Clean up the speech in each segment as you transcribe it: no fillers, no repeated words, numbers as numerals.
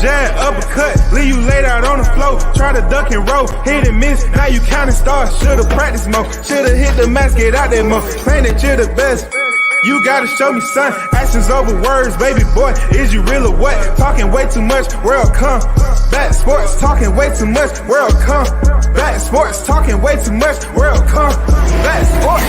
jab, uppercut, leave you laid out on the floor. Try to duck and roll, hit and miss, now you counting stars. Should've practiced more, should've hit the mask, get out there more. Claim that you're the best. You gotta show me, son. Actions over words, baby boy. Is you real or what? Talking way too much, world come. Back sports, talking way too much, world come. Back sports, talking way too much, world come. Back sports,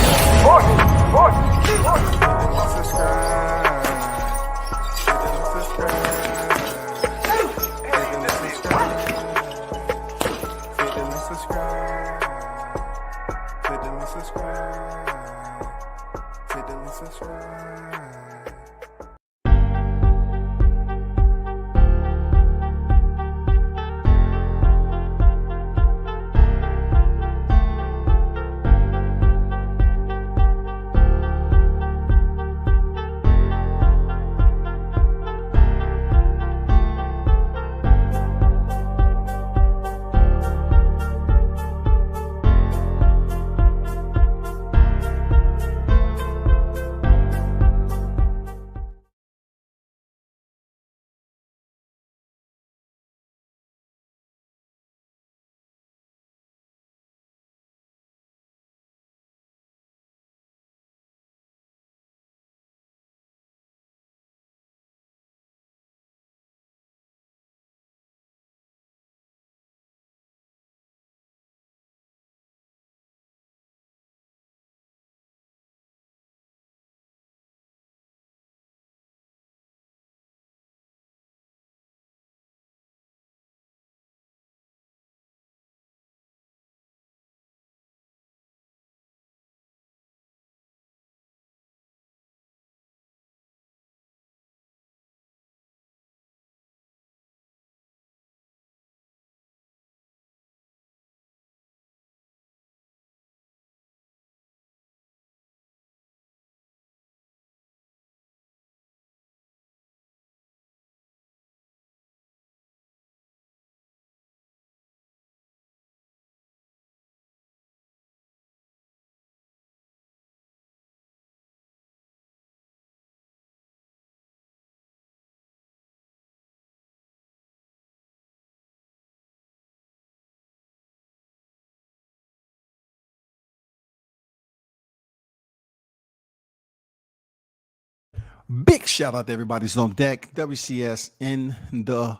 Big shout out to everybody's on deck. WCS in the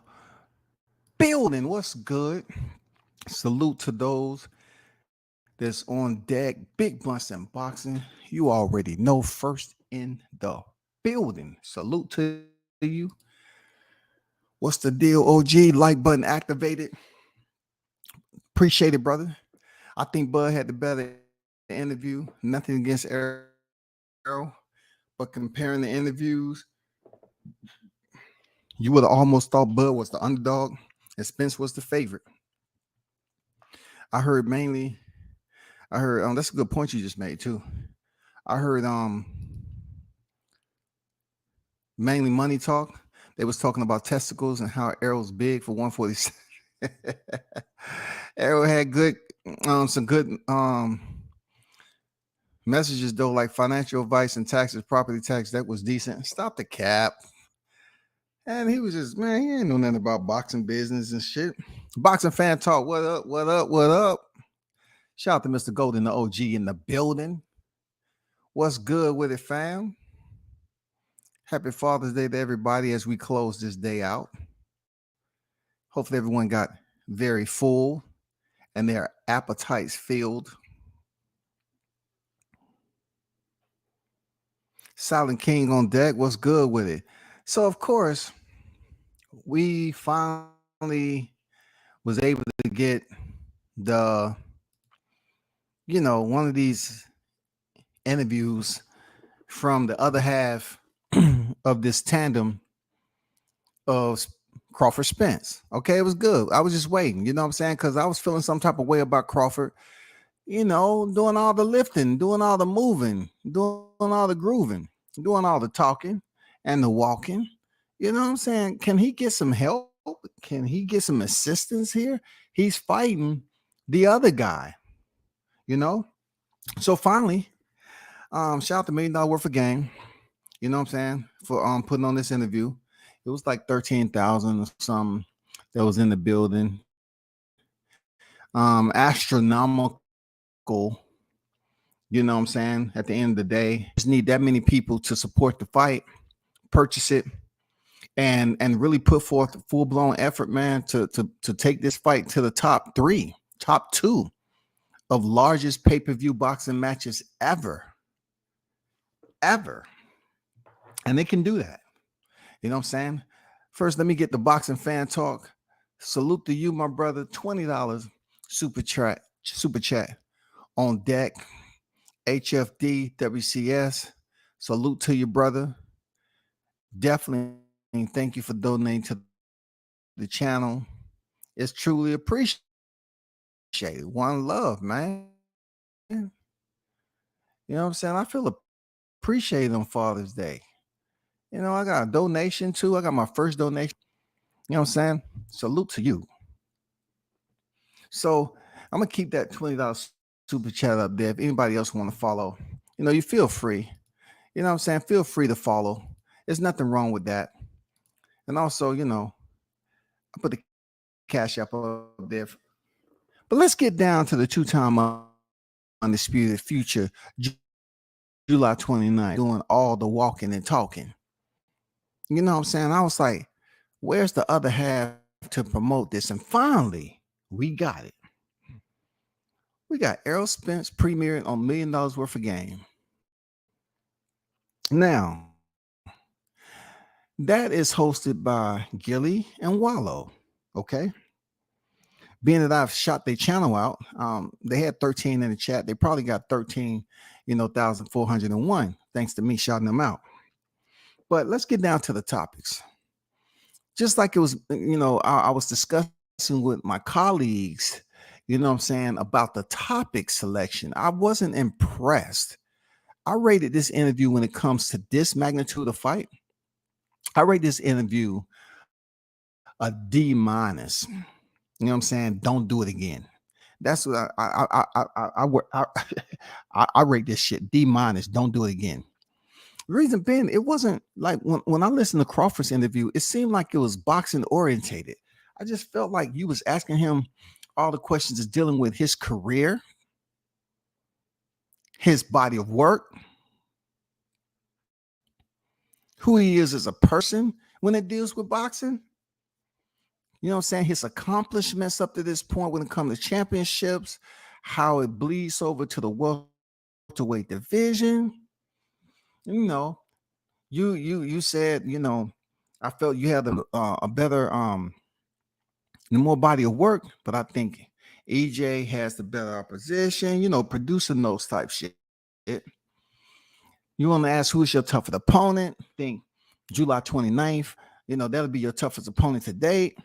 building. What's good? Salute to those that's on deck. Big Bunch and Boxing. You already know, first in the building. Salute to you. What's the deal, OG? Like button activated. Appreciate it, brother. I think Bud had the better interview. Nothing against Errol. But comparing the interviews, you would have almost thought Bud was the underdog and Spence was the favorite. I heard that's a good point you just made too. I heard mainly money talk. They was talking about testicles and how Errol's big for 147. Errol had some good messages though, like financial advice and taxes, property tax, that was decent. Stop the cap. And he was just, man, he ain't know nothing about boxing business and shit. Boxing fan talk. What up? What up? What up? Shout out to Mr. Golden, the OG in the building. What's good with it, fam? Happy Father's Day to everybody as we close this day out. Hopefully everyone got very full and their appetites filled. Silent King on deck. What's good with it? So, of course, we finally was able to get one of these interviews from the other half of this tandem of Crawford Spence. Okay, it was good. I was just waiting, you know what I'm saying? Because I was feeling some type of way about Crawford, doing all the lifting, doing all the moving, doing all the grooving, doing all the talking and the walking. You know what I'm saying? Can he get some help? Can he get some assistance here? He's fighting the other guy, So finally, shout out to $1 Million Worth of Game, you know what I'm saying, for putting on this interview. It was like 13,000 or something that was in the building. Astronomical, you know what I'm saying? At the end of the day, just need that many people to support the fight, purchase it, and really put forth full-blown effort, man, to take this fight to the top 3, top 2 of largest pay-per-view boxing matches ever. And they can do that. You know what I'm saying? First, let me get the boxing fan talk. Salute to you, my brother. $20 super chat on deck. HFD WCS. Salute to you, brother. Definitely thank you for donating to the channel. It's truly appreciated. One love, man. You know what I'm saying? I feel appreciated on Father's Day. You know, I got a donation too. I got my first donation. You know what I'm saying? Salute to you. So I'm gonna keep that $20 super chat up there. If anybody else want to follow, you know, you feel free. You know what I'm saying? Feel free to follow. There's nothing wrong with that. And also, you know, I put the cash app up there. But let's get down to the 2-time undisputed future, July 29th, doing all the walking and talking. You know what I'm saying? I was like, where's the other half to promote this? And finally, we got it. We got Errol Spence premiering on $1 million worth of game. Now, that is hosted by Gilly and Wallow. Okay. Being that I've shot their channel out, they had 13 in the chat. They probably got 13, 1,401, thanks to me shouting them out. But let's get down to the topics. Just like it was, I was discussing with my colleagues, you know what I'm saying, about the topic selection. I wasn't impressed. I rated this interview when it comes to this magnitude of fight. I rate this interview a D-. You know what I'm saying? Don't do it again. That's what I rate this shit D-. Don't do it again. The reason being, it wasn't like when I listened to Crawford's interview, it seemed like it was boxing orientated. I just felt like you was asking him all the questions is dealing with his career, his body of work, who he is as a person when it deals with boxing. You know what I'm saying? His accomplishments up to this point when it comes to championships, how it bleeds over to the welterweight division. You know, you said, I felt you had a better more body of work, but I think EJ has the better opposition, producing those type shit. You want to ask who's your toughest opponent? Think July 29th, that'll be your toughest opponent to date.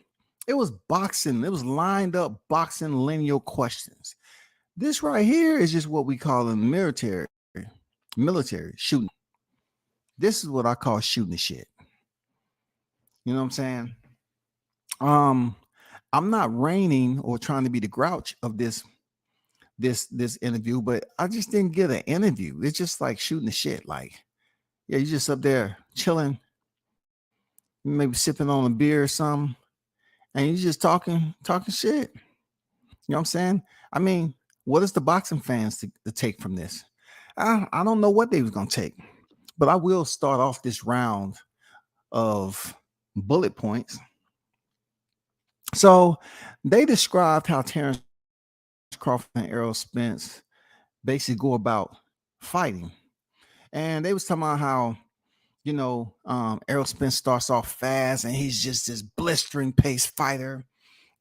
It was boxing. It was lined up boxing lineal questions. This right here is just what we call in the military shooting. This is what I call shooting the shit. You know what I'm saying? I'm not reigning or trying to be the grouch of this interview, but I just didn't get an interview. It's just like shooting the shit. Like, yeah, you just up there chilling, maybe sipping on a beer or something, and you just talking shit. You know what I'm saying? I mean, what is the boxing fans to take from this? I don't know what they was gonna take, but I will start off this round of bullet points. So they described how Terrence Crawford and Errol Spence basically go about fighting. And they was talking about how, Errol Spence starts off fast and he's just this blistering pace fighter.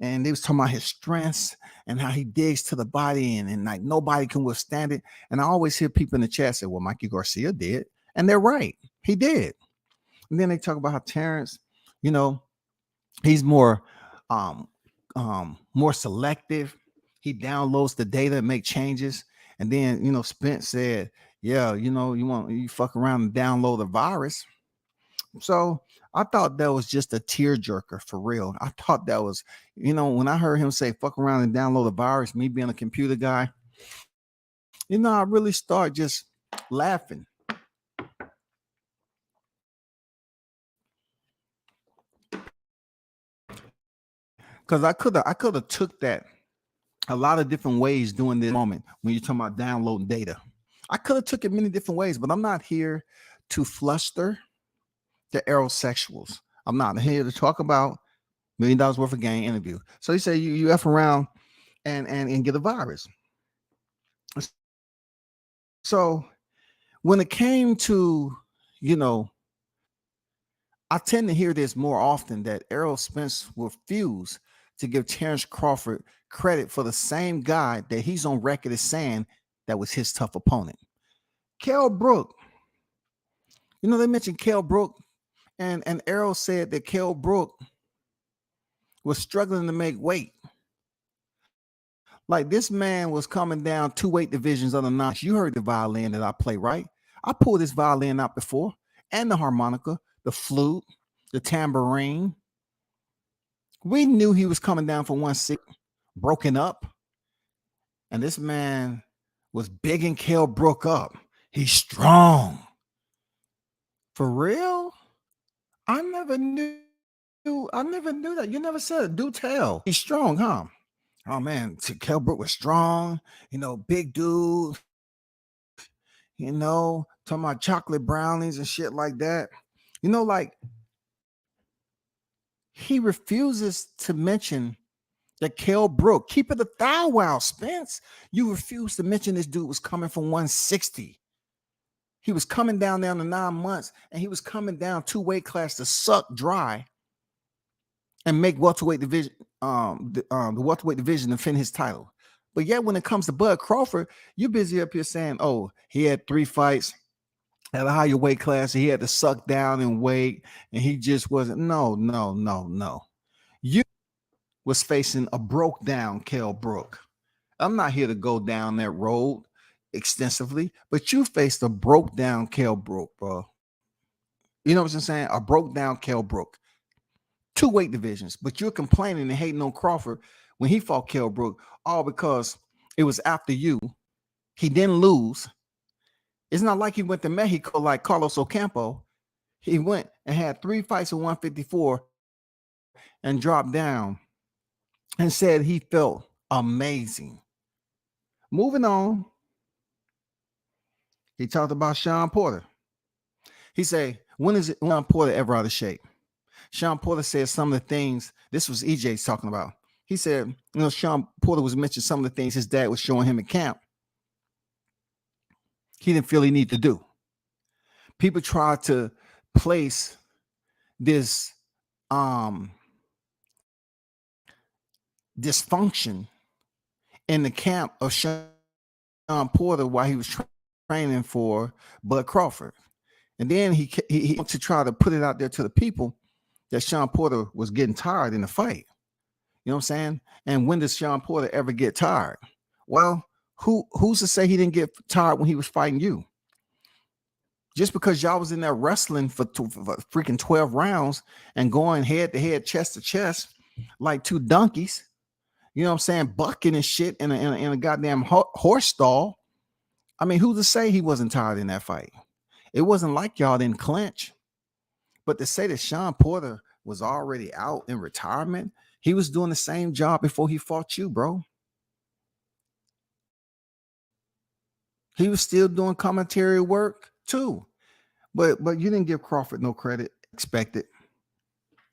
And they was talking about his strengths and how he digs to the body and like nobody can withstand it. And I always hear people in the chat say, well, Mikey Garcia did. And they're right. He did. And then they talk about how Terrence, he's more selective. He downloads the data and make changes. And then, Spence said, yeah, you fuck around and download a virus. So I thought that was just a tearjerker for real. I thought that was, when I heard him say fuck around and download a virus, me being a computer guy, I really start just laughing. because I could have took that a lot of different ways during this moment when you're talking about downloading data. I could have took it many different ways, but I'm not here to fluster the aerosexuals. I'm not here to talk about $1 million worth of game interview. So he said you F around and get a virus. So when it came to, you know, I tend to hear this more often that Errol Spence refused to give Terrence Crawford credit for the same guy that he's on record as saying that was his tough opponent. Kell Brook. You know, they mentioned Kell Brook, and Errol said that Kell Brook was struggling to make weight. Like this man was coming down 2 weight divisions on the notch. You heard the violin that I play, right? I pulled this violin out before, and the harmonica, the flute, the tambourine. We knew he was coming down for 160, broken up. And this man was bigging Kell Brook up. He's strong. For real? I never knew that. You never said it. Do tell. He's strong, huh? Oh man, Kell Brook was strong, you know, big dude, you know, talking about chocolate brownies and shit like that. You know, like he refuses to mention that Kell Brook, keep it a thou wow, Spence. You refuse to mention this dude was coming from 160. He was coming down to 9 months, and he was coming down 2 weight class to suck dry and make welterweight division, the welterweight division defend his title. But yet, when it comes to Bud Crawford, you're busy up here saying, "Oh, he had 3 fights at a higher weight class, and he had to suck down and weight, and he just wasn't." No. You was facing a broke down Kell Brook. I'm not here to go down that road extensively, but you faced a broke down Kell Brook, bro. You know what I'm saying? A broke down Kell Brook. 2 weight divisions, but you're complaining and hating on Crawford when he fought Kell Brook, all because it was after you. He didn't lose. It's not like he went to Mexico like Carlos Ocampo. He went and had 3 fights at 154 and dropped down and said he felt amazing. Moving on, he talked about Sean Porter. He said, when is Sean Porter ever out of shape? Sean Porter said some of the things, this was EJ's talking about. He said, you know, Sean Porter was mentioning some of the things his dad was showing him at camp. He didn't feel he needed to do. People tried to place this dysfunction in the camp of Sean Porter while he was training for Bud Crawford. And then he to try to put it out there to the people that Sean Porter was getting tired in the fight. You know what I'm saying? And when does Sean Porter ever get tired? Well, who's to say he didn't get tired when he was fighting you? Just because y'all was in there wrestling for freaking 12 rounds and going head to head, chest to chest, like 2 donkeys, you know what I'm saying, bucking and shit in a goddamn horse stall. I mean, who's to say he wasn't tired in that fight? It wasn't like y'all didn't clinch. But to say that Sean Porter was already out in retirement, he was doing the same job before he fought you, bro. He was still doing commentary work too. But you didn't give Crawford no credit. Expected.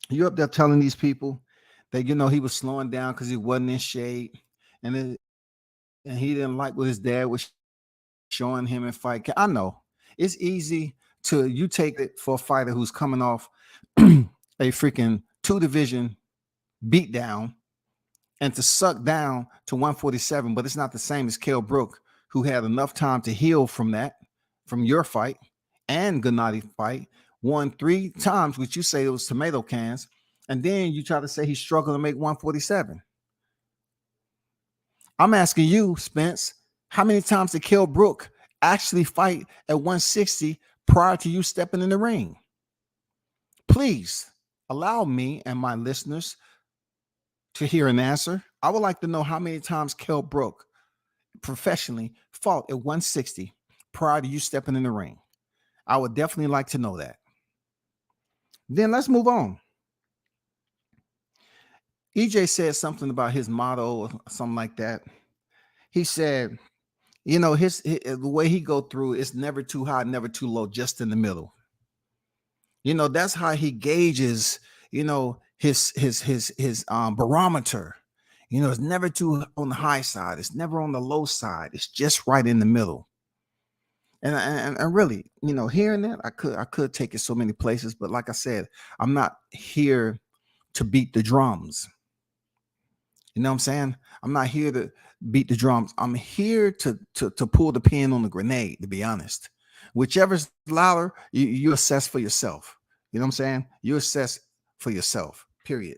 You're up there telling these people that, you know, he was slowing down because he wasn't in shape, and he didn't like what his dad was showing him in fight. I know it's easy to you take it for a fighter who's coming off a freaking 2 division beatdown and to suck down to 147, but it's not the same as Kell Brook, who had enough time to heal from that, from your fight and Gennady fight, won 3 times, which you say it was tomato cans, and then you try to say he's struggling to make 147. I'm asking you, Spence, how many times did Kell Brook actually fight at 160 prior to you stepping in the ring? Please allow me and my listeners to hear an answer. I would like to know how many times Kell Brook professionally fought at 160 prior to you stepping in the ring. I would definitely like to know that. Then let's move on. EJ said something about his motto or something like that. He said, you know, the way he go through, it's never too high, never too low, just in the middle. You know, that's how he gauges, you know, his barometer. You know, it's never too on the high side, it's never on the low side, it's just right in the middle. And really, you know, hearing that, I could take it so many places, but like I said, I'm not here to beat the drums. You know what I'm saying? I'm not here to beat the drums. I'm here to pull the pin on the grenade, to be honest. Whichever's louder, you assess for yourself. You know what I'm saying? You assess for yourself, period.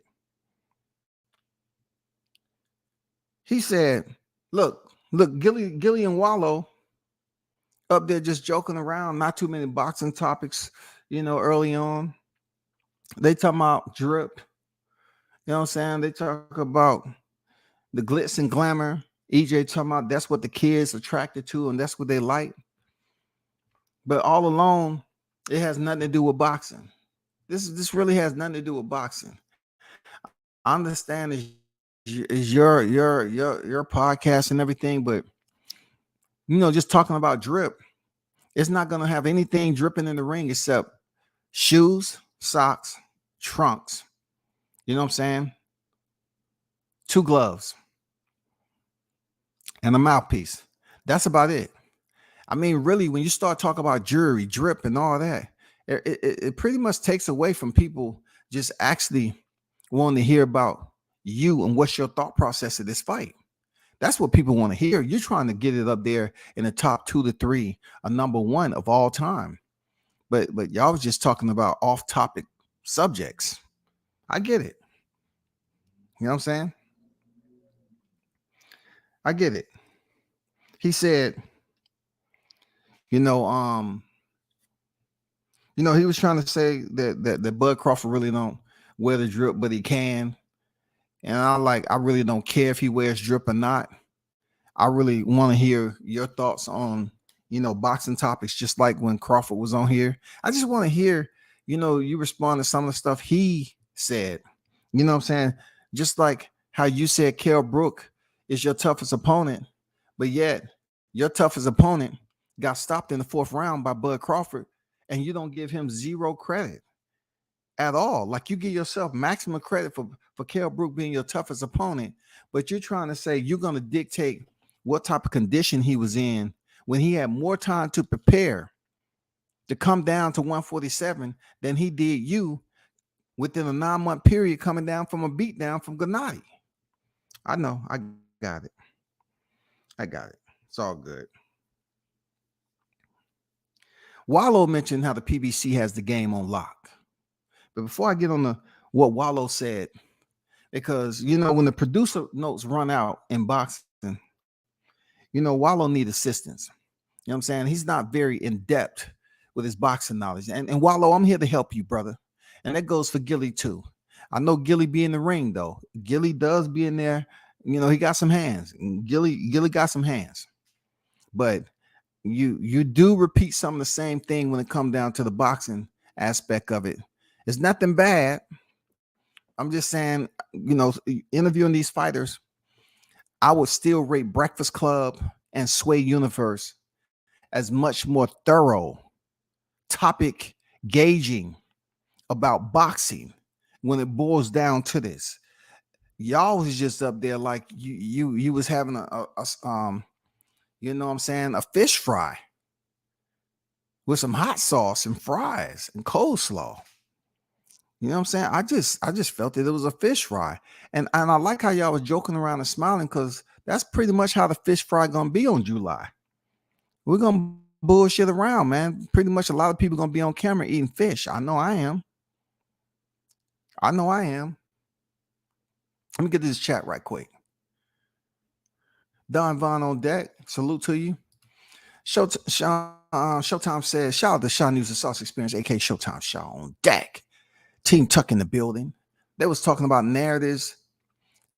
He said, look, Gilly and Wallow up there just joking around, not too many boxing topics, you know, early on. They talking about drip. You know what I'm saying? They talk about the glitz and glamour. EJ talking about that's what the kids attracted to and that's what they like. But all along, it has nothing to do with boxing. This really has nothing to do with boxing. I understand is your podcast and everything, but you know, just talking about drip, it's not gonna have anything dripping in the ring except shoes, socks, trunks. You know what I'm saying? 2 gloves and a mouthpiece. That's about it. I mean, really, when you start talking about jewelry, drip, and all that, it pretty much takes away from people just actually wanting to hear about you and what's your thought process of this fight. That's what people want to hear. You're trying to get it up there in the top 2 to 3, a number 1 of all time. But y'all was just talking about off-topic subjects. I get it. You know what I'm saying? I get it. He said, you know, he was trying to say that Bud Crawford really don't wear the drip, but he can. And I really don't care if he wears drip or not. I really want to hear your thoughts on, you know, boxing topics, just like when Crawford was on here. I just want to hear, you know, you respond to some of the stuff he said. You know what I'm saying? Just like how you said Kell Brook is your toughest opponent, but yet your toughest opponent got stopped in the 4th round by Bud Crawford, and you don't give him 0 credit at all. Like, you give yourself maximum credit for Kell Brook being your toughest opponent, but you're trying to say you're going to dictate what type of condition he was in when he had more time to prepare to come down to 147 than he did you within a 9-month period coming down from a beatdown from Gennady. I know. I got it. It's all good. Wallow mentioned how the PBC has the game on lock. But before I get on what Wallow said, because, you know, when the producer notes run out in boxing, you know, Wallow need assistance. You know what I'm saying? He's not very in-depth with his boxing knowledge. And Wallow, I'm here to help you, brother. And that goes for Gilly too. I know Gilly be in the ring, though. Gilly does be in there. You know, he got some hands. Gilly got some hands. But you do repeat some of the same thing when it comes down to the boxing aspect of it. It's nothing bad. I'm just saying, you know, interviewing these fighters, I would still rate Breakfast Club and Sway Universe as much more thorough topic gauging about boxing when it boils down to this. Y'all was just up there like you was having a you know what I'm saying, a fish fry with some hot sauce and fries and coleslaw. You know what I'm saying? I just felt that it was a fish fry. And I like how y'all was joking around and smiling, because that's pretty much how the fish fry gonna be on July. We're gonna bullshit around, man. Pretty much a lot of people gonna be on camera eating fish. I know I am. Let me get this chat right quick. Don Vaughn on deck. Salute to you. Showtime says, shout out to Shaw News and Sauce Experience, aka Showtime Shaw on deck. Team Tuck in the building. They was talking about narratives,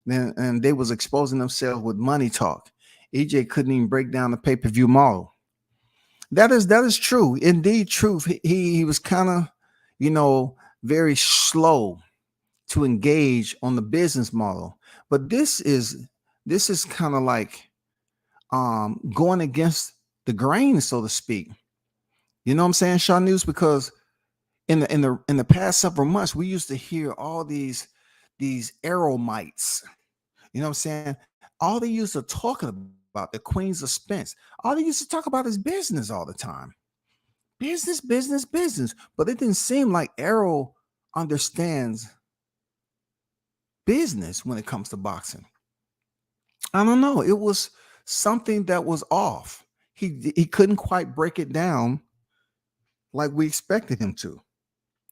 and they was exposing themselves with money talk. EJ couldn't even break down the pay-per-view model. That is true. Indeed, truth. He was kind of, you know, very slow to engage on the business model. But this is kind of like going against the grain, so to speak. You know what I'm saying, Shaw News? Because in the past several months, we used to hear all these Errol mites. You know what I'm saying? All they used to talk about, the queens of Spence, all they used to talk about is business all the time. Business, business, business. But it didn't seem like Errol understands business when it comes to boxing. I don't know. It was something that was off. He couldn't quite break it down like we expected him to.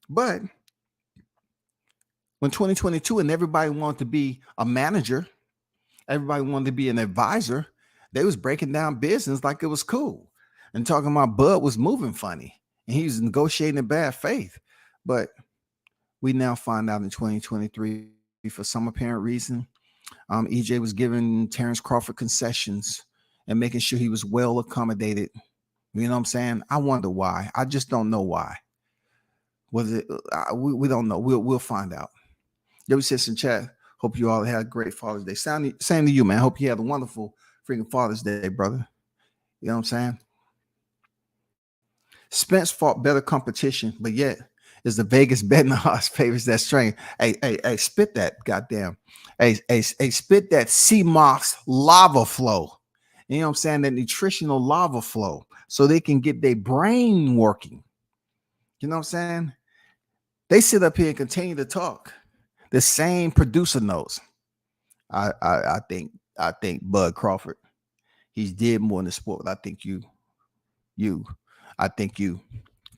But when 2022 and everybody wanted to be a manager, everybody wanted to be an advisor, they was breaking down business like it was cool and talking about Bud was moving funny and he was negotiating in bad faith. But we now find out in 2023, for some apparent reason, EJ was giving Terrence Crawford concessions and making sure he was well accommodated. You know what I'm saying? I wonder why. I just don't know why. Was it? We don't know. We'll find out. Yo, says in chat. Hope you all had a great Father's Day. Same to you, man. Hope you had a wonderful freaking Father's Day, brother. You know what I'm saying? Spence fought better competition, but yet is the Vegas betting odds favors that strain. Hey, spit that, goddamn. Hey, spit that CMOX lava flow. You know what I'm saying? That nutritional lava flow, so they can get their brain working. You know what I'm saying? They sit up here and continue to talk. The same producer knows. I think Bud Crawford, he's did more in the sport. But I think you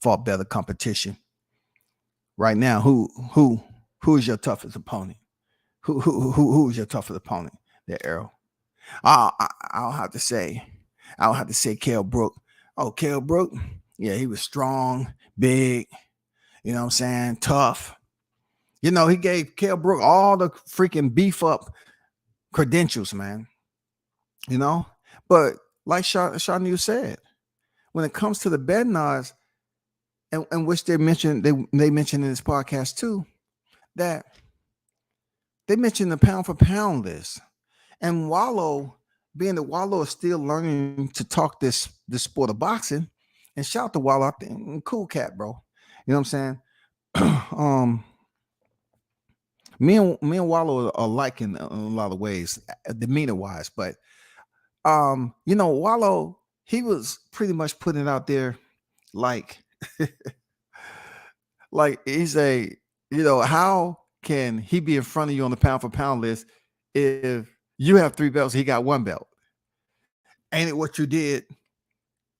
fought better competition. Right now, who is your toughest opponent? Who is your toughest opponent? There, Errol. I'll have to say Kell Brook. Oh, Kell Brook. Yeah, he was strong, big, you know what I'm saying, tough. You know, he gave Kell Brook all the freaking beef up credentials, man. You know, but like Shaw News said, when it comes to the betting odds, and which they mentioned in this podcast too, that they mentioned the pound for pound list. And Wallow, being that Wallow is still learning to talk this sport of boxing, and shout out to Wallow, I think, cool cat, bro. You know what I'm saying? Me and Wallow are alike in a lot of ways, demeanor wise, but you know, Wallow, he was pretty much putting it out there like like he's a, you know, how can he be in front of you on the pound for pound list if you have 3 belts, he got 1 belt? Ain't it what you did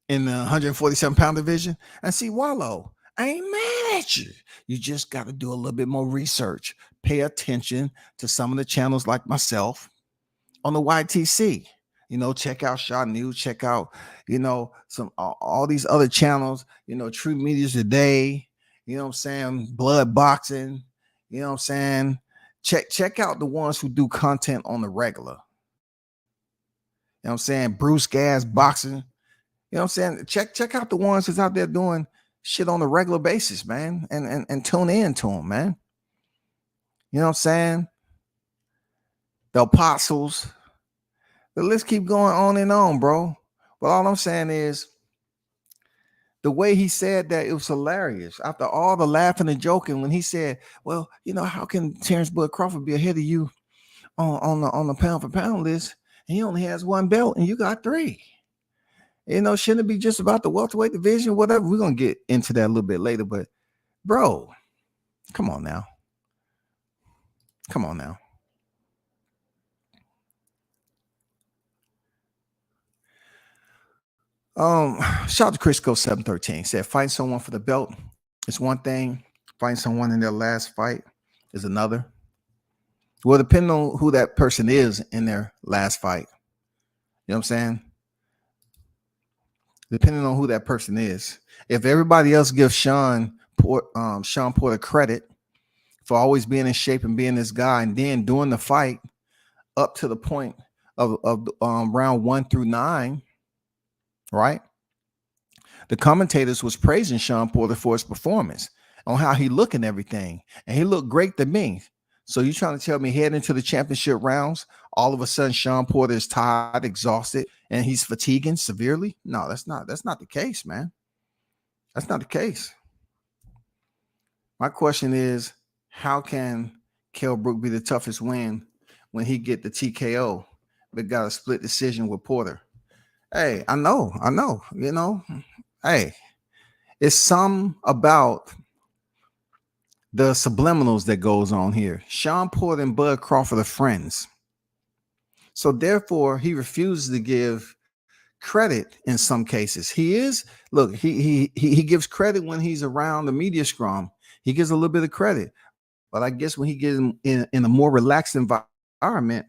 in the 147 pound division? And see, Wallow, I ain't mad at you. You just got to do a little bit more research. Pay attention to some of the channels like myself on the YTC. You know, check out Shaw News, check out, you know, some all these other channels, you know, True Media Today, you know what I'm saying, Blood Boxing, you know what I'm saying? Check out the ones who do content on the regular. You know what I'm saying? Bruce Gas Boxing. You know what I'm saying? Check out the ones who's out there doing shit on a regular basis, man. And tune in to them, man. You know what I'm saying? The Apostles. The list keep going on and on, bro. But all I'm saying is the way he said that, it was hilarious. After all the laughing and joking, when he said, well, you know, how can Terrence Bud Crawford be ahead of you on the pound for pound list? And he only has 1 belt and you got 3. You know, shouldn't it be just about the welterweight division, whatever? We're going to get into that a little bit later. But, bro, come on now. Come on now. Shout out to Crisco 713. Said fighting someone for the belt is one thing. Fighting someone in their last fight is another. Well, depending on who that person is in their last fight. You know what I'm saying? Depending on who that person is. If everybody else gives Sean Porter credit for always being in shape and being this guy, and then doing the fight up to the point of round 1 through 9, right? The commentators was praising Sean Porter for his performance, on how he looked and everything. And he looked great to me. So you trying to tell me heading into the championship rounds, all of a sudden Sean Porter is tired, exhausted, and he's fatiguing severely? No, that's not the case, man. That's not the case. My question is, how can Kell Brook be the toughest win when he get the TKO, but got a split decision with Porter? Hey, I know, you know. Hey, it's some about the subliminals that goes on here. Sean Porter and Bud Crawford are friends. So therefore, he refuses to give credit in some cases. He is, look, he gives credit when he's around the media scrum. He gives a little bit of credit. But I guess when he gets in a more relaxed environment,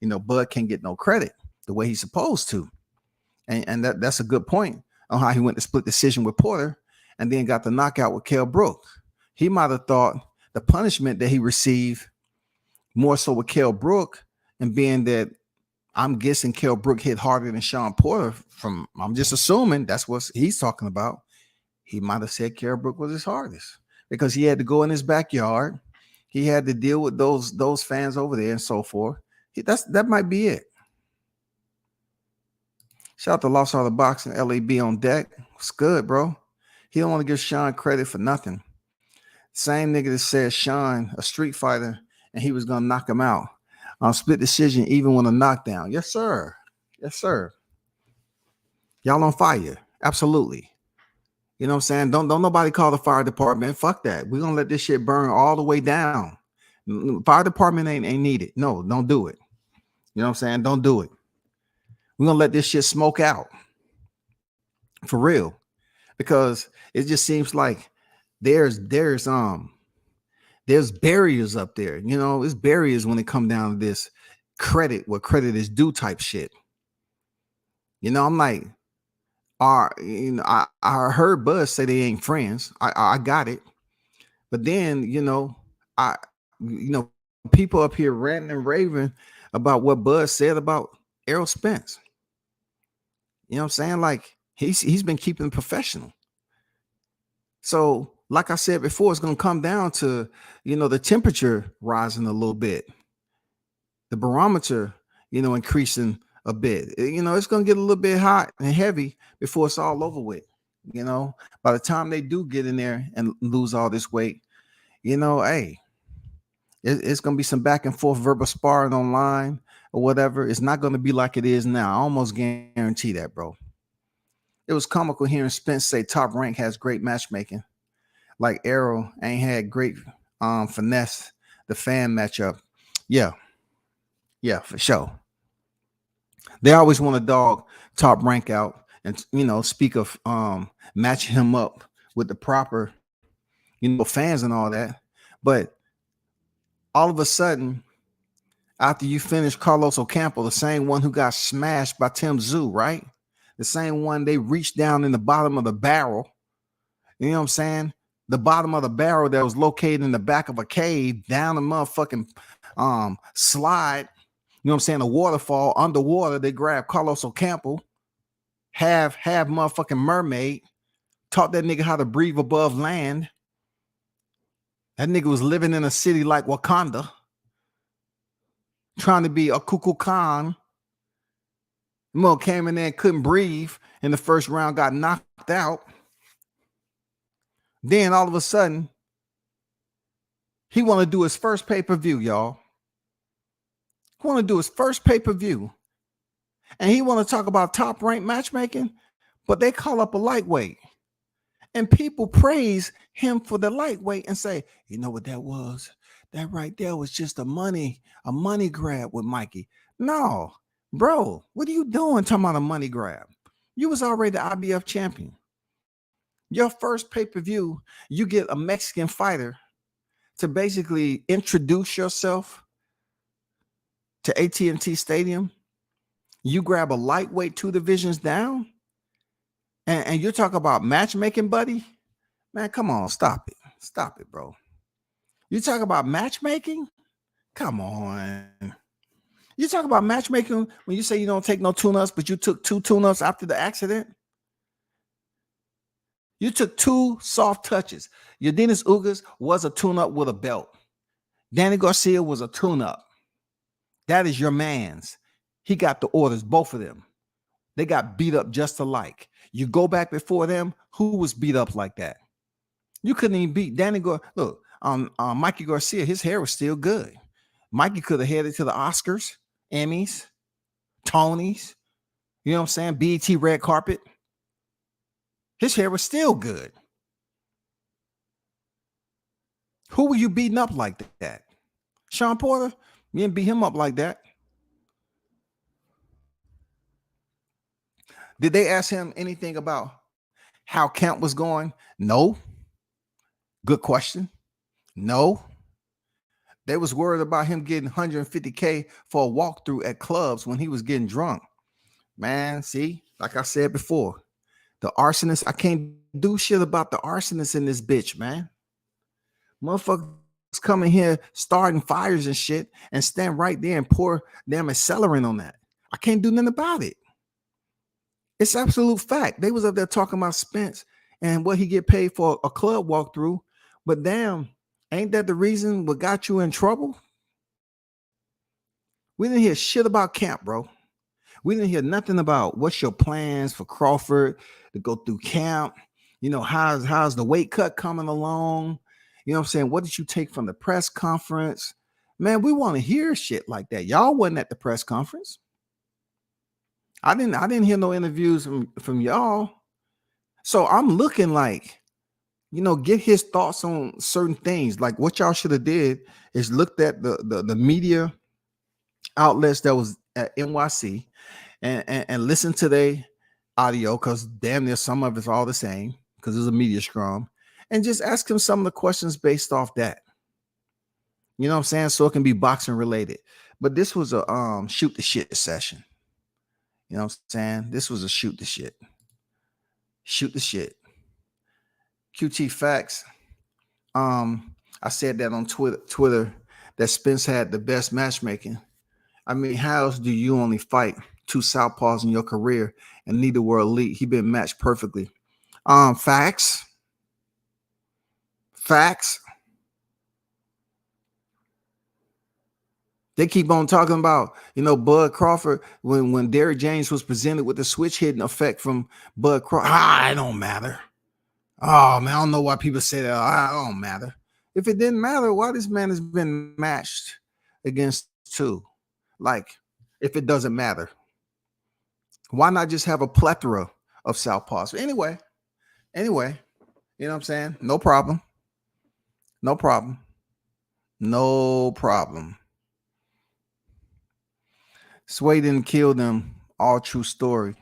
you know, Bud can't get no credit the way he's supposed to. And that's a good point on how he went to split decision with Porter and then got the knockout with Kell Brook. He might have thought the punishment that he received more so with Kell Brook, and being that I'm guessing Kell Brook hit harder than Sean Porter, I'm just assuming that's what he's talking about. He might have said Kell Brook was his hardest because he had to go in his backyard. He had to deal with those fans over there and so forth. That might be it. Shout out to Lost Art of Boxing, LAB on deck. It's good, bro. He don't want to give Sean credit for nothing. Same nigga that said Sean a street fighter and he was gonna knock him out on split decision, even with a knockdown. Yes, sir. Yes, sir. Y'all on fire. Absolutely. You know what I'm saying? Don't nobody call the fire department. Fuck that. We're gonna let this shit burn all the way down. Fire department ain't needed. No, don't do it. You know what I'm saying? Don't do it. We're gonna let this shit smoke out. For real. Because it just seems like there's barriers up there. You know, it's barriers when it come down to this credit, what credit is due type shit. You know, I'm like, I heard Buzz say they ain't friends. I got it. But then, people up here ranting and raving about what Buzz said about Errol Spence. You know what I'm saying? Like he's been keeping professional. So, like I said before, it's going to come down to, the temperature rising a little bit, the barometer, increasing a bit. It's going to get a little bit hot and heavy before it's all over with. By the time they do get in there and lose all this weight, hey, it's going to be some back and forth verbal sparring online or whatever. It's not going to be like it is now. I almost guarantee that, bro. It was comical hearing Spence say Top Rank has great matchmaking. Like Errol ain't had great finesse, the fan matchup. Yeah, for sure. They always want to dog Top Rank out and, speak of matching him up with the proper, fans and all that. But all of a sudden, after you finish Carlos Ocampo, the same one who got smashed by Tim Tszyu, right? The same one they reached down in the bottom of the barrel. You know what I'm saying? The bottom of the barrel that was located in the back of a cave, down a motherfucking slide. You know what I'm saying? A waterfall underwater. They grabbed Carlos Ocampo, half motherfucking mermaid, taught that nigga how to breathe above land. That nigga was living in a city like Wakanda, trying to be a Kukulkan. Mo came in there and couldn't breathe in the first round, got knocked out. Then all of a sudden, he want to do his first pay-per-view, y'all. He want to do his first pay-per-view. And he want to talk about top rank matchmaking, but they call up a lightweight. And people praise him for the lightweight and say, you know what that was? That right there was just a money grab with Mikey. No, bro, what are you doing talking about a money grab? You was already the IBF champion. Your first pay-per-view, you get a Mexican fighter to basically introduce yourself to AT&T Stadium. You grab a lightweight 2 divisions down, and you're talking about matchmaking, buddy? Man, come on, stop it, bro. You talk about matchmaking? Come on. You talk about matchmaking when you say you don't take no tune-ups, but you took 2 tune-ups after the accident? You took 2 soft touches. Your Dennis Ugas was a tune-up with a belt. Danny Garcia was a tune-up. That is your man's. He got the orders, both of them. They got beat up just alike. You go back before them, who was beat up like that? You couldn't even beat Danny Garcia. Look, Mikey Garcia, his hair was still good. Mikey could have headed to the Oscars, Emmys, Tonys, you know what I'm saying? BET red carpet. His hair was still good. Who were you beating up like that? Sean Porter? You didn't beat him up like that. Did they ask him anything about how camp was going? No. Good question. No. They was worried about him getting $150K for a walkthrough at clubs when he was getting drunk. Man, see, like I said before, the arsonist, I can't do shit about the arsonists in this bitch, man. Motherfuckers coming here starting fires and shit and stand right there and pour damn accelerant on that. I can't do nothing about it. It's absolute fact. They was up there talking about Spence and what he get paid for a club walkthrough. But damn, ain't that the reason what got you in trouble? We didn't hear shit about camp, bro. We didn't hear nothing about what's your plans for Crawford to go through camp. You know, how's the weight cut coming along? You know what I'm saying? What did you take from the press conference? Man, we want to hear shit like that. Y'all wasn't at the press conference. I didn't hear no interviews from y'all. So I'm looking like, you know, get his thoughts on certain things. Like what y'all should have did is looked at the media outlets that was at NYC and listen to their audio, because damn near some of it's all the same because it's a media scrum, and just ask him some of the questions based off that. You know what I'm saying? So it can be boxing related. But this was a shoot the shit session. You know what I'm saying? This was a shoot the shit. Shoot the shit. QT facts. I said that on Twitter that Spence had the best matchmaking. I mean, how else do you only fight two southpaws in your career and neither were elite? He been matched perfectly. Facts. Facts. They keep on talking about, you know, Bud Crawford when Derrick James was presented with the switch hitting effect from Bud Crawford. It don't matter. Oh man, I don't know why people say that. It don't matter. If it didn't matter, why this man has been matched against two? Like, if it doesn't matter, why not just have a plethora of southpaws? Anyway, you know what I'm saying? No problem. No problem. No problem. Sway didn't kill them. All true story.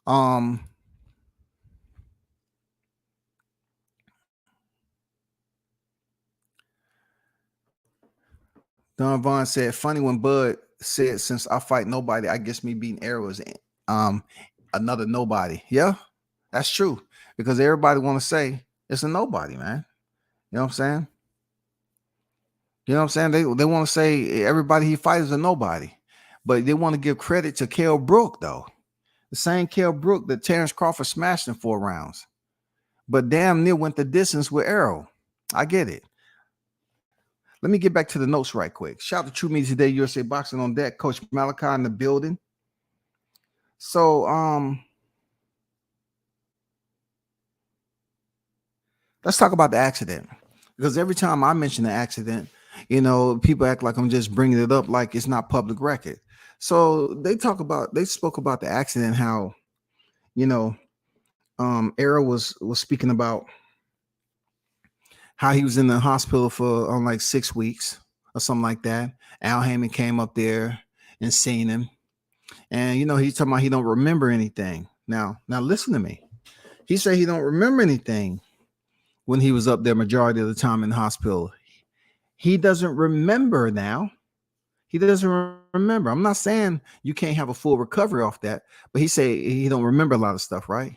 Don Vaughn said, funny when Bud said, since I fight nobody, I guess me beating Errol is another nobody. Yeah, that's true. Because everybody want to say it's a nobody, man. You know what I'm saying? You know what I'm saying? They want to say everybody he fights is a nobody. But they want to give credit to Kell Brook, though. The same Kell Brook that Terrence Crawford smashed in 4 rounds. But damn near went the distance with Errol. I get it. Let me get back to the notes right quick. Shout out to True Media Today, USA Boxing on deck. Coach Malachi in the building. So, let's talk about the accident. Because every time I mention the accident, you know, people act like I'm just bringing it up like it's not public record. So they spoke about the accident, how, you know, Errol was speaking about how he was in the hospital for like 6 weeks or something like that. Al Heyman came up there and seen him. And, you know, he's talking about he don't remember anything. Now listen to me. He said he don't remember anything when he was up there majority of the time in the hospital. He doesn't remember now. He doesn't remember. I'm not saying you can't have a full recovery off that, but he said he don't remember a lot of stuff, right?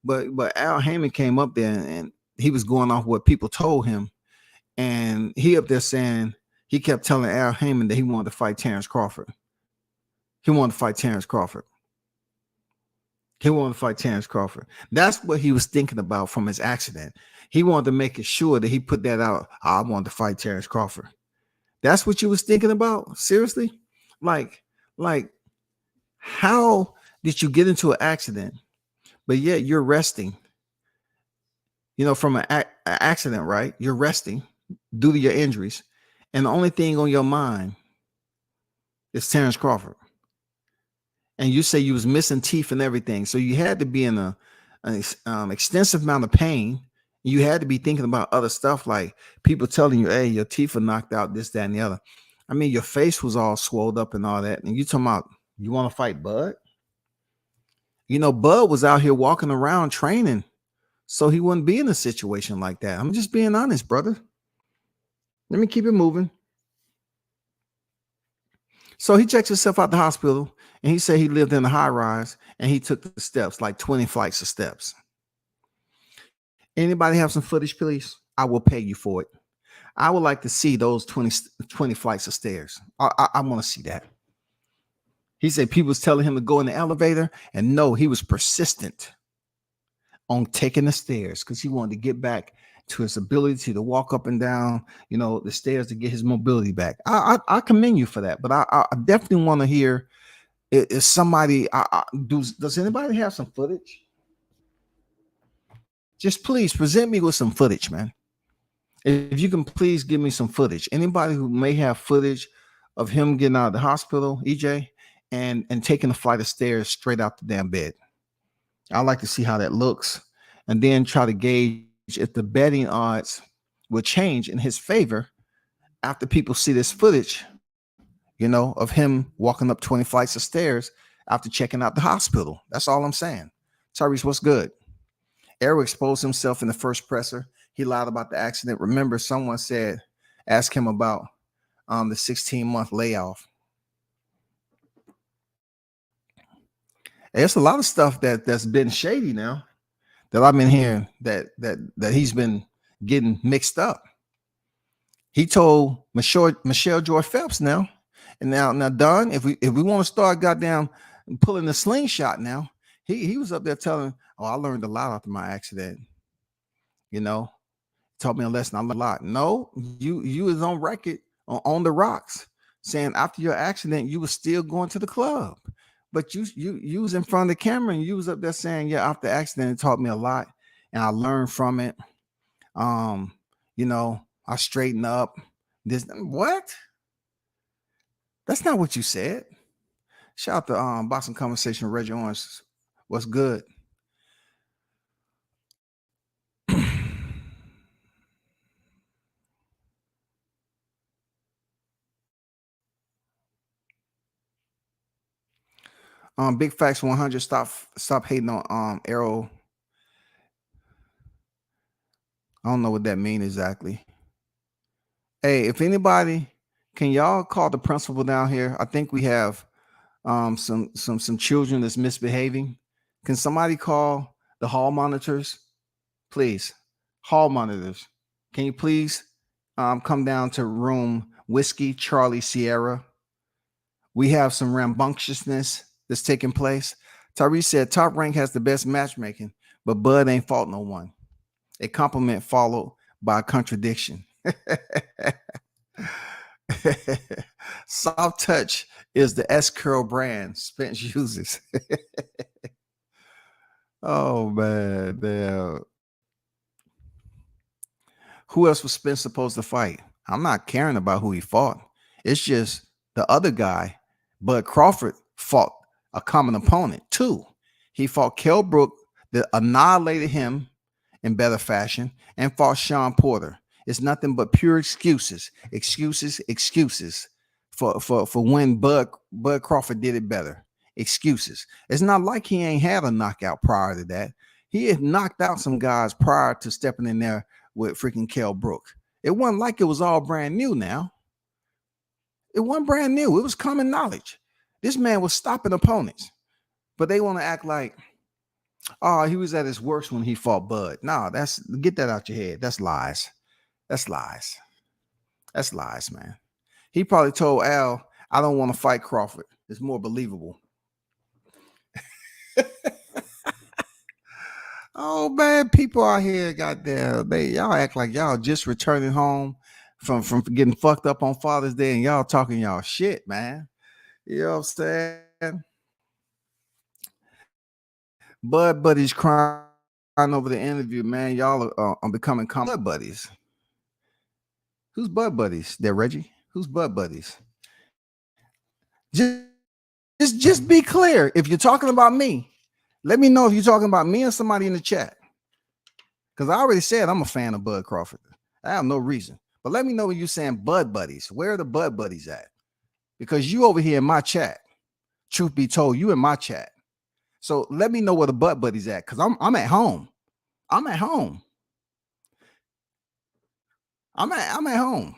But Al Heyman came up there and he was going off what people told him. And he up there saying, he kept telling Al Heyman that he wanted to fight Terrence Crawford. He wanted to fight Terrence Crawford. He wanted to fight Terrence Crawford. That's what he was thinking about from his accident. He wanted to make it sure that he put that out. I wanted to fight Terrence Crawford. That's what you was thinking about? Seriously? Like, how did you get into an accident, but yet you're resting? You know, from an accident, right? You're resting due to your injuries. And the only thing on your mind is Terrence Crawford. And you say you was missing teeth and everything. So you had to be in an extensive amount of pain. You had to be thinking about other stuff, like people telling you, hey, your teeth are knocked out, this, that, and the other. I mean, your face was all swelled up and all that. And you talking about you want to fight Bud? You know, Bud was out here walking around training, so he wouldn't be in a situation like that. I'm just being honest, brother. Let me keep it moving. So he checks himself out the hospital, and he said he lived in a high rise, and he took the steps, like 20 flights of steps. Anybody have some footage, please? I will pay you for it. I would like to see those 20 flights of stairs. I want to see that. He said people was telling him to go in the elevator, and no, he was persistent on taking the stairs because he wanted to get back to his ability to walk up and down, you know, the stairs to get his mobility back. I commend you for that, but I definitely want to hear if somebody does anybody have some footage? Just please present me with some footage, man. If you can please give me some footage. Anybody who may have footage of him getting out of the hospital, EJ, and taking a flight of stairs straight out the damn bed. I'd like to see how that looks, and then try to gauge if the betting odds will change in his favor after people see this footage, you know, of him walking up 20 flights of stairs after checking out the hospital. That's all I'm saying. Tyrese, what's good? Errol exposed himself in the first presser. He lied about the accident. Remember, someone said, ask him about the 16-month layoff. There's a lot of stuff that's been shady now that I've been hearing that he's been getting mixed up. He told Michelle Joy Phelps now, and now Don, if we want to start goddamn pulling the slingshot now, he was up there telling, oh, I learned a lot after my accident. You know, taught me a lesson. I learned a lot. No, you was on record on the rocks saying after your accident you was still going to the club, but you was in front of the camera and you was up there saying, yeah, after the accident it taught me a lot and I learned from it. You know, I straightened up. This what? That's not what you said. Shout out to Boxing Conversation, Reggie Orange. What's good? Big Facts 100. Stop hating on Errol. I don't know what that means exactly. Hey, if anybody, can y'all call the principal down here? I think we have some children that's misbehaving. Can somebody call the hall monitors, please? Hall monitors, can you please come down to room Whiskey Charlie Sierra? We have some rambunctiousness that's taking place. Tyrese said Top Rank has the best matchmaking, but Bud ain't fought no one. A compliment followed by a contradiction. Soft Touch is the S-Curl brand Spence uses. Oh, man. Damn. Who else was Spence supposed to fight? I'm not caring about who he fought. It's just the other guy, Bud Crawford, fought a common opponent too. He fought Kell Brook that annihilated him in better fashion and fought Sean Porter. It's nothing but pure excuses for when Bud Crawford did it better. Excuses. It's not like he ain't had a knockout prior to that. He had knocked out some guys prior to stepping in there with freaking Kell Brook. It wasn't like it was all brand new now. It wasn't brand new. It was common knowledge. This man was stopping opponents, but they want to act like, oh, he was at his worst when he fought Bud. No, get that out your head. That's lies. That's lies. That's lies, man. He probably told Al, I don't want to fight Crawford. It's more believable. Oh man, people out here, goddamn, y'all act like y'all just returning home from getting fucked up on Father's Day, and y'all talking y'all shit, man. You know what I'm saying? Bud buddies crying over the interview, man. Y'all are becoming Bud buddies. Who's Bud buddies? There, Reggie. Who's Bud buddies? Just be clear. If you're talking about me, let me know if you're talking about me or somebody in the chat. Because I already said I'm a fan of Bud Crawford. I have no reason. But let me know when you're saying Bud buddies. Where are the Bud buddies at? Because you over here in my chat. Truth be told, you in my chat. So let me know where the Bud buddies at. Because I'm at home. I'm at home. I'm at home.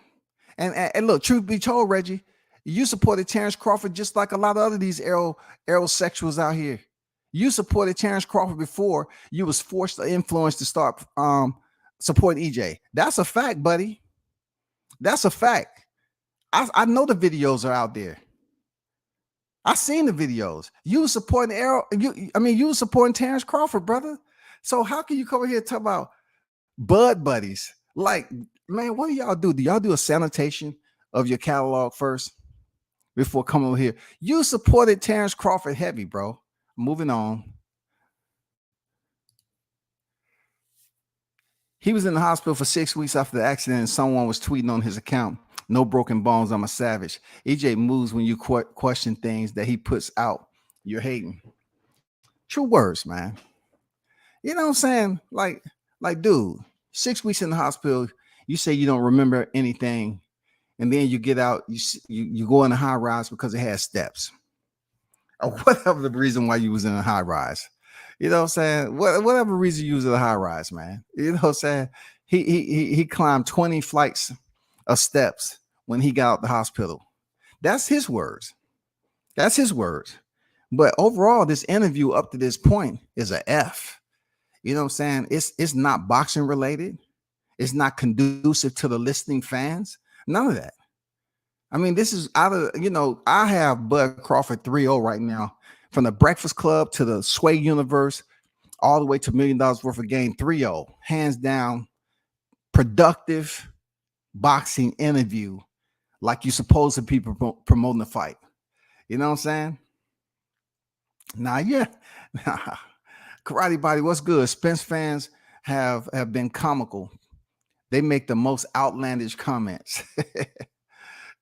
And look, truth be told, Reggie, you supported Terrence Crawford just like a lot of other these Errol sexuals out here. You supported Terrence Crawford before you was forced or influenced to start supporting EJ. That's a fact, buddy. That's a fact. I know the videos are out there. I seen the videos. You was supporting Errol. You was supporting Terrence Crawford, brother. So how can you come over here and talk about Bud buddies? Like, man, what do y'all do? Do y'all do a sanitation of your catalog first before coming over here? You supported Terrence Crawford heavy, bro. Moving on. He was in the hospital for 6 weeks after the accident, and someone was tweeting on his account, "No broken bones, I'm a savage." EJ moves when you question things that he puts out. You're hating. True words, man. You know what I'm saying? Like, dude, 6 weeks in the hospital, you say you don't remember anything, and then you get out, you go in a high rise because it has steps. Or whatever the reason why you was in a high rise. You know what I'm saying? Whatever reason you was in a high rise, man. You know what I'm saying? He climbed 20 flights of steps when he got out the hospital. That's his words. That's his words. But overall, this interview up to this point is a F. You know what I'm saying? It's not boxing related. It's not conducive to the listening fans. None of that. I mean, this is out of, I have Bud Crawford 3-0 right now, from the Breakfast Club to the Sway Universe, all the way to $1 million worth of game. 3-0, hands down, productive boxing interview, like you're supposed to be promoting the fight. You know what I'm saying? Nah, yeah. Karate Body, what's good? Spence fans have been comical. They make the most outlandish comments.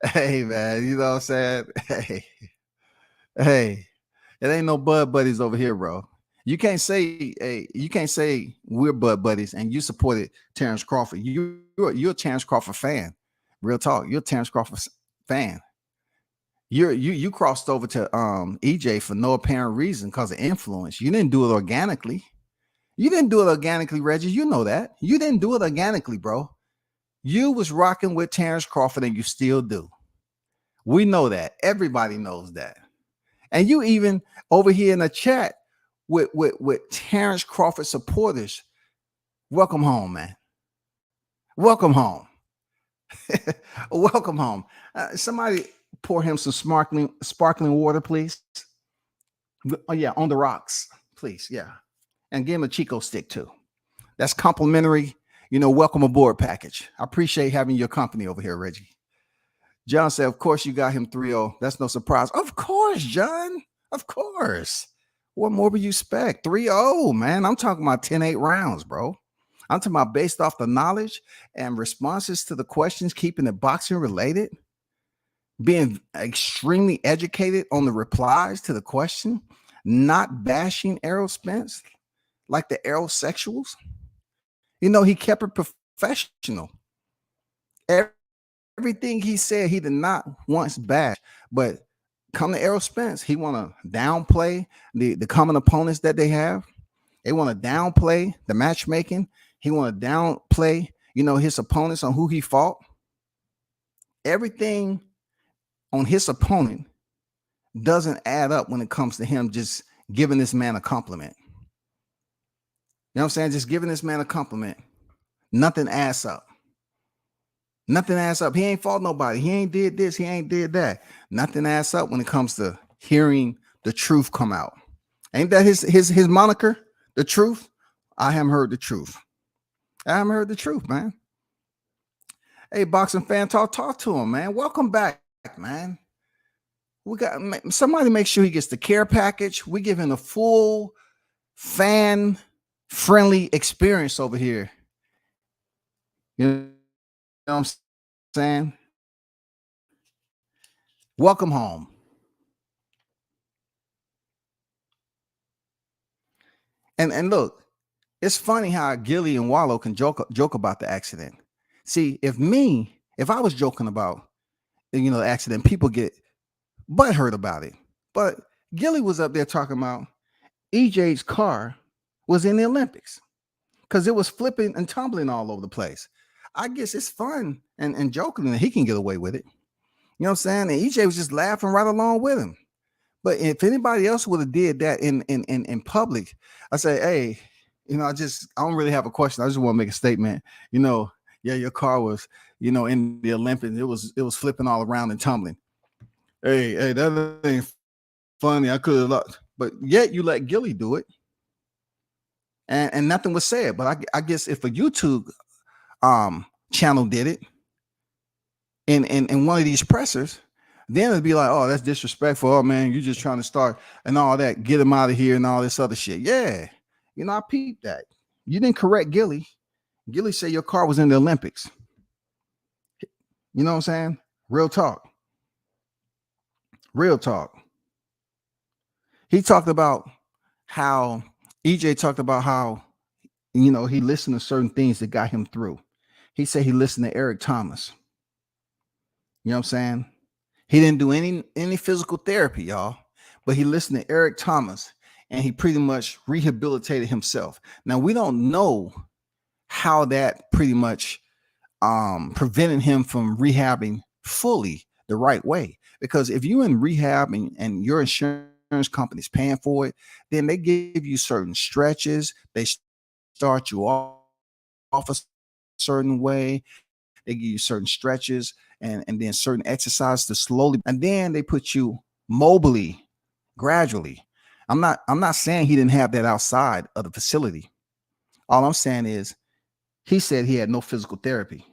Hey, man, you know what I'm saying? Hey, it ain't no Bud buddies over here, bro. You can't say we're Bud buddies and you supported Terrence Crawford. You're a Terrence Crawford fan. Real talk. You're a Terrence Crawford fan. You crossed over to EJ for no apparent reason because of influence. You didn't do it organically. Reggie. You know that. You didn't do it organically, bro. You was rocking with Terrence Crawford and you still do. We know that. Everybody knows that. And you even over here in the chat with Terrence Crawford supporters. Welcome home, man. Welcome home. Welcome home. Somebody pour him some sparkling water, please. Oh, yeah, on the rocks, please. Yeah. And give him a Chico stick too. That's complimentary. Welcome aboard package. I appreciate having your company over here, Reggie. John said, of course you got him 3-0. That's no surprise. Of course, John. Of course. What more would you expect? 3-0, man. I'm talking about 10-8 rounds, bro. I'm talking about based off the knowledge and responses to the questions, keeping it boxing related, being extremely educated on the replies to the question, not bashing Errol Spence like the Errol sexuals. He kept it professional. Everything he said, he did not once bash. But come to Errol Spence, he want to downplay the common opponents that they have. They want to downplay the matchmaking. He want to downplay, his opponents on who he fought. Everything on his opponent doesn't add up when it comes to him just giving this man a compliment. You know what I'm saying? Just giving this man a compliment. Nothing adds up. Nothing adds up. He ain't fought nobody. He ain't did this. He ain't did that. Nothing adds up when it comes to hearing the truth come out. Ain't that his moniker? The truth? I haven't heard the truth. I haven't heard the truth, man. Hey, boxing fan, talk to him, man. Welcome back, man. We got somebody make sure he gets the care package. We give him a full fan friendly experience over here. You know what I'm saying? Welcome home. And look, it's funny how Gilly and Wallow can joke about the accident. See, if I was joking about the accident, people get butthurt about it. But Gilly was up there talking about EJ's car was in the Olympics because it was flipping and tumbling all over the place. I guess it's fun and joking that he can get away with it. You know what I'm saying? And EJ was just laughing right along with him. But if anybody else would have did that in public, I say, hey, I don't really have a question. I just want to make a statement. Yeah, your car was, in the Olympics. It was flipping all around and tumbling. Hey, that ain't funny. I could have looked, but yet you let Gilly do it, and nothing was said. But I guess if a YouTube channel did it in one of these pressers, then it'd be like, oh, that's disrespectful. Oh man, you're just trying to start and all that. Get him out of here and all this other shit. Yeah, I peeped that. You didn't correct Gilly. Gilly said your car was in the Olympics. You know what I'm saying? Real talk. Real talk. He talked about how EJ talked about how, he listened to certain things that got him through. He said he listened to Eric Thomas. You know what I'm saying? He didn't do any physical therapy, y'all, but he listened to Eric Thomas and he pretty much rehabilitated himself. Now, we don't know how that pretty much prevented him from rehabbing fully the right way. Because if you're in rehab and your insurance company's paying for it, then they give you certain stretches. They start you off a certain way. They give you certain stretches and then certain exercises to slowly, and then they put you mobily, gradually. I'm not saying he didn't have that outside of the facility. All I'm saying is he said he had no physical therapy.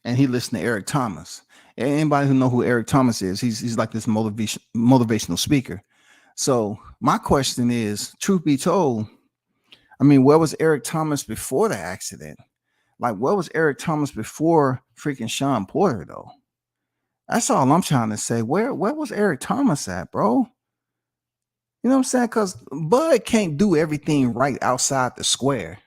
And he listened to Eric Thomas. Anybody who know who Eric Thomas is, he's like this motivational speaker. So my question is, truth be told, where was Eric Thomas before the accident? Like, where was Eric Thomas before freaking Sean Porter, though? That's all I'm trying to say. Where was Eric Thomas at, bro? You know what I'm saying? Because Bud can't do everything right outside the square.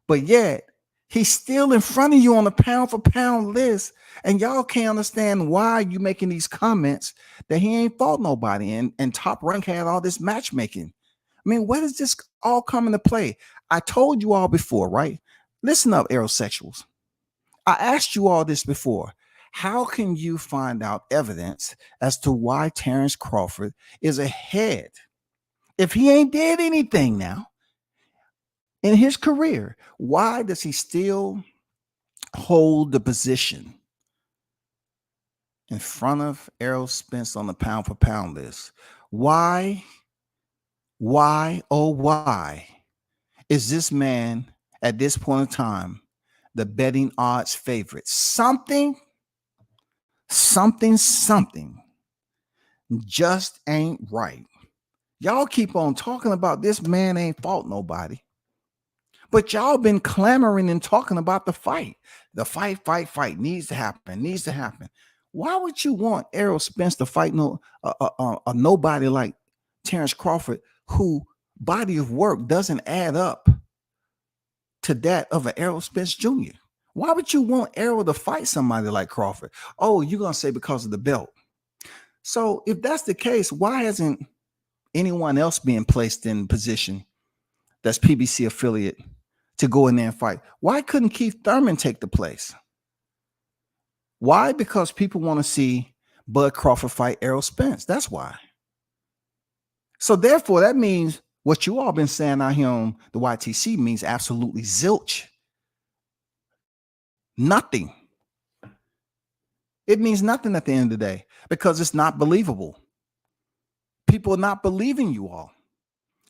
But yet, he's still in front of you on the pound for pound list. And y'all can't understand why you making these comments that he ain't fought nobody. And Top Rank had all this matchmaking. Where does this all come into play? I told you all before, right? Listen up, aerosexuals. I asked you all this before. How can you find out evidence as to why Terrence Crawford is ahead if he ain't did anything now in his career? Why does he still hold the position in front of Errol Spence on the pound for pound list? Why is this man at this point in time the betting odds favorite? Something just ain't right. Y'all keep on talking about this man ain't fought nobody, but y'all been clamoring and talking about the fight. The fight needs to happen. Why would you want Errol Spence to fight a nobody like Terrence Crawford, who body of work doesn't add up to that of an Errol Spence Jr.? Why would you want Errol to fight somebody like Crawford? Oh, you're going to say because of the belt. So if that's the case, why hasn't anyone else being placed in position that's PBC affiliate to go in there and fight? Why couldn't Keith Thurman take the place? Why? Because people want to see Bud Crawford fight Errol Spence. That's why. So therefore, that means what you all been saying out here on the YTC means absolutely zilch. Nothing. It means nothing at the end of the day because it's not believable. People are not believing you all.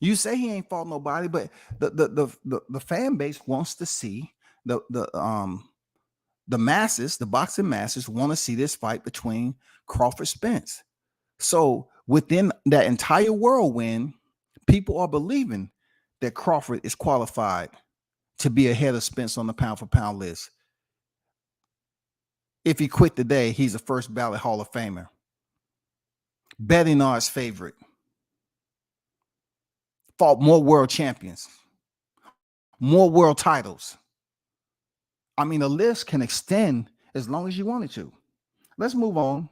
You say he ain't fought nobody, but the fan base wants to see the masses, the boxing masses want to see this fight between Crawford Spence. So within that entire whirlwind, people are believing that Crawford is qualified to be ahead of Spence on the pound for pound list. If he quit today, he's a first ballot Hall of Famer. Betting odds favorite. Fought more world champions, more world titles. I mean, the list can extend as long as you wanted to. Let's move on.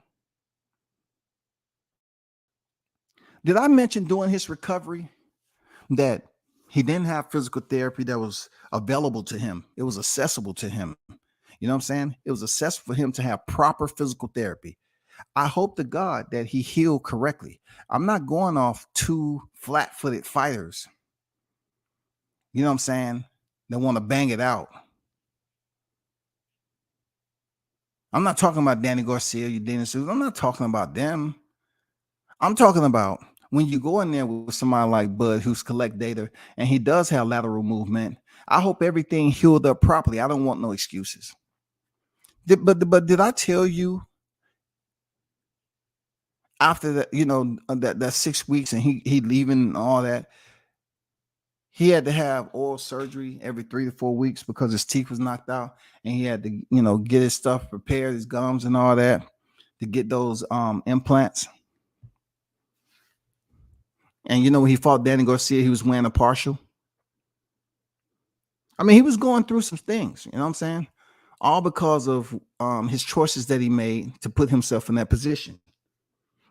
Did I mention during his recovery that he didn't have physical therapy that was available to him? It was accessible to him. You know what I'm saying? It was accessible for him to have proper physical therapy. I hope to God that he healed correctly. I'm not going off two flat-footed fighters. You know what I'm saying? They want to bang it out. I'm not talking about Danny Garcia, I'm not talking about them. I'm talking about when you go in there with somebody like Bud who's collect data and he does have lateral movement. I hope everything healed up properly. I don't want no excuses. But did I tell you after that, that 6 weeks and he leaving and all that, he had to have oral surgery every 3 to 4 weeks because his teeth was knocked out, and he had to, get his stuff prepared, his gums and all that, to get those implants. And when he fought Danny Garcia, he was wearing a partial. I mean, he was going through some things, you know what I'm saying? All because of his choices that he made to put himself in that position.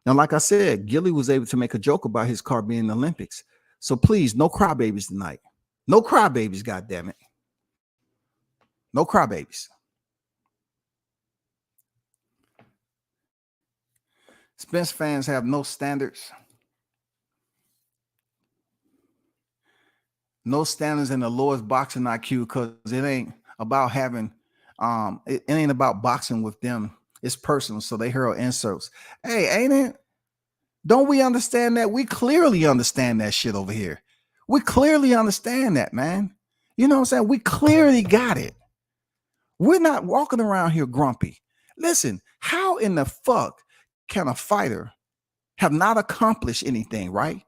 Now, like I said, Gilly was able to make a joke about his car being in the Olympics. So please, no crybabies tonight. No crybabies, goddammit. No crybabies. Spence fans have no standards. No standards in the lowest boxing IQ, because it ain't about having, it ain't about boxing with them. It's personal, so they hurl insults. Hey, ain't it? Don't we understand that? We clearly understand that shit over here. We clearly understand that, man. You know what I'm saying? We clearly got it. We're not walking around here grumpy. Listen, how in the fuck can a fighter have not accomplished anything, right?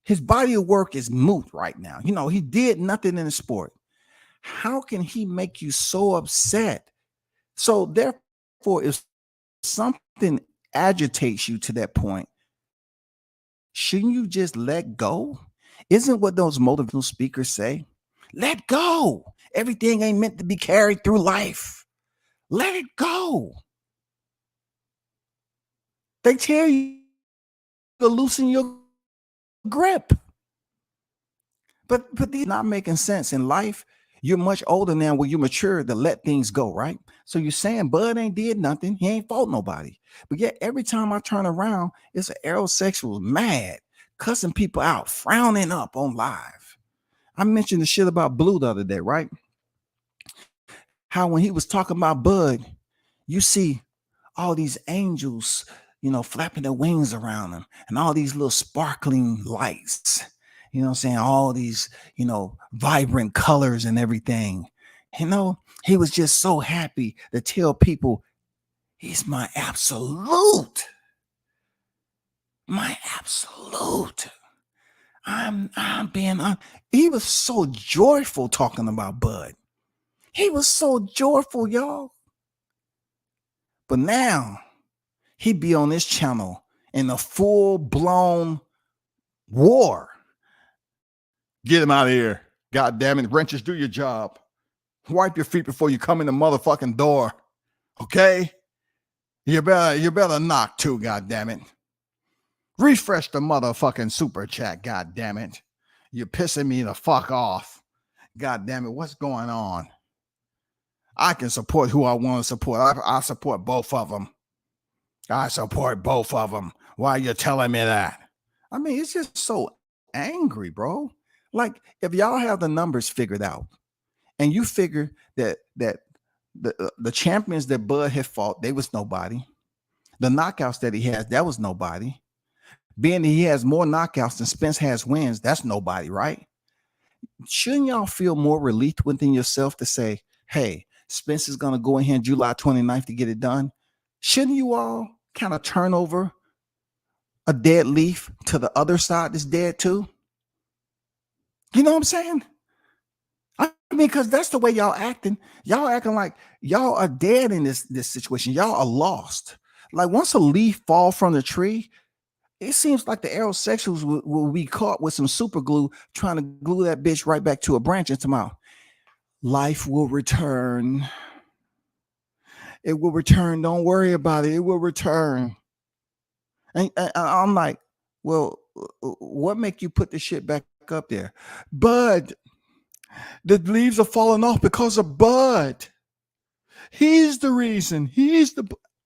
His body of work is moot right now. He did nothing in the sport. How can he make you so upset? So therefore, if something agitates you to that point, shouldn't you just let go? Isn't what those motivational speakers say? Let go. Everything ain't meant to be carried through life. Let it go. They tell you to loosen your grip. But these not making sense in life. You're much older now where you mature to let things go, right? So you're saying Bud ain't did nothing. He ain't fought nobody. But yet every time I turn around, it's an Errol sexual mad, cussing people out, frowning up on live. I mentioned the shit about Blue the other day, right? How when he was talking about Bud, you see all these angels, flapping their wings around him and all these little sparkling lights. You know what I'm saying? All these, vibrant colors and everything. He was just so happy to tell people he's my absolute. My absolute. He was so joyful talking about Bud. He was so joyful, y'all. But now he be on this channel in a full-blown war. Get him out of here. God damn it. Wrenches, do your job. Wipe your feet before you come in the motherfucking door. Okay? You better knock too, god damn it. Refresh the motherfucking super chat, god damn it. You're pissing me the fuck off. God damn it. What's going on? I can support who I want to support. I support both of them. I support both of them. Why are you telling me that? I mean, it's just so angry, bro. Like, if y'all have the numbers figured out and you figure that the champions that Bud had fought, they was nobody. The knockouts that he has, that was nobody. Being that he has more knockouts than Spence has wins, that's nobody, right? Shouldn't y'all feel more relief within yourself to say, hey, Spence is going to go in here on July 29th to get it done? Shouldn't you all kind of turn over a dead leaf to the other side that's dead too? You know what I'm saying? I mean, because that's the way y'all acting. Y'all acting like y'all are dead in this situation. Y'all are lost. Like once a leaf fall from the tree, it seems like the aerosexuals will be caught with some super glue trying to glue that bitch right back to a branch into mouth. Life will return. It will return. Don't worry about it. It will return. And I'm like, well, what make you put this shit back up there? Bud, the leaves are falling off because of Bud. He's the reason.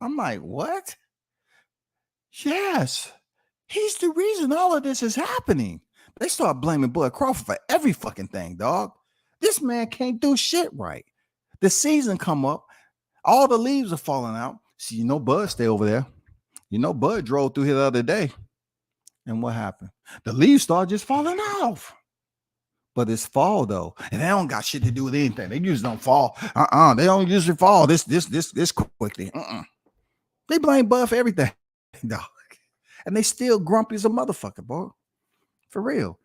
I'm like, what? Yes. He's the reason all of this is happening. They start blaming Bud Crawford for every fucking thing, dog. This man can't do shit right. The season come up, all the leaves are falling out. See, you know Bud stay over there. You know Bud drove through here the other day. And what happened? The leaves start just falling off. But it's fall though, and they don't got shit to do with anything. They usually don't fall. They don't usually fall this quickly. They blame Bud for everything, dog. And they still grumpy as a motherfucker, boy. For real.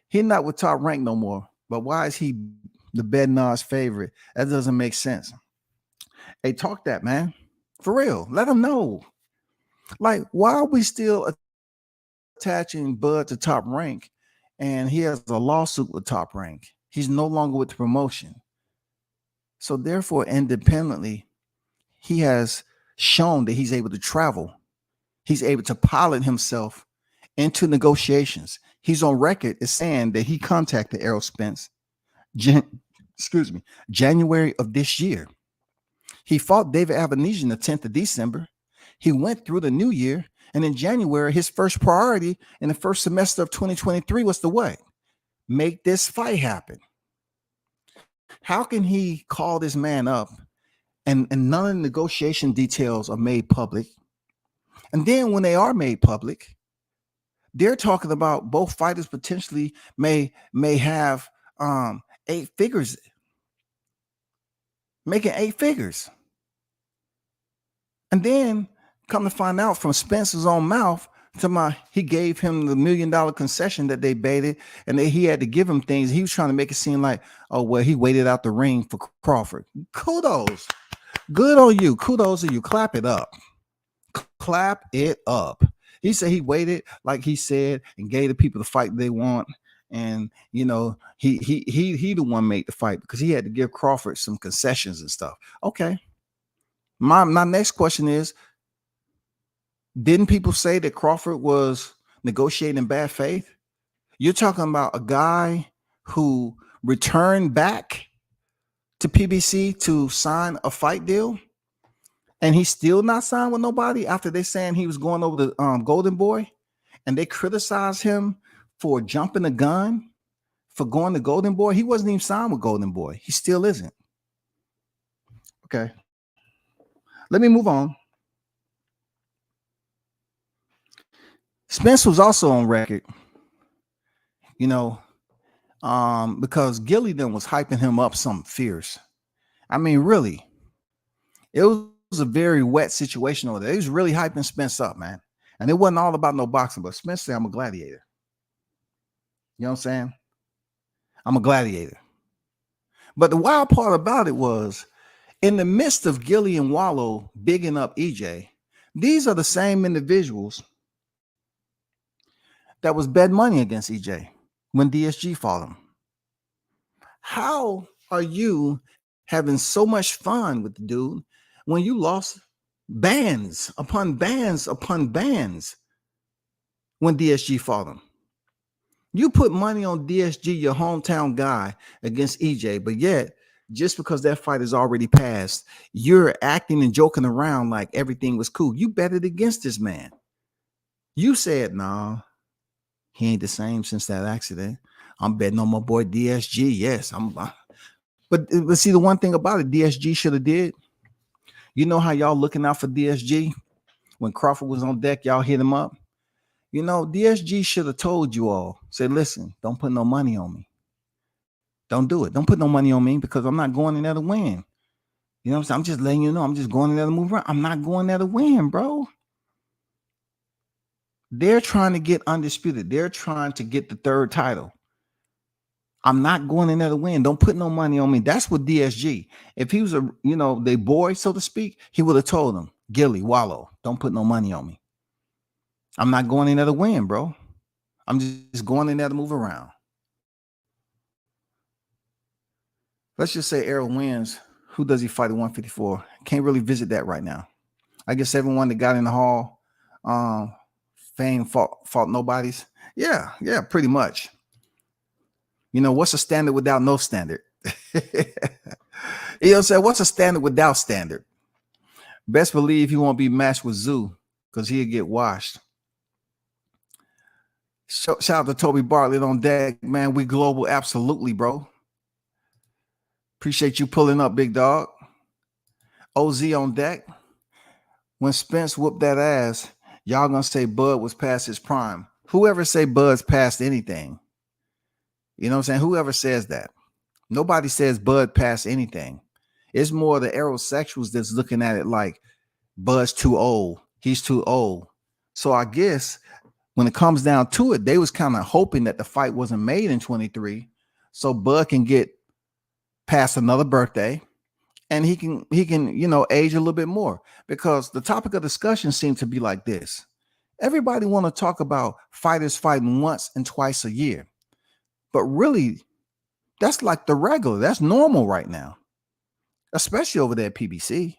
He's not with Top Rank no more. But why is he the Bednar's favorite? That doesn't make sense. Hey, talk that, man. For real. Let them know. Like, why are we still attaching Bud to Top Rank? And he has a lawsuit with Top Rank. He's no longer with the promotion. So therefore, independently, he has shown that he's able to travel. He's able to pilot himself into negotiations. He's on record as saying that he contacted Errol Spence, January of this year. He fought David Avenesian the 10th of December. He went through the new year. And in January, his first priority in the first semester of 2023 was to what? Make this fight happen. How can he call this man up and none of the negotiation details are made public? And then when they are made public, they're talking about both fighters potentially may have 8 figures, making 8 figures. And then come to find out from Spence's own mouth, he gave him the $1 million concession that they baited, and he had to give him things. He was trying to make it seem like, oh, well, he waited out the ring for Crawford. Kudos. Good on you. Kudos to you. Clap it up. Clap it up. He said he waited, like he said, and gave the people the fight they want. And you know, he the one made the fight because he had to give Crawford some concessions and stuff. Okay. My next question is, didn't people say that Crawford was negotiating in bad faith? You're talking about a guy who returned back to PBC to sign a fight deal, and he's still not signed with nobody after they saying he was going over the Golden Boy, and they criticized him for jumping the gun for going to Golden Boy. He wasn't even signed with Golden Boy. He still isn't. Okay. Let me move on. Spence was also on record, you know, because Gilly then was hyping him up something fierce. I mean, really, it was a very wet situation over there. He was really hyping Spence up, man. And it wasn't all about no boxing, but Spence said, I'm a gladiator. You know what I'm saying? I'm a gladiator. But the wild part about it was, in the midst of Gilly and Wallow bigging up EJ, these are the same individuals that was bet money against EJ when DSG fought him. How are you having so much fun with the dude when you lost bands upon bands upon bands when DSG fought him? You put money on DSG, your hometown guy, against EJ, but yet, just because that fight is already passed, you're acting and joking around like everything was cool. You bet it against this man. You said, nah, he ain't the same since that accident. I'm betting on my boy DSG. Yes, but see, the one thing about it, DSG should have did. You know how y'all looking out for DSG when Crawford was on deck? Y'all hit him up. You know, DSG should have told you all, said, listen, don't put no money on me. Don't do it. Don't put no money on me because I'm not going in there to win. You know what I'm saying? I'm just letting you know, I'm just going in there to move around. I'm not going there to win, bro. They're trying to get undisputed. They're trying to get the third title. I'm not going in there to win. Don't put no money on me. That's what DSG. If he was a, you know, the boy, so to speak, he would have told them, Gilly, Wallow, don't put no money on me. I'm not going in there to win, bro. I'm just going in there to move around. Let's just say Errol wins. Who does he fight at 154? Can't really visit that right now. I guess everyone that got in the hall, Fame fought nobodies. Yeah, pretty much. You know, what's a standard without no standard? You know what I'm saying? What's a standard without standard? Best believe he won't be matched with Zoo because he'll get washed. Shout out to Toby Bartlett on deck, man. We global, absolutely, bro. Appreciate you pulling up, big dog. OZ on deck. When Spence whooped that ass, y'all gonna say Bud was past his prime. Whoever say Bud's past anything, you know what I'm saying? Whoever says that, nobody says Bud past anything. It's more the aerosexuals that's looking at it like Bud's too old. He's too old. So I guess when it comes down to it, they was kind of hoping that the fight wasn't made in 23, so Bud can get past another birthday, and he can you know, age a little bit more, because the topic of discussion seems to be like this. Everybody want to talk about fighters fighting once and twice a year, but really that's like the regular. That's normal right now, especially over there at PBC.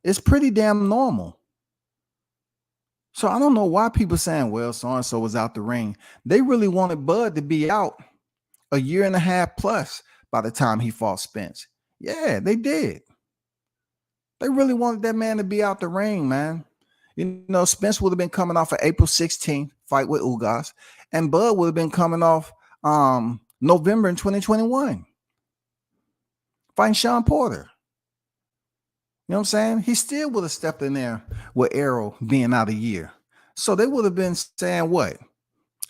It's pretty damn normal. So I don't know why people saying, well, so-and-so was out the ring. They really wanted Bud to be out a year and a half plus by the time he fought Spence. Yeah, they did. They really wanted that man to be out the ring, man. You know, Spence would have been coming off an April 16th fight with Ugas, and Bud would have been coming off November in 2021 fighting Sean Porter. You know what I'm saying? He still would have stepped in there with Errol being out a year. So they would have been saying what?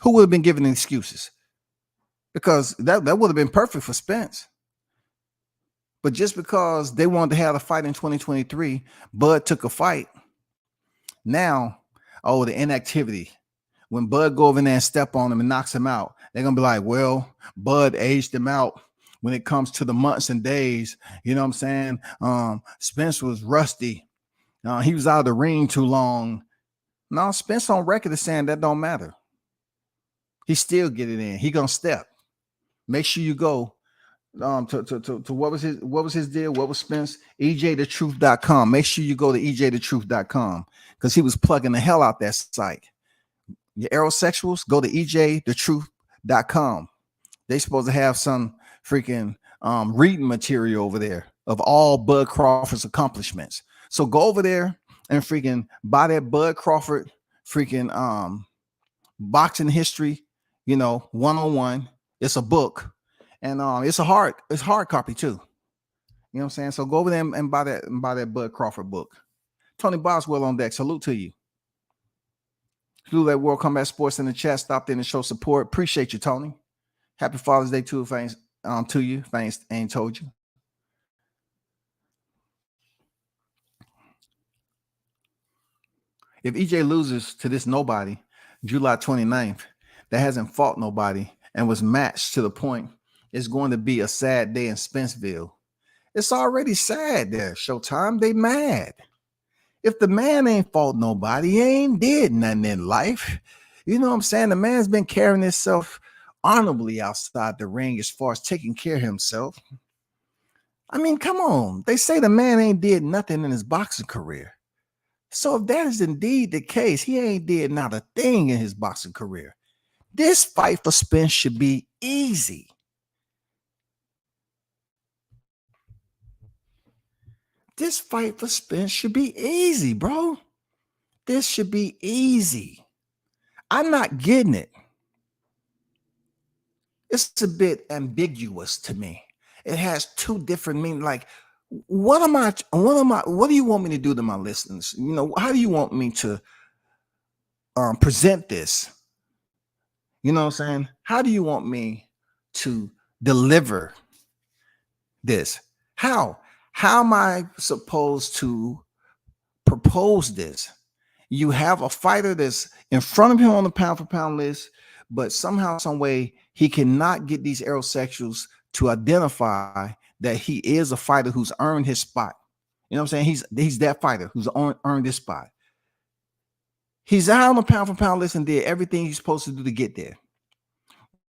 Who would have been giving excuses? Because that would have been perfect for Spence. But just because they wanted to have a fight in 2023, Bud took a fight. Now, oh, the inactivity. When Bud go over there and step on him and knocks him out, they're going to be like, well, Bud aged him out when it comes to the months and days. You know what I'm saying? Spence was rusty. He was out of the ring too long. No, Spence on record is saying that don't matter. He still get it in. He going to step. Make sure you go to what was his deal? What was Spence? EJthetruth.com. Make sure you go to EJthetruth.com because he was plugging the hell out that site. Your aerosexuals, go to EJthetruth.com. They supposed to have some freaking reading material over there of all Bud Crawford's accomplishments. So go over there and freaking buy that Bud Crawford freaking boxing history, you know, 101. It's a book, and it's hard copy too. You know what I'm saying? So go over there and buy that Bud Crawford book. Tony Boswell on deck. Salute to you. Salute that World Combat Sports in the chat. Stopped in and show support. Appreciate you, Tony. Happy Father's Day too, thanks to you. Thanks, ain't told you. If EJ loses to this nobody, July 29th, that hasn't fought nobody and was matched to the point, it's going to be a sad day in Spenceville. It's already sad there, Showtime. They mad. If the man ain't fought nobody, he ain't did nothing in life. You know what I'm saying? The man's been carrying himself honorably outside the ring as far as taking care of himself. I mean, come on. They say the man ain't did nothing in his boxing career. So if that is indeed the case, he ain't did not a thing in his boxing career. This fight for Spence should be easy. This fight for Spence should be easy, bro. This should be easy. I'm not getting it. It's a bit ambiguous to me. It has two different meanings. Like, what do you want me to do to my listeners? You know, how do you want me to present this You know what I'm saying? How do you want me to deliver this? How am I supposed to propose this? You have a fighter that's in front of him on the pound for pound list, but somehow, some way, he cannot get these aerosexuals to identify that he is a fighter who's earned his spot. You know what I'm saying? He's that fighter who's earned his spot. He's out on the pound for pound list and did everything he's supposed to do to get there.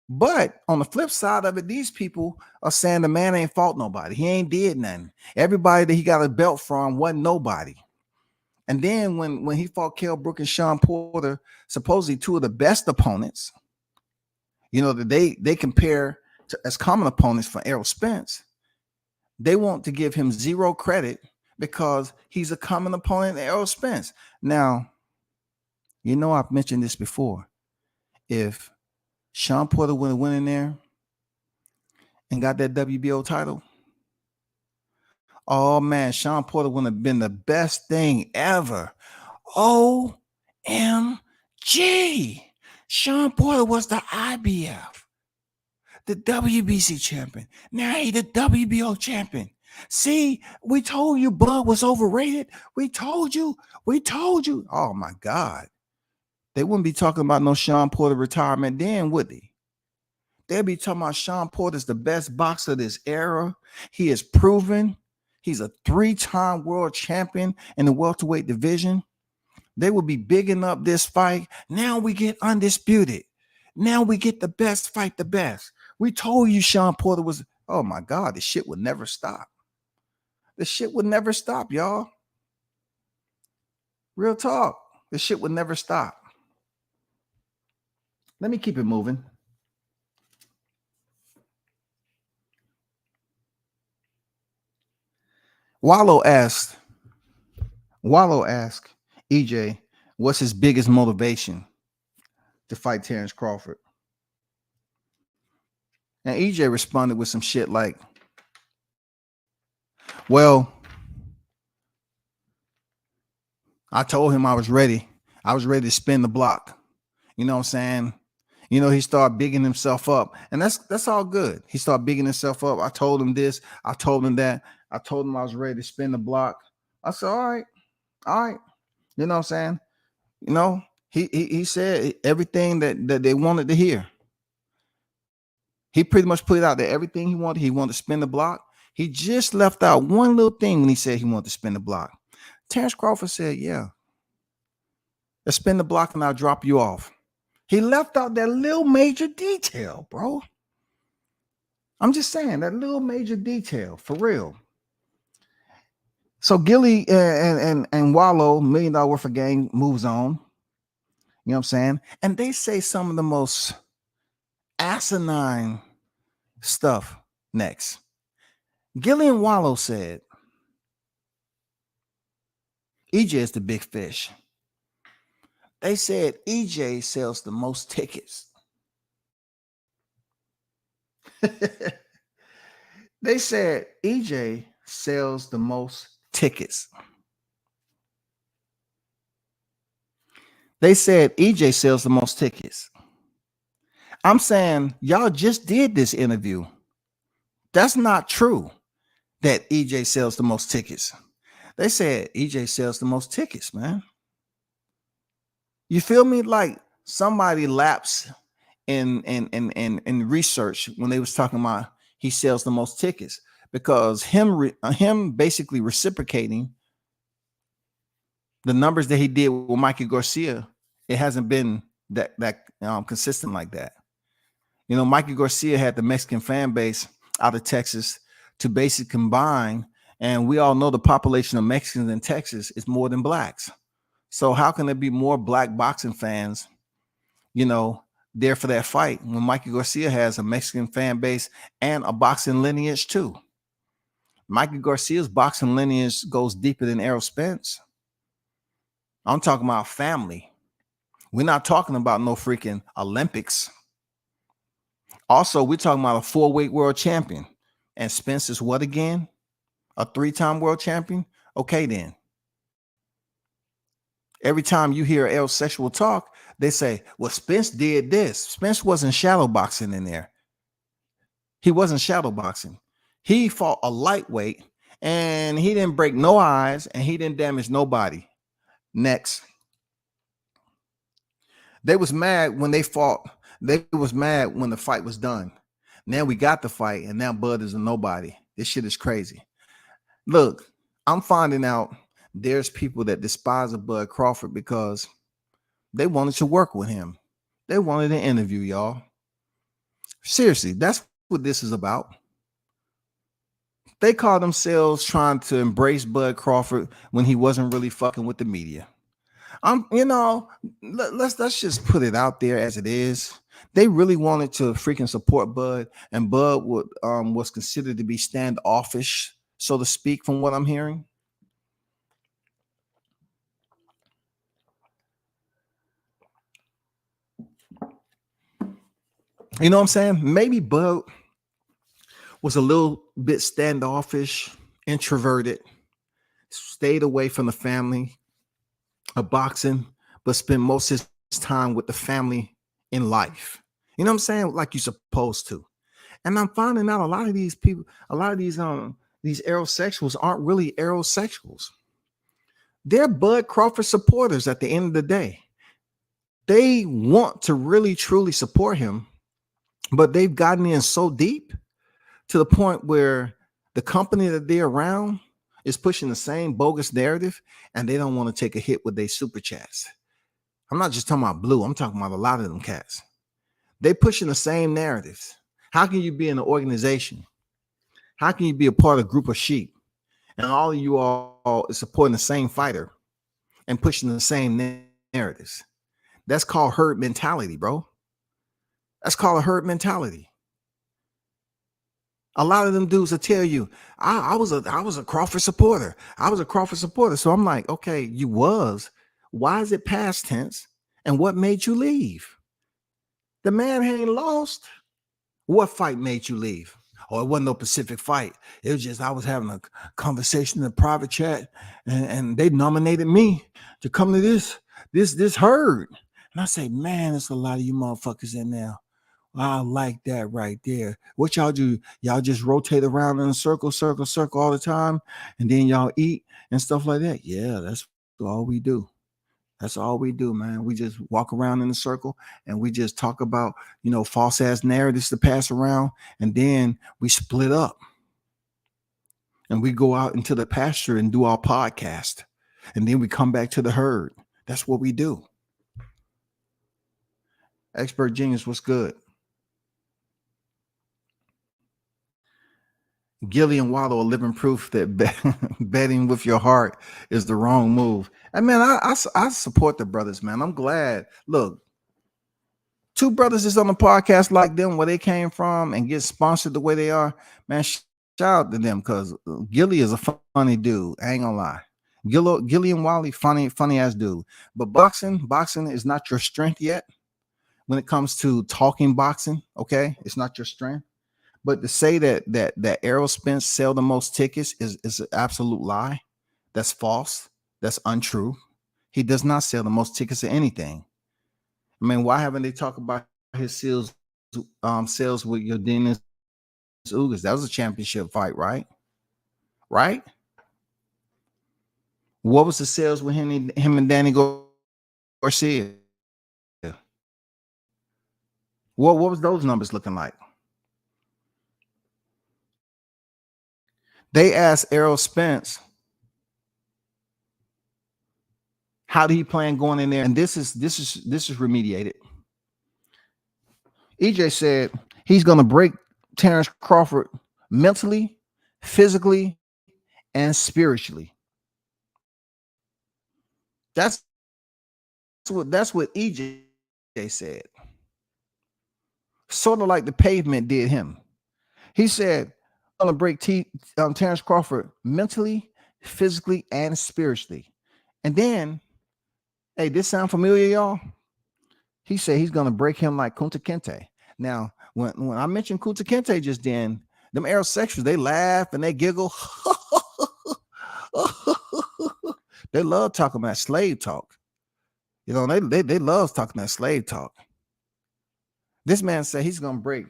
But on the flip side of it, these people are saying the man ain't fought nobody. He ain't did nothing. Everybody that he got a belt from wasn't nobody. And then when he fought Kell Brook and Sean Porter, supposedly two of the best opponents, you know, that they compare to as common opponents for Errol Spence, they want to give him zero credit because he's a common opponent to Errol Spence. Now, you know, I've mentioned this before. If Sean Porter would have went in there and got that WBO title, oh man, Sean Porter would have been the best thing ever. OMG. Sean Porter was the IBF, the WBC champion. Now he's the WBO champion. See, we told you Bud was overrated. We told you. Oh my God. They wouldn't be talking about no Sean Porter retirement then, would they? They'd be talking about Sean Porter's the best boxer of this era. He is proven. He's a 3-time world champion in the welterweight division. They would be bigging up this fight. Now we get undisputed. Now we get the best fight, the best. We told you Sean Porter was, oh my God, the shit would never stop. The shit would never stop, y'all. Real talk. The shit would never stop. Let me keep it moving. Wallow asked EJ, what's his biggest motivation to fight Terrence Crawford? And EJ responded with some shit like, well, I told him I was ready. I was ready to spin the block. You know what I'm saying? You know, he started bigging himself up. And that's all good. He started bigging himself up. I told him this. I told him that. I told him I was ready to spin the block. I said, all right. You know what I'm saying? You know, he said everything that they wanted to hear. He pretty much put it out there. Everything he wanted to spin the block. He just left out one little thing when he said he wanted to spin the block. Terrence Crawford said, yeah, let's spin the block and I'll drop you off. He left out that little major detail, bro. I'm just saying, that little major detail, for real. So Gilly and Wallow, $1 million worth of game, moves on. You know what I'm saying? And they say some of the most asinine stuff next. Gilly and Wallow said, EJ is the big fish. They said EJ sells the most tickets. They said EJ sells the most tickets. They said EJ sells the most tickets. I'm saying y'all just did this interview. That's not true that EJ sells the most tickets. They said EJ sells the most tickets, man. You feel me? Like somebody lapsed in research when they was talking about he sells the most tickets, because him basically reciprocating the numbers that he did with Mikey Garcia, it hasn't been that consistent like that. You know, Mikey Garcia had the Mexican fan base out of Texas to basically combine, and we all know the population of Mexicans in Texas is more than blacks. So how can there be more black boxing fans, you know, there for that fight when Mikey Garcia has a Mexican fan base and a boxing lineage too? Mikey Garcia's boxing lineage goes deeper than Errol Spence. I'm talking about family. We're not talking about no freaking Olympics. Also, we're talking about a 4-weight world champion. And Spence is what again? A 3-time world champion? Okay, then. Every time you hear Errol sexual talk, they say, well, Spence did this. Spence wasn't shadow boxing in there. He wasn't shadow boxing. He fought a lightweight and he didn't break no eyes and he didn't damage nobody. Next. They was mad when they fought. They was mad when the fight was done. Now we got the fight and now Bud is a nobody. This shit is crazy. Look, I'm finding out there's people that despise Bud Crawford because they wanted to work with him. They wanted an interview, y'all. Seriously, that's what this is about. They call themselves trying to embrace Bud Crawford when he wasn't really fucking with the media. Let's just put it out there as it is. They really wanted to freaking support Bud, and Bud was considered to be standoffish, so to speak, from what I'm hearing. You know what I'm saying? Maybe Bud was a little bit standoffish, introverted, stayed away from the family of boxing, but spent most of his time with the family in life. You know what I'm saying? Like you're supposed to. And I'm finding out a lot of these people, a lot of these aerosexuals aren't really aerosexuals. They're Bud Crawford supporters at the end of the day. They want to really, truly support him, but they've gotten in so deep to the point where the company that they're around is pushing the same bogus narrative and they don't want to take a hit with their super chats. I'm not just talking about Blue. I'm talking about a lot of them cats. They pushing the same narratives. How can you be in an organization? How can you be a part of a group of sheep and all of you all is supporting the same fighter and pushing the same narratives? That's called herd mentality, bro. That's called a herd mentality. A lot of them dudes will tell you, I was a Crawford supporter. I was a Crawford supporter. So I'm like, okay, you was. Why is it past tense? And what made you leave? The man ain't lost. What fight made you leave? Oh, it wasn't no Pacific fight. It was just I was having a conversation in a private chat, and they nominated me to come to this herd. And I say, man, there's a lot of you motherfuckers in there. I like that right there. What y'all do? Y'all just rotate around in a circle all the time, and then y'all eat and stuff like that. Yeah, that's all we do. That's all we do, man. We just walk around in a circle and we just talk about, false ass narratives to pass around, and then we split up and we go out into the pasture and do our podcast, and then we come back to the herd. That's what we do. Expert Genius, what's good? Gillian Waddle, a living proof that betting with your heart is the wrong move. And man, I support the brothers, man. I'm glad. Look, two brothers is on a podcast like them, where they came from, and get sponsored the way they are. Man, shout out to them, because Gilly is a funny dude. I ain't gonna lie. Gillian Waddle, funny ass dude. But boxing is not your strength yet. When it comes to talking boxing, okay, it's not your strength. But to say that Errol Spence sell the most tickets is an absolute lie. That's false. That's untrue. He does not sell the most tickets of anything. I mean, why haven't they talked about his sales with your Dennis Ugas? That was a championship fight, right? Right? What was the sales with him and Danny Garcia? What was those numbers looking like? They asked Errol Spence, how do he plan going in there? And this is remediated. EJ said he's going to break Terrence Crawford mentally, physically, and spiritually. That's what EJ said. Sort of like the pavement did him. He said, I'm going to break Terrence Crawford mentally, physically, and spiritually. And then, hey, this sound familiar, y'all? He said he's going to break him like Kunta Kinte. Now, when I mentioned Kunta Kinte just then, them aerosexuals, they laugh and they giggle. They love talking about slave talk. You know, they love talking that slave talk. This man said he's gonna break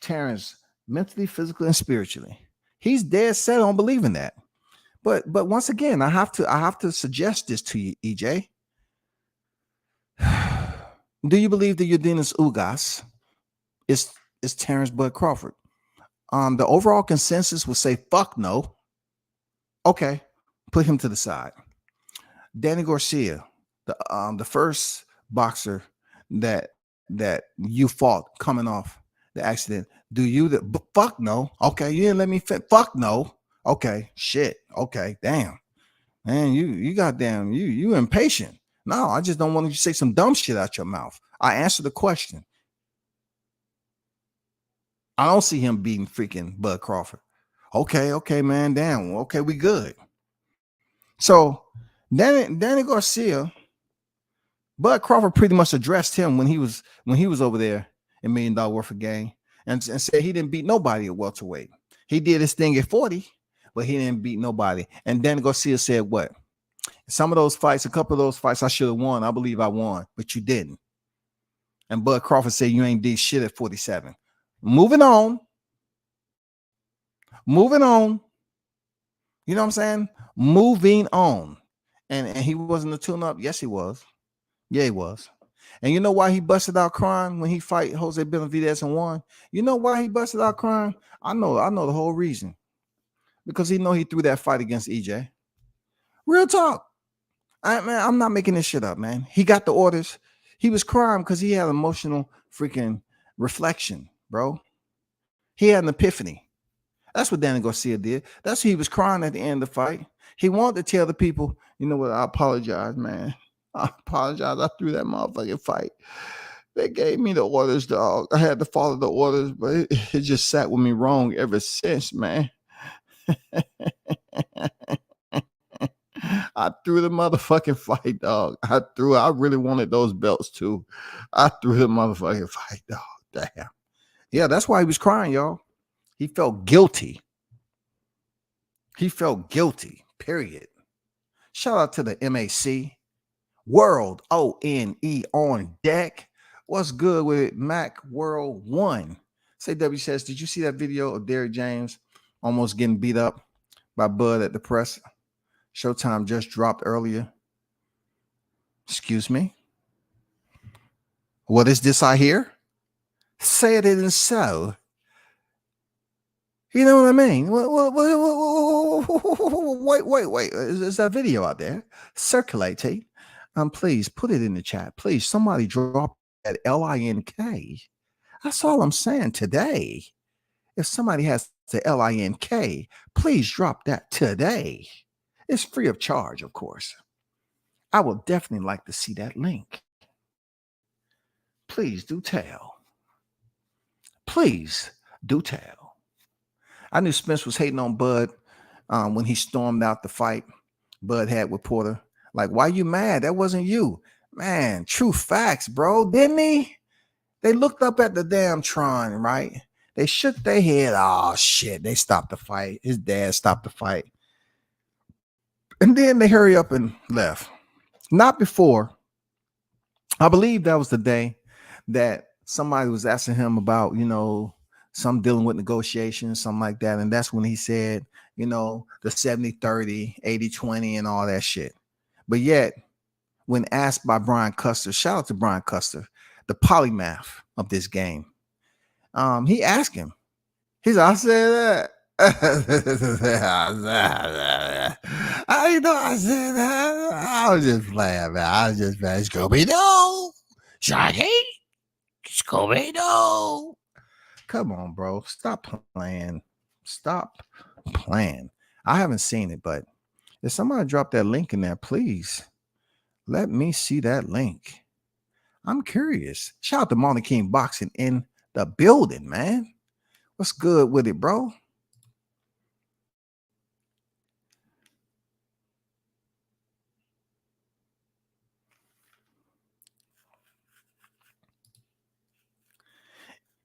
Terrence mentally, physically, and spiritually. He's dead set on believing that. But once again, I have to suggest this to you, EJ. Do you believe that Udinus Ugas is Terrence Bud Crawford? The overall consensus will say fuck no. Okay, put him to the side. Danny Garcia, the first boxer that you fought coming off the accident. Do you fuck no? Okay, you didn't let me fit. Fuck no. Okay, shit. Okay, damn. Man, you goddamn, you impatient. No, I just don't want you to say some dumb shit out your mouth. I answered the question. I don't see him beating freaking Bud Crawford. Okay, man, damn. Okay, we good. So Danny Garcia, Bud Crawford pretty much addressed him when he was over there in $1 Million Worth of Game and said he didn't beat nobody at welterweight. He did his thing at 40, but he didn't beat nobody. And Danny Garcia said what? Some of those fights, a couple of those fights I should have won. I believe I won, but you didn't. And Bud Crawford said you ain't did shit at 47. Moving on. You know what I'm saying? Moving on. And he wasn't a tune-up. Yes, he was. Yeah, he was. And you know why he busted out crying when he fight Jose Benavidez and won? You know why he busted out crying? I know the whole reason. Because he threw that fight against EJ. Real talk. I'm not making this shit up, man. He got the orders. He was crying because he had emotional freaking reflection, bro. He had an epiphany. That's what Danny Garcia did. That's why he was crying at the end of the fight. He wanted to tell the people, you know what, I apologize, man. I apologize. I threw that motherfucking fight. They gave me the orders, dog. I had to follow the orders, but it just sat with me wrong ever since, man. I threw the motherfucking fight, dog. I really wanted those belts too. I threw the motherfucking fight, dog. Damn. Yeah, that's why he was crying, y'all. He felt guilty. Period. Shout out to the MAC. World ONE on deck. What's good with it? Mac World 1. Say W says, did you see that video of Derrick James almost getting beat up by Bud at the press? Showtime just dropped earlier. Excuse me. What is this I hear? Say it isn't so. You know what I mean? Wait. Is that video out there circulating? Please put it in the chat. Please, somebody drop that LINK. That's all I'm saying today. If somebody has the LINK, please drop that today. It's free of charge, of course. I will definitely like to see that link. Please do tell. Please do tell. I knew Spence was hating on Bud when he stormed out the fight Bud had with Porter. Like, why you mad? That wasn't you. Man, true facts, bro. Didn't he? They looked up at the damn Tron, right? They shook their head. Oh, shit. They stopped the fight. His dad stopped the fight. And then they hurry up and left. Not before. I believe that was the day that somebody was asking him about, some dealing with negotiations, something like that. And that's when he said, the 70-30, 80-20 and all that shit. But yet, when asked by Brian Custer, shout out to Brian Custer, the polymath of this game, he asked him. He said, I said that. I said that. I was just playing, man. I was just playing. Scooby-Doo. Shaggy. Scooby-Doo. Come on, bro. Stop playing. I haven't seen it, but if somebody drop that link in there, please let me see that link. I'm curious. Shout out to Monty King Boxing in the building, man. What's good with it, bro?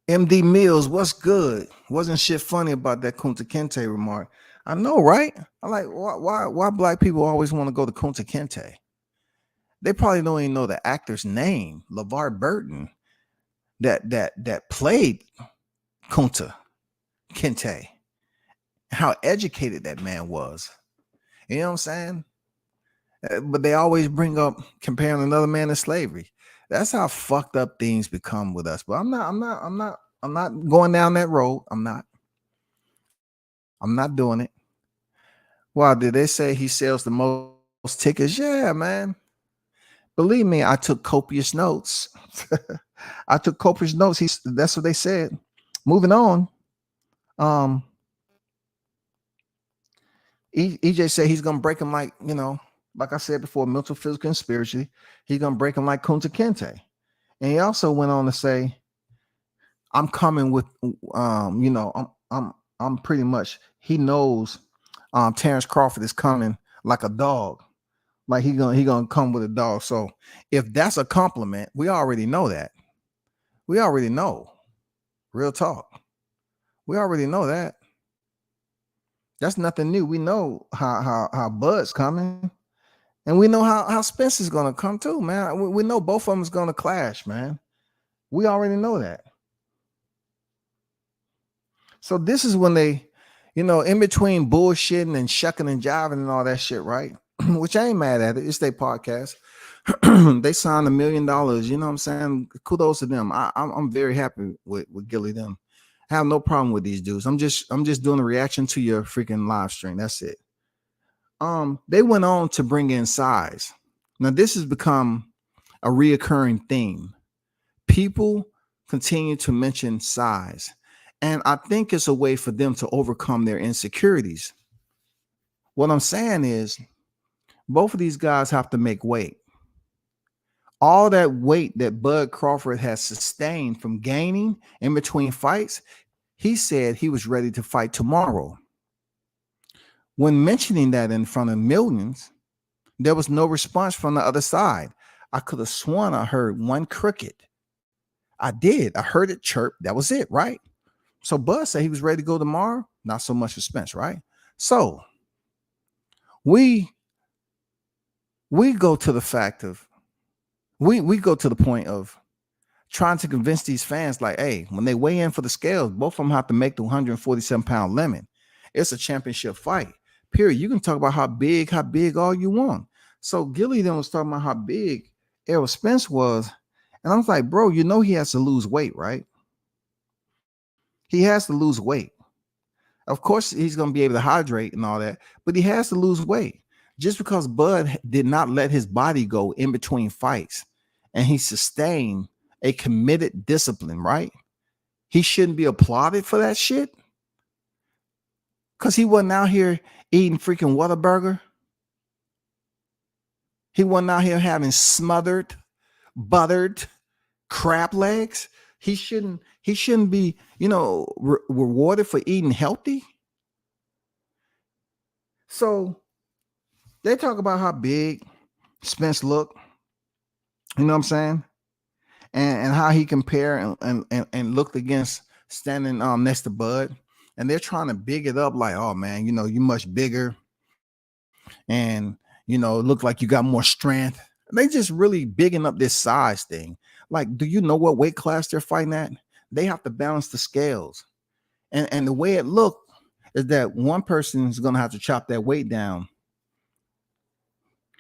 MD Mills, what's good? Wasn't shit funny about that Kunta Kinte remark. I know, right? I like why black people always want to go to Kunta Kinte. They probably don't even know the actor's name, LeVar Burton, that played Kunta Kinte. How educated that man was. You know what I'm saying? But they always bring up comparing another man to slavery. That's how fucked up things become with us. But I'm not going down that road. I'm not doing it. Wow, did they say he sells the most tickets? Yeah, man. Believe me, I took copious notes. I took copious notes. That's what they said. Moving on. EJ said he's gonna break him like, like I said before, mental, physical, and spiritually. He's gonna break him like Kunta Kinte. And he also went on to say, I'm coming with I'm pretty much, he knows Terrence Crawford is coming like a dog. Like he gonna come with a dog. So if that's a compliment, we already know that. We already know. Real talk. We already know that. That's nothing new. We know how Bud's coming, and we know how Spence is gonna come too, man. We know both of them is gonna clash, man. We already know that. So this is when they, in between bullshitting and shucking and jiving and all that shit, right? Which I ain't mad at it. It's their podcast. They signed $1 million. You know what I'm saying? Kudos to them. I'm very happy with Gilly them. I have no problem with these dudes. I'm just doing a reaction to your freaking live stream. That's it. They went on to bring in size. Now this has become a reoccurring theme. People continue to mention size, and I think it's a way for them to overcome their insecurities. What I'm saying is, both of these guys have to make weight. All that weight that Bud Crawford has sustained from gaining in between fights, he said he was ready to fight tomorrow. When mentioning that in front of millions, there was no response from the other side. I could have sworn I heard one cricket. I did. I heard it chirp. That was it, right? So Bud said he was ready to go tomorrow. Not so much for Spence, right? So we go to the fact of, we go to the point of trying to convince these fans, like, hey, when they weigh in for the scales, both of them have to make the 147-pound limit. It's a championship fight. Period. You can talk about how big all you want. So Gilly then was talking about how big Errol Spence was. And I was like, bro, he has to lose weight, right? He has to lose weight. Of course, he's going to be able to hydrate and all that, but he has to lose weight. Just because Bud did not let his body go in between fights and he sustained a committed discipline, right? He shouldn't be applauded for that shit. Because he wasn't out here eating freaking Whataburger. He wasn't out here having smothered, buttered crab legs. He shouldn't be, rewarded for eating healthy. So they talk about how big Spence looked, you know what I'm saying? And how he compared and looked against standing next to Bud. And they're trying to big it up like, oh man, you much bigger. And look like you got more strength. They just really bigging up this size thing. Like, do you know what weight class they're fighting at? They have to balance the scales. And the way it looked is that one person is going to have to chop that weight down.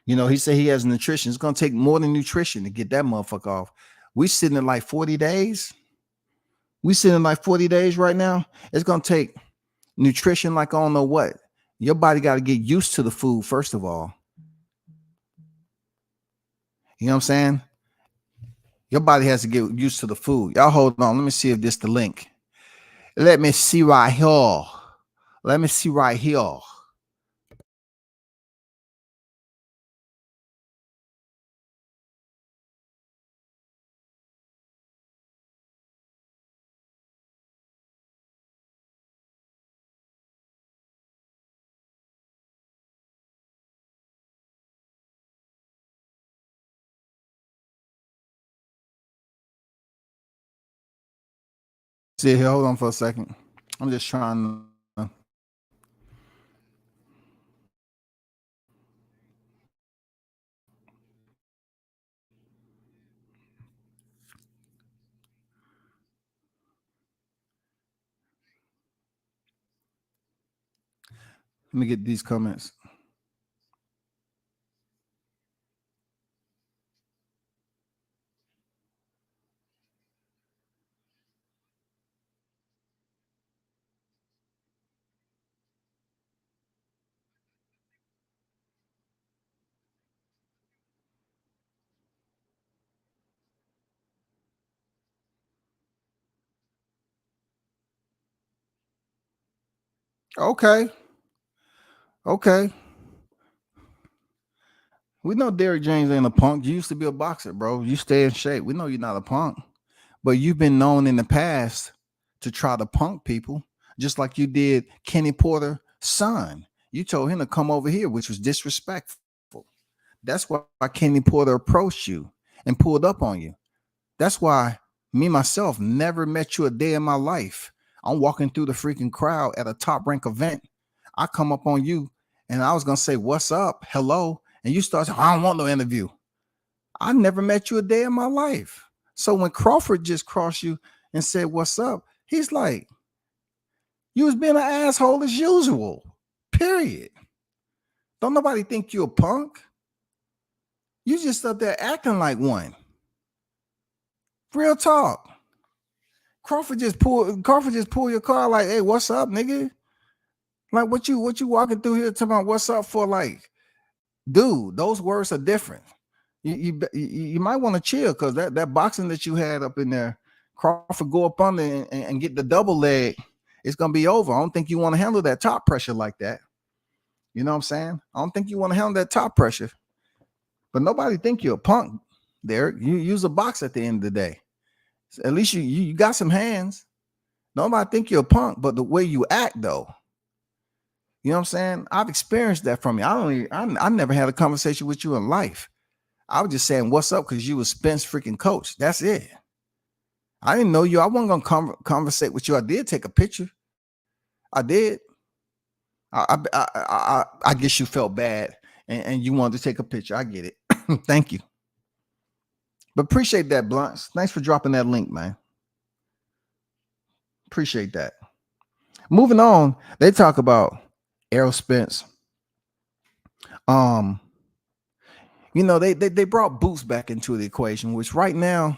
He said he has nutrition. It's going to take more than nutrition to get that motherfucker off. We sitting in like 40 days. We sitting in like 40 days right now. It's going to take nutrition like I don't know what. Your body got to get used to the food, first of all. You know what I'm saying? Your body has to get used to the food. Y'all hold on. Let me see if this is the link. Let me see right here. Let me see right here. See here, hold on for a second. I'm just trying to. Let me get these comments. Okay. Okay. We know Derrick James ain't a punk. You used to be a boxer, bro. You stay in shape. We know you're not a punk. But you've been known in the past to try to punk people, just like you did Kenny Porter's son. You told him to come over here, which was disrespectful. That's why Kenny Porter approached you and pulled up on you. That's why me, myself, never met you a day in my life. I'm walking through the freaking crowd at a top rank event. I come up on you and I was going to say, what's up? Hello. And you start saying, I don't want no interview. I never met you a day in my life. So when Crawford just crossed you and said, what's up? He's like, you was being an asshole as usual. Period. Don't nobody think you a punk. You just up there acting like one. Real talk. Crawford just pull your car like, hey, what's up, nigga? Like what you walking through here talking about what's up for? Like, dude, those words are different. You might want to chill because that boxing that you had up in there, Crawford go up under and get the double leg, it's gonna be over. I don't think you want to handle that top pressure like that. You know what I'm saying? I don't think you want to handle that top pressure. But nobody think you're a punk, Derek. You use a box at the end of the day. At least you got some hands. Nobody think you're a punk, but the way you act, though, you know what I'm saying? I've experienced that from you. I never had a conversation with you in life. I was just saying, what's up? Because you was Spence freaking coach. That's it. I didn't know you. I wasn't going to conversate with you. I did take a picture. I did. I guess you felt bad and you wanted to take a picture. I get it. Thank you. But appreciate that, Blunts. Thanks for dropping that link, man. Appreciate that. Moving on, they talk about Errol Spence. You know, they brought Boots back into the equation, which right now,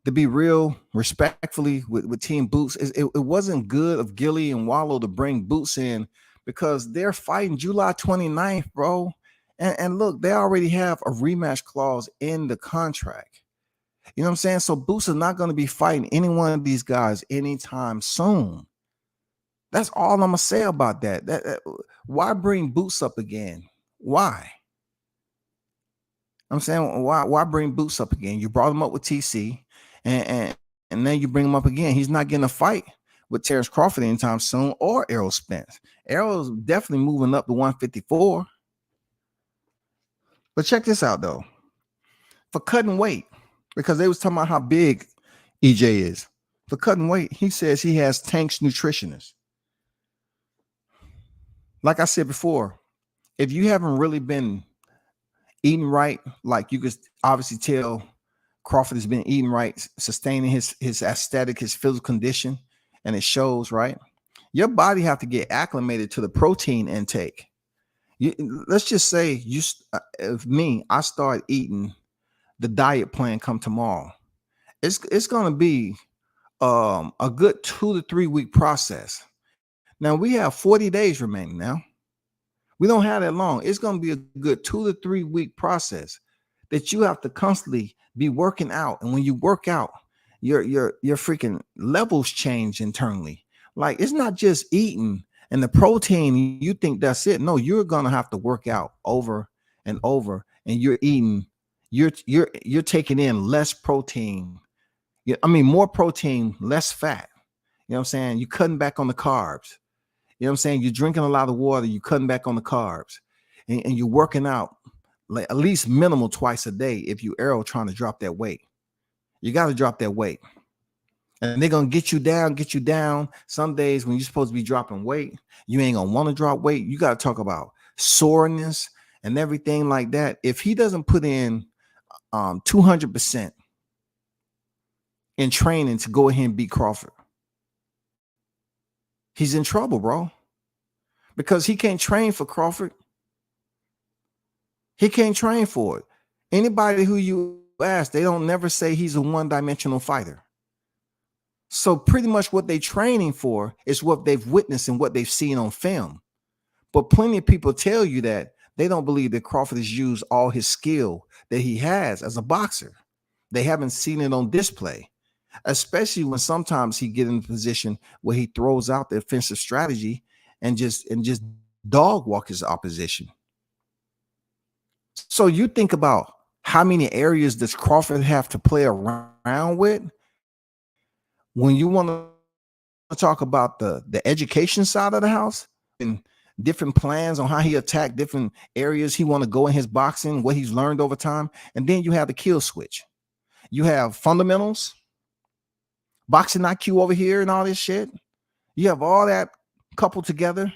to be real, respectfully with Team Boots, it wasn't good of Gilly and Wallow to bring Boots in because they're fighting July 29th, bro. And look, they already have a rematch clause in the contract. You know what I'm saying? So Boots is not going to be fighting any one of these guys anytime soon. That's all I'm gonna say about that. Why bring Boots up again? Why? I'm saying why bring Boots up again? You brought him up with TC, and then you bring him up again. He's not getting a fight with Terrence Crawford anytime soon or Errol Spence. Errol's definitely moving up to 154. But check this out though. For cutting weight, because they was talking about how big EJ is. For cutting weight, he says he has Tank's nutritionist. Like I said before, if you haven't really been eating right, like you could obviously tell Crawford has been eating right, sustaining his aesthetic, his physical condition, and it shows, right? Your body have to get acclimated to the protein intake. Let's just say if I start eating the diet plan come tomorrow, it's going to be a good 2 to 3 week process. Now we have 40 days remaining now. We don't have that long. It's going to be a good 2 to 3 week process that you have to constantly be working out. And when you work out, your freaking levels change internally. Like it's not just eating and the protein. You think that's it. No, you're going to have to work out over and over, and you're eating, you're taking in less protein. More protein, less fat. You know what I'm saying? You're cutting back on the carbs. You know what I'm saying? You're drinking a lot of water. You're cutting back on the carbs, and you're working out like at least minimal twice a day. If you Errol trying to drop that weight, you got to drop that weight, and they're going to get you down. Some days when you're supposed to be dropping weight, you ain't going to want to drop weight. You got to talk about soreness and everything like that. If he doesn't put in 200% in training to go ahead and beat Crawford, he's in trouble, bro. because he can't train for Crawford. He can't train for it. Anybody who you ask, they don't never say he's a one-dimensional fighter. So pretty much what they're training for is what they've witnessed and what they've seen on film. But plenty of people tell you that they don't believe that Crawford has used all his skill that he has as a boxer. They haven't seen it on display, especially when sometimes he get in a position where he throws out the offensive strategy and just dog walk his opposition. So you think about how many areas does Crawford have to play around with when you want to talk about the education side of the house and different plans on how he attacked different areas he want to go in his boxing, what he's learned over time. And then you have the kill switch. You have fundamentals, boxing IQ over here and all this shit. You have all that coupled together.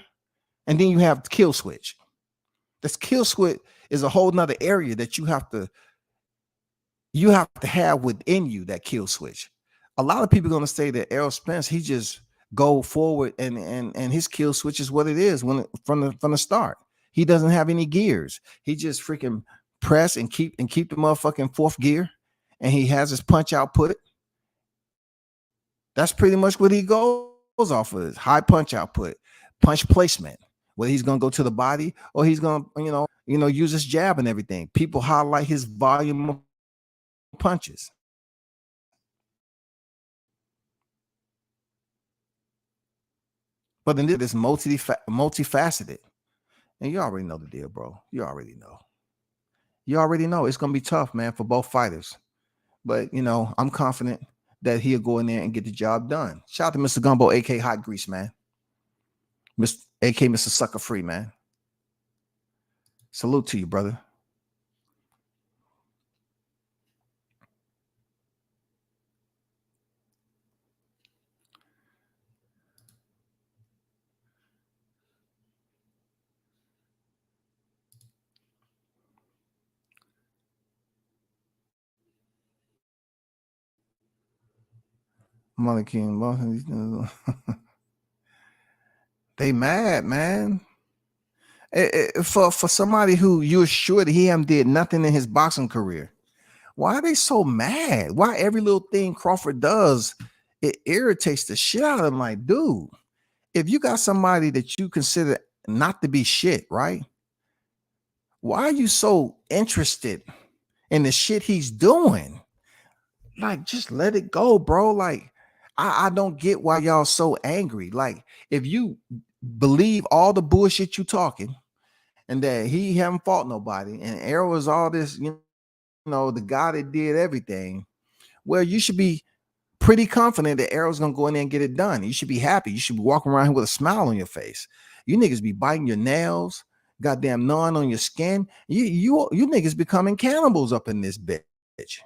And then you have the kill switch. This kill switch is a whole nother area that you have to have within you, that kill switch. A lot of people are going to say that Errol Spence, he just go forward and his kill switch is what it is when from the start. He doesn't have any gears. He just freaking press and keep the motherfucking fourth gear, and he has his punch output. That's pretty much what he goes off of, his high punch output, punch placement, whether he's going to go to the body or he's going to, use his jab and everything. People highlight his volume of punches. But then this multifaceted. And you already know the deal, bro. You already know. It's going to be tough, man, for both fighters. But, I'm confident that he'll go in there and get the job done. Shout out to Mr. Gumbo, a.k.a. Hot Grease, man. A.k.a. Mr. Sucker Free, man. Salute to you, brother. Money King, they mad, man. For somebody who you're sure that he did nothing in his boxing career, why are they so mad? Why every little thing Crawford does, it irritates the shit out of him? Like, dude, if you got somebody that you consider not to be shit, right? Why are you so interested in the shit he's doing? Like, just let it go, bro. Like, I don't get why y'all so angry. Like, if you believe all the bullshit you talking and that he haven't fought nobody and Errol is all this, the guy that did everything, well, you should be pretty confident that Errol's gonna go in there and get it done. You should be happy. You should be walking around here with a smile on your face. You niggas be biting your nails, goddamn gnawing on your skin. You niggas becoming cannibals up in this bitch.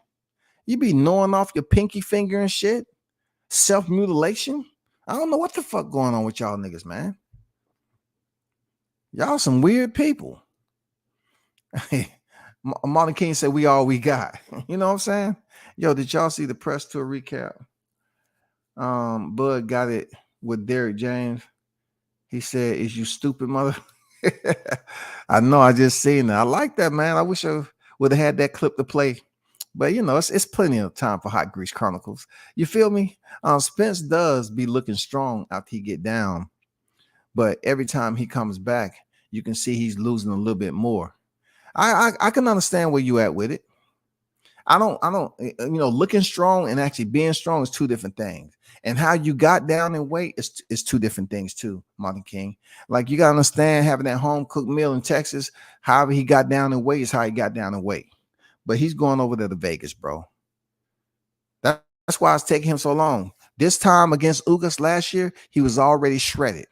You be gnawing off your pinky finger and shit. Self-mutilation. I don't know what the fuck going on with y'all niggas, man. Y'all some weird people. Martin King said we all we got. You know what I'm saying? Yo, did y'all see the press tour recap? Bud got it with Derek James. He said, "Is you stupid mother?" I know, I just seen that. I like that, man. I wish I would have had that clip to play. But it's plenty of time for Hot Grease Chronicles. You feel me? Spence does be looking strong after he get down, but every time he comes back, you can see he's losing a little bit more. I can understand where you at with it. I don't, looking strong and actually being strong is two different things. And how you got down in weight is two different things too, Martin King. Like, you gotta understand, having that home cooked meal in Texas, however he got down in weight is how he got down in weight. But he's going over there to Vegas, bro. That's why it's taking him so long. This time against Ugas last year, he was already shredded.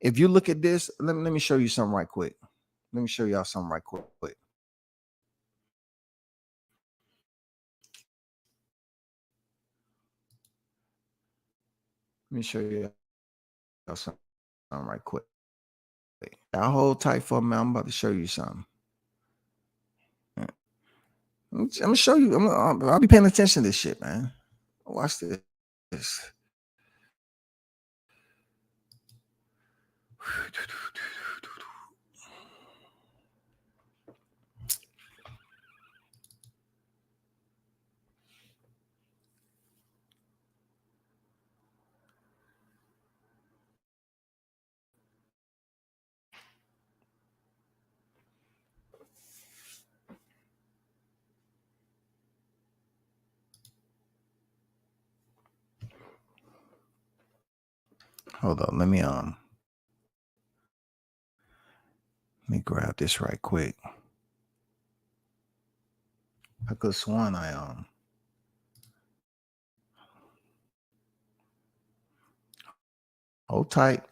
If you look at this, let me show you something right quick. Let me show y'all something right quick. Let me show you something right quick. I'll hold tight for a minute. I'm about to show you something. I'm gonna show you. I'll be paying attention to this shit, man. Watch this. Hold on, let me grab this right quick. I could have sworn hold tight.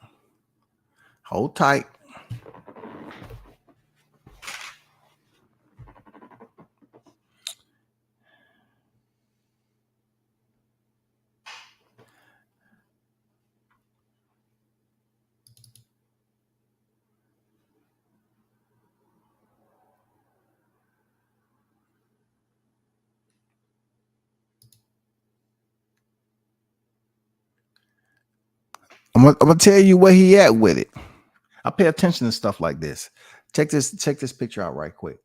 Hold tight. I'm gonna tell you where he at with it. I pay attention to stuff like this. Check this picture out right quick.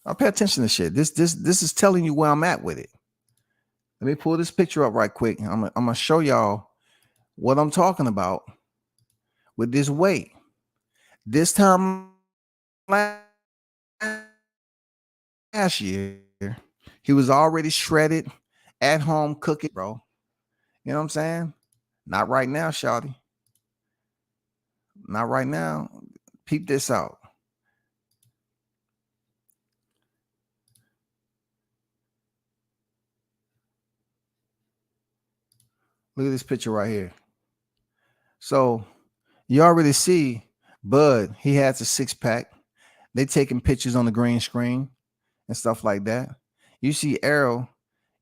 I pay attention to shit. This is telling you where I'm at with it. Let me pull this picture up right quick. I'm gonna show y'all what I'm talking about with this weight. This time last year, he was already shredded at home cooking, bro. You know what I'm saying? Not right now, shawty. Not right now. Peep this out. Look at this picture right here. So you already see Bud, he has a 6-pack. They taking pictures on the green screen and stuff like that. You see Errol,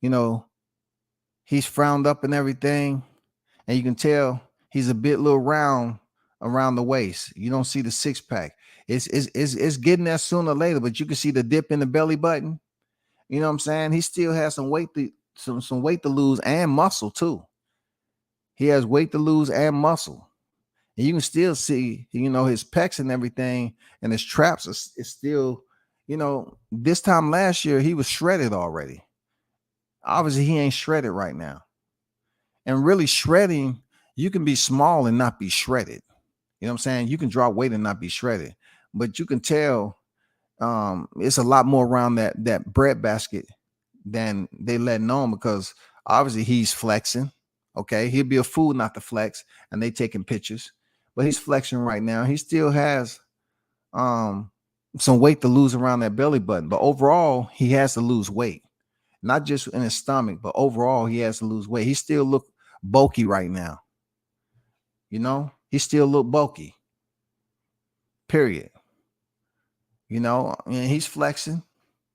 you know, he's frowned up and everything, and you can tell he's a bit little round around the waist. You don't see the 6-pack. It's getting there sooner or later, but you can see the dip in the belly button. You know what I'm saying? He still has some weight some weight to lose and muscle too. He has weight to lose and muscle. And you can still see, you know, his pecs and everything, and his traps is still, you know, this time last year, he was shredded already. Obviously, he ain't shredded right now. And really shredding, you can be small and not be shredded. You know what I'm saying? You can drop weight and not be shredded. But you can tell it's a lot more around that bread basket than they let known, because obviously he's flexing. Okay, he'd be a fool not to flex, and they taking pictures. But he's flexing right now. He still has some weight to lose around that belly button. But overall, he has to lose weight. Not just in his stomach, but overall, he has to lose weight. He still look bulky right now. You know, he still look bulky. Period. You know, and he's flexing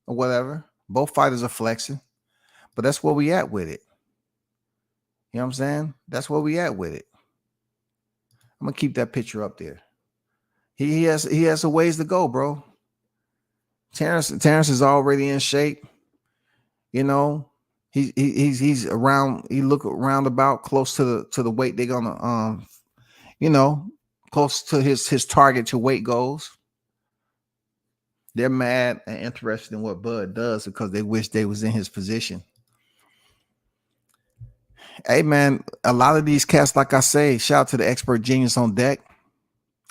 or whatever. Both fighters are flexing. But that's where we at with it. You know what I'm saying? That's where we at with it. I'm gonna keep that picture up there. He has a ways to go, bro. Terrence is already in shape. You know, he's around. He look around about close to the weight they're gonna you know, close to his target to weight goals. They're mad and interested in what Bud does because they wish they was in his position. Hey man, a lot of these cats, like I say, shout out to the expert genius on deck.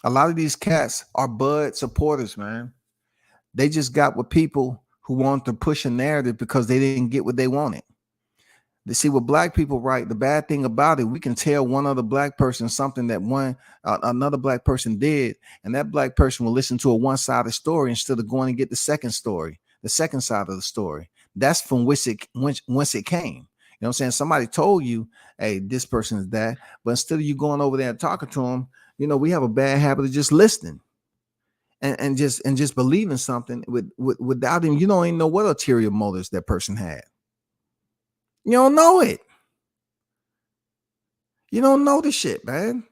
A lot of these cats are Bud supporters, man. They just got with people who want to push a narrative because they didn't get what they wanted. They see what black people write. The bad thing about it, we can tell one other black person something that another black person did, and that black person will listen to a one-sided story instead of going and get the second story, the second side of the story. That's from whence it came. You know what I'm saying? Somebody told you, hey, this person is that, but instead of you going over there and talking to them, you know, we have a bad habit of just listening and just believing something without him. You don't even know what ulterior motives that person had. You don't know it. You don't know the shit, man.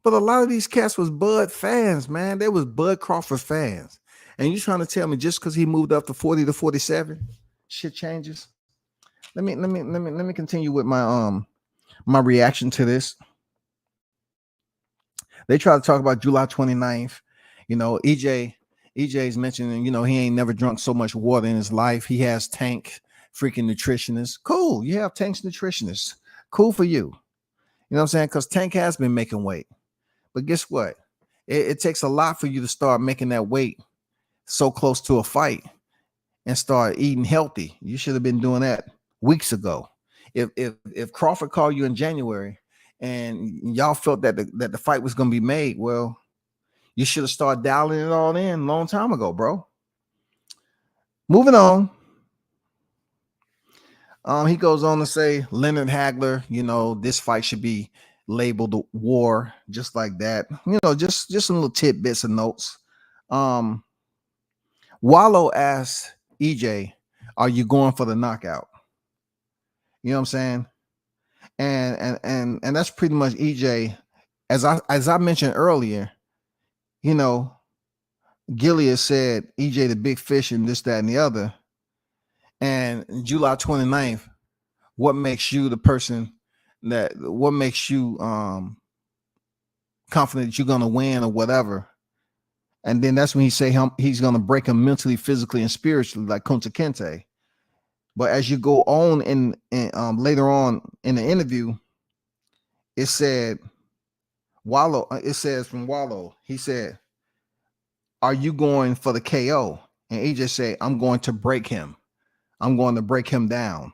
But a lot of these cats was Bud fans, man. They was Bud Crawford fans. And you trying to tell me just because he moved up to 40 to 47, shit changes? Let me continue with my my reaction to this. They try to talk about July 29th. You know, EJ's mentioning, you know, he ain't never drunk so much water in his life. He has Tank freaking nutritionists. Cool. You have Tank's nutritionists. Cool for you. You know what I'm saying? Because Tank has been making weight. But guess what? It takes a lot for you to start making that weight so close to a fight and start eating healthy. You should have been doing that weeks ago. If Crawford called you in January and y'all felt that the fight was going to be made, well, you should have started dialing it all in a long time ago, bro. Moving on. He goes on to say Leonard Hagler, this fight should be labeled a war, just like that. Just some little tidbits and notes. Wallow asked EJ, "Are you going for the knockout?" You know what I'm saying? And that's pretty much EJ. As I mentioned earlier, Gilead said EJ the big fish and this, that, and the other. And July 29th, what makes you the person what makes you confident that you're gonna win or whatever? And then that's when he say he's gonna break him mentally, physically, and spiritually, like Kunta Kinte. But as you go on in later on in the interview, it said Wallow. It says from Wallow, he said, "Are you going for the KO?" And EJ said, "I'm going to break him. I'm going to break him down."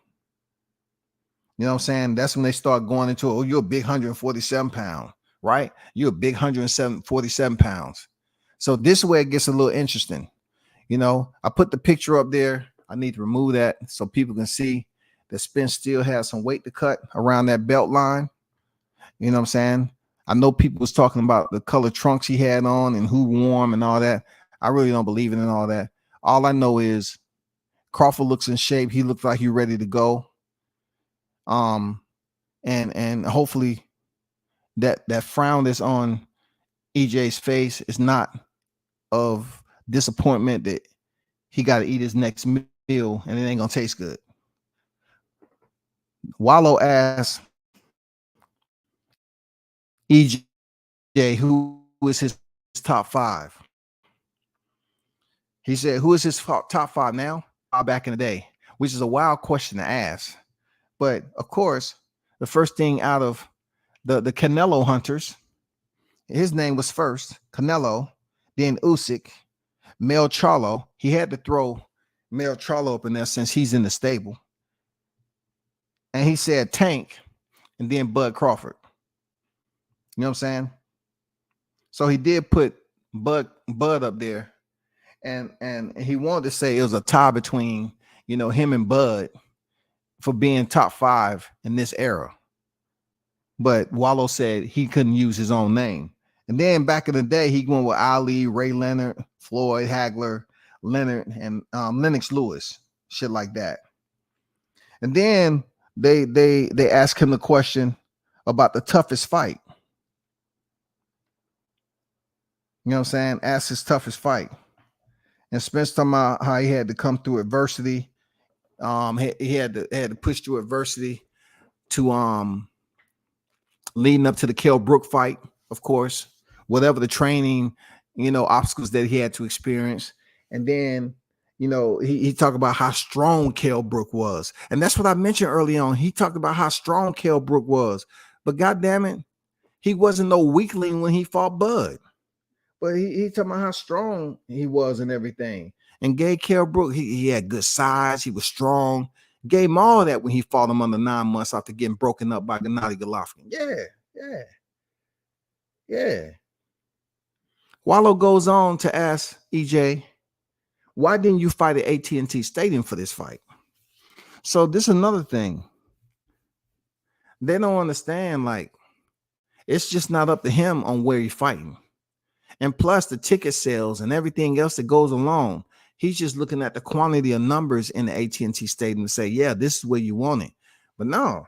You know what I'm saying? That's when they start going into, oh, you're a big 147 pound, right? You're a big 147 pounds. So this is where it gets a little interesting. I put the picture up there. I need to remove that so people can see that Spence still has some weight to cut around that belt line. You know what I'm saying? I know people was talking about the color trunks he had on and who wore them and all that. I really don't believe in all that. All I know is Crawford looks in shape. He looks like he's ready to go. And hopefully that frown that's on EJ's face is not of disappointment that he got to eat his next meal and it ain't gonna taste good. Wallow asked EJ who is his top five. He said, who is his top five now? Back in the day, which is a wild question to ask. But of course, the first thing out of the Canelo hunters, his name was first Canelo, then Usyk, Mel Charlo. He had to throw Mel Charlo up in there since he's in the stable. And he said Tank, and then Bud Crawford. You know what I'm saying? So he did put Bud up there, and he wanted to say it was a tie between him and Bud for being top five in this era. But Wallow said he couldn't use his own name. And then back in the day, he went with Ali, Ray Leonard, Floyd, Hagler, Leonard, and Lennox Lewis, shit like that. And then they asked him the question about the toughest fight. You know what I'm saying? Ask his toughest fight. And Spence talking about how he had to come through adversity. He had to push through adversity to leading up to the Kell Brook fight, of course, whatever the training, obstacles that he had to experience. And then, he talked about how strong Kell Brook was. And that's what I mentioned early on. He talked about how strong Kell Brook was. But goddamn it, he wasn't no weakling when he fought Bud. But he talking about how strong he was and everything. And gave Kell Brook, he had good size. He was strong. Gave him all that when he fought him under 9 months after getting broken up by Gennady Golovkin. Yeah. Wallow goes on to ask EJ, why didn't you fight at AT&T Stadium for this fight? So this is another thing. They don't understand, it's just not up to him on where he's fighting. And plus the ticket sales and everything else that goes along. He's just looking at the quantity of numbers in the AT&T Stadium to say, yeah, this is where you want it. But no,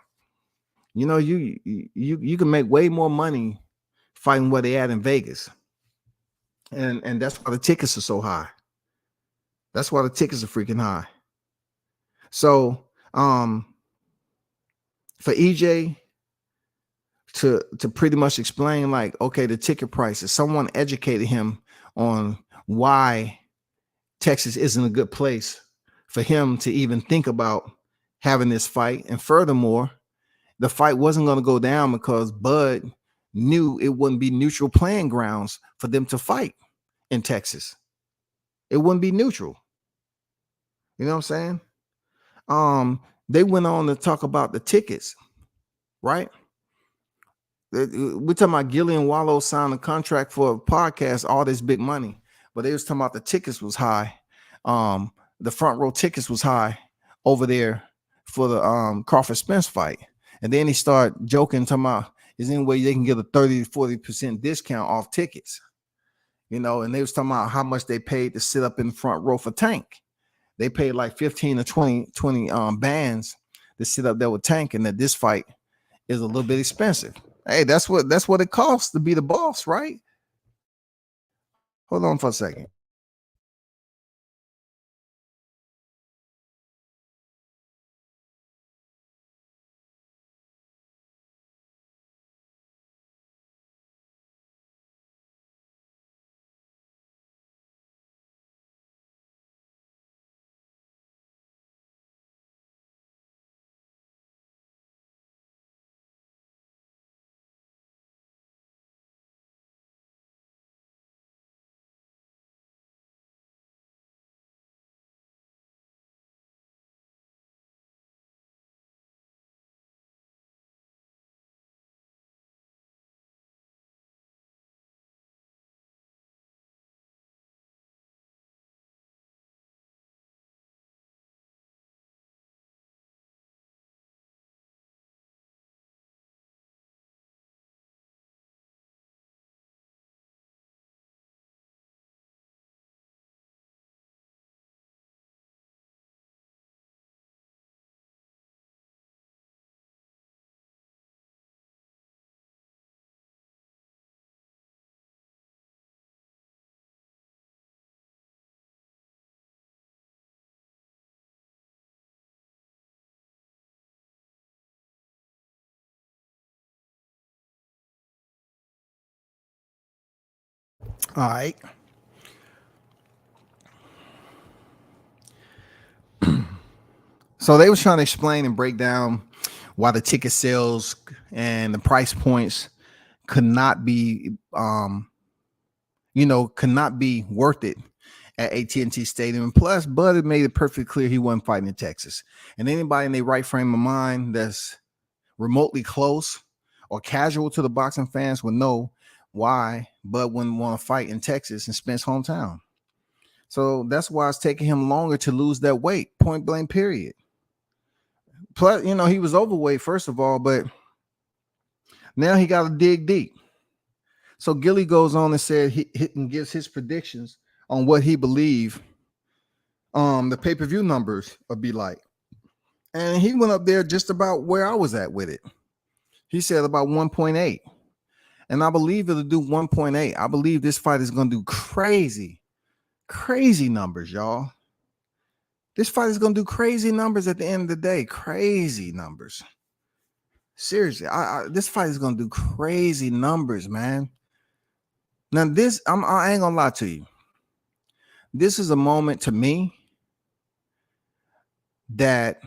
you can make way more money fighting where they at in Vegas. And that's why the tickets are so high. That's why the tickets are freaking high. So for EJ to pretty much explain okay, the ticket prices, someone educated him on why Texas isn't a good place for him to even think about having this fight. And furthermore, the fight wasn't going to go down because Bud knew it wouldn't be neutral playing grounds for them to fight in Texas. It wouldn't be neutral. You know what I'm saying? They went on to talk about the tickets, right? We're talking about Gilly and Wallow signed a contract for a podcast, all this big money, but they was talking about the tickets was high. The front row tickets was high over there for the Crawford Spence fight. And then he started joking, talking about is there any way they can get a 30 to 40% discount off tickets, you know, and they was talking about how much they paid to sit up in the front row for Tank. They paid like 15 or 20 bands to sit up there with Tank, and that this fight is a little bit expensive. Hey, that's what it costs to be the boss, right? Hold on for a second. All right. So they was trying to explain and break down why the ticket sales and the price points could not be, could not be worth it at AT&T Stadium. And plus, Bud had made it perfectly clear he wasn't fighting in Texas. And anybody in their right frame of mind that's remotely close or casual to the boxing fans would know why Bud wouldn't want to fight in Texas and Spence hometown. So that's why it's taking him longer to lose that weight, point blank, period. Plus, he was overweight, first of all, but now he got to dig deep. So Gilly goes on and said he and gives his predictions on what he believed the pay-per-view numbers would be like. And he went up there just about where I was at with it. He said about 1.8. And I believe it'll do 1.8. I believe this fight is going to do crazy numbers, y'all. This fight is going to do crazy numbers at the end of the day. Crazy numbers. Seriously, this fight is going to do crazy numbers, man. Now, I ain't going to lie to you. This is a moment to me that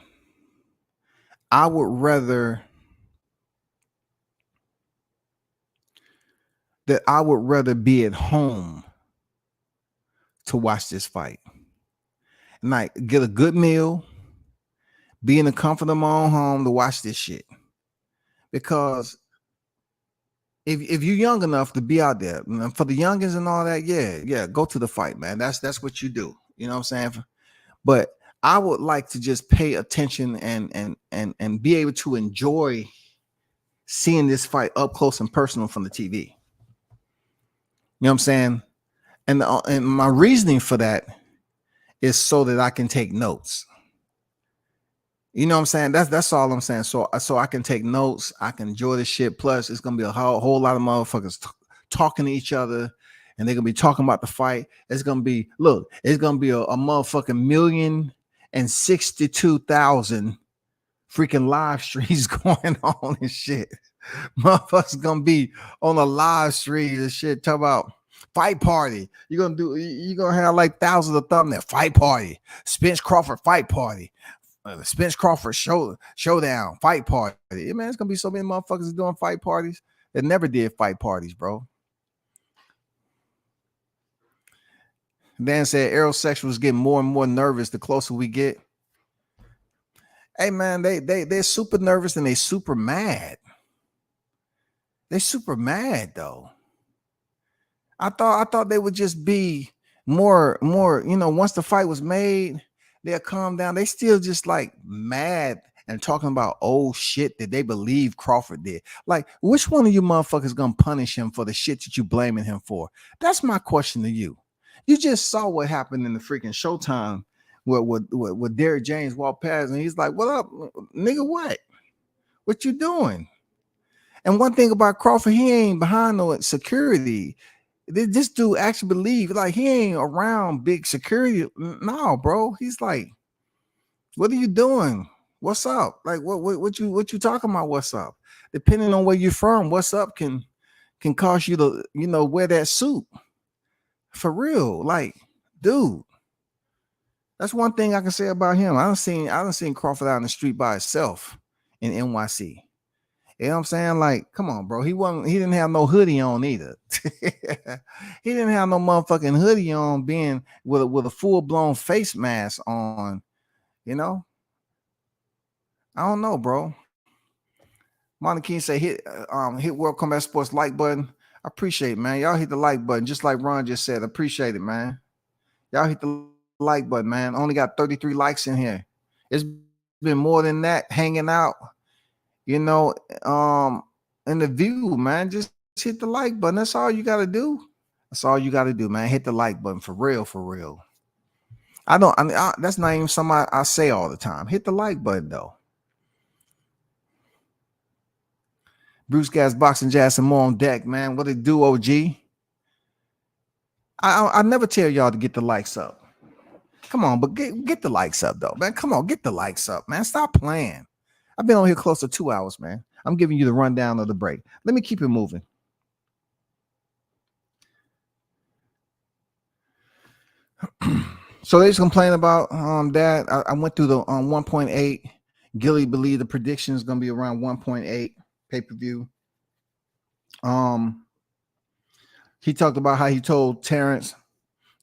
I would rather be at home to watch this fight. And like get a good meal, be in the comfort of my own home to watch this shit. Because if you're young enough to be out there, for the youngins and all that, yeah, go to the fight, man. That's what you do. You know what I'm saying? But I would like to just pay attention and be able to enjoy seeing this fight up close and personal from the TV. You know what I'm saying? And my reasoning for that is so that I can take notes. You know what I'm saying? That's all I'm saying. So I can take notes. I can enjoy this shit. Plus, it's gonna be a whole lot of motherfuckers talking to each other, and they're gonna be talking about the fight. It's gonna be a motherfucking 1,062,000 freaking live streams going on and shit. Motherfuckers gonna be on a live stream and shit. Talk about fight party. You're gonna have like thousands of thumbnails. Fight party. Spence Crawford fight party. Spence Crawford showdown fight party. Man, it's gonna be so many motherfuckers doing fight parties that never did fight parties, bro. Dan said Errol section was getting more and more nervous the closer we get. Hey man, they're super nervous and they super mad. They super mad though. I thought they would just be more, once the fight was made, they'll calm down. They still just like mad and talking about old shit that they believe Crawford did. Like, which one of you motherfuckers gonna punish him for the shit that you blaming him for? That's my question to you. You just saw what happened in the freaking Showtime where Derrick James walked past and he's like, "What up, nigga? What you doing?" And one thing about Crawford, he ain't behind no security. This dude actually believe like he ain't around big security. No, bro. He's like, "What are you doing? What's up? Like, what you talking about? What's up?" Depending on where you're from, what's up can cause you to wear that suit for real. Like, dude, that's one thing I can say about him. I don't seen Crawford out in the street by himself in NYC. You know what I'm saying? Like, come on, bro. He didn't have no hoodie on either. He didn't have no motherfucking hoodie on, being with a full-blown face mask on, you know? I don't know, bro. Monty King say hit World Combat Sports like button. I appreciate it, man. Y'all hit the like button, just like Ron just said. Appreciate it, man. Y'all hit the like button, man. Only got 33 likes in here. It's been more than that hanging out. In the view, man, just hit the like button. That's all you got to do. That's all you got to do, man. Hit the like button for real, for real. That's not even something I say all the time. Hit the like button, though. Bruce Gas, Boxing Jazz, and more on deck, man. What it do, OG? I never tell y'all to get the likes up. Come on, but get the likes up, though, man. Come on, get the likes up, man. Stop playing. I've been on here close to 2 hours, man. I'm giving you the rundown of the break. Let me keep it moving. So they just complain about that. I went through the 1.8. Gilly believed the prediction is going to be around 1.8 pay-per-view. He talked about how he told Terrence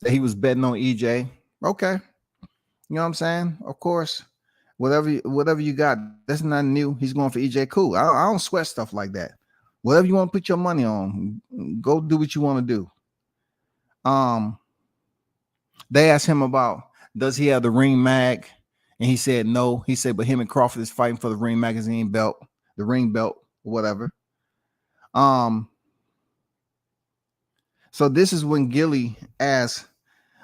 that he was betting on EJ. Okay. You know what I'm saying? Of course. Whatever you got, that's not new. He's going for EJ. Cool. I don't sweat stuff like that. Whatever you want to put your money on, go do what you want to do. They asked him about, does he have the ring mag? And he said no. He said, but him and Crawford is fighting for the ring magazine belt, the ring belt, whatever. So this is when Gilly asked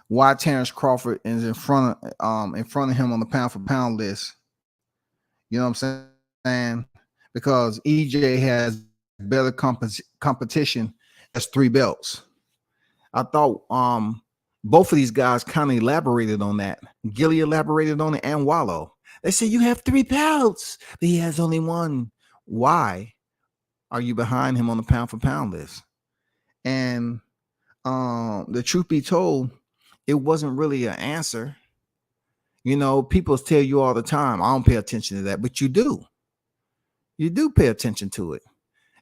why Terrence Crawford is in front of him on the pound for pound list. You know what I'm saying? Because EJ has better competition as 3 belts. I thought both of these guys kind of elaborated on that. Gilly elaborated on it, and Wallow. They say you have 3 belts, but he has only 1. Why are you behind him on the pound for pound list? And the truth be told, it wasn't really an answer. People tell you all the time, I don't pay attention to that, but you do. You do pay attention to it.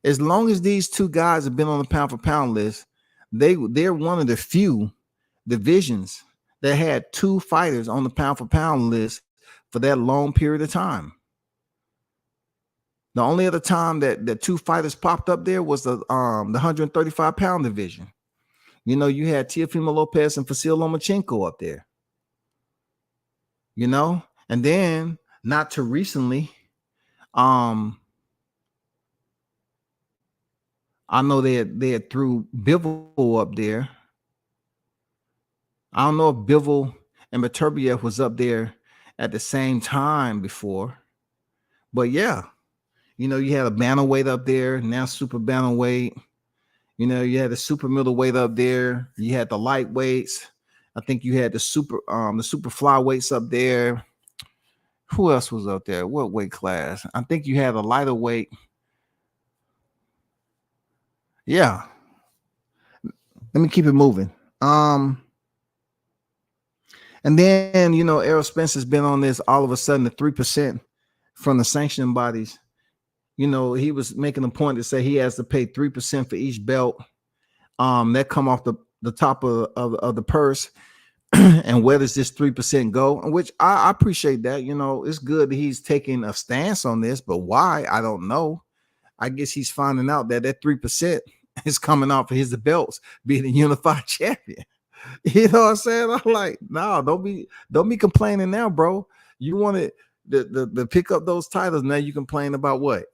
As long as these 2 guys have been on the pound for pound list, they're one of the few divisions that had 2 fighters on the pound for pound list for that long period of time. The only other time that 2 fighters popped up there was the 135 pound division. You had Teofimo Lopez and Vasil Lomachenko up there. And then not too recently, I know they had threw Bivol up there. I don't know if Bivol and Beterbiev was up there at the same time before, but yeah, you had a bantamweight up there, now super bantamweight. You had the super middleweight up there. You had the lightweights. I think you had the super flyweights up there. Who else was up there? What weight class? I think you had a lighter weight. Yeah. Let me keep it moving. And then, Errol Spence has been on this all of a sudden, the 3% from the sanctioning bodies. He was making a point to say he has to pay 3% for each belt. That come off the top of the purse. And where does this 3% go? Which I appreciate that. It's good that he's taking a stance on this, but why? I don't know. I guess he's finding out that 3% is coming off of his belts being a unified champion. You know what I'm saying? I'm like, no, don't be complaining now, bro. You wanted to pick up those titles. Now you complain about what?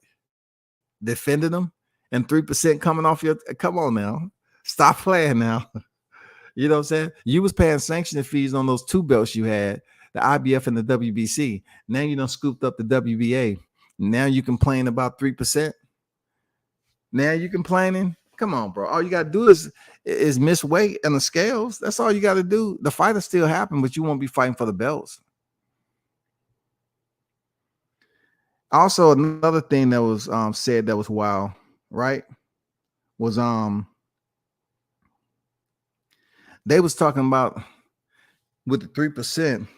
Defending them and 3% coming off your. Come on now, stop playing now. You know what I'm saying? You was paying sanction fees on those 2 belts you had, the IBF and the WBC. Now you done scooped up the WBA. Now you complain about 3%. Now you complaining. Come on, bro. All you gotta do is miss weight on the scales. That's all you gotta do. The fight will still happen, but you won't be fighting for the belts. Also, another thing that was said that was wild, right? Was they was talking about with the 3%.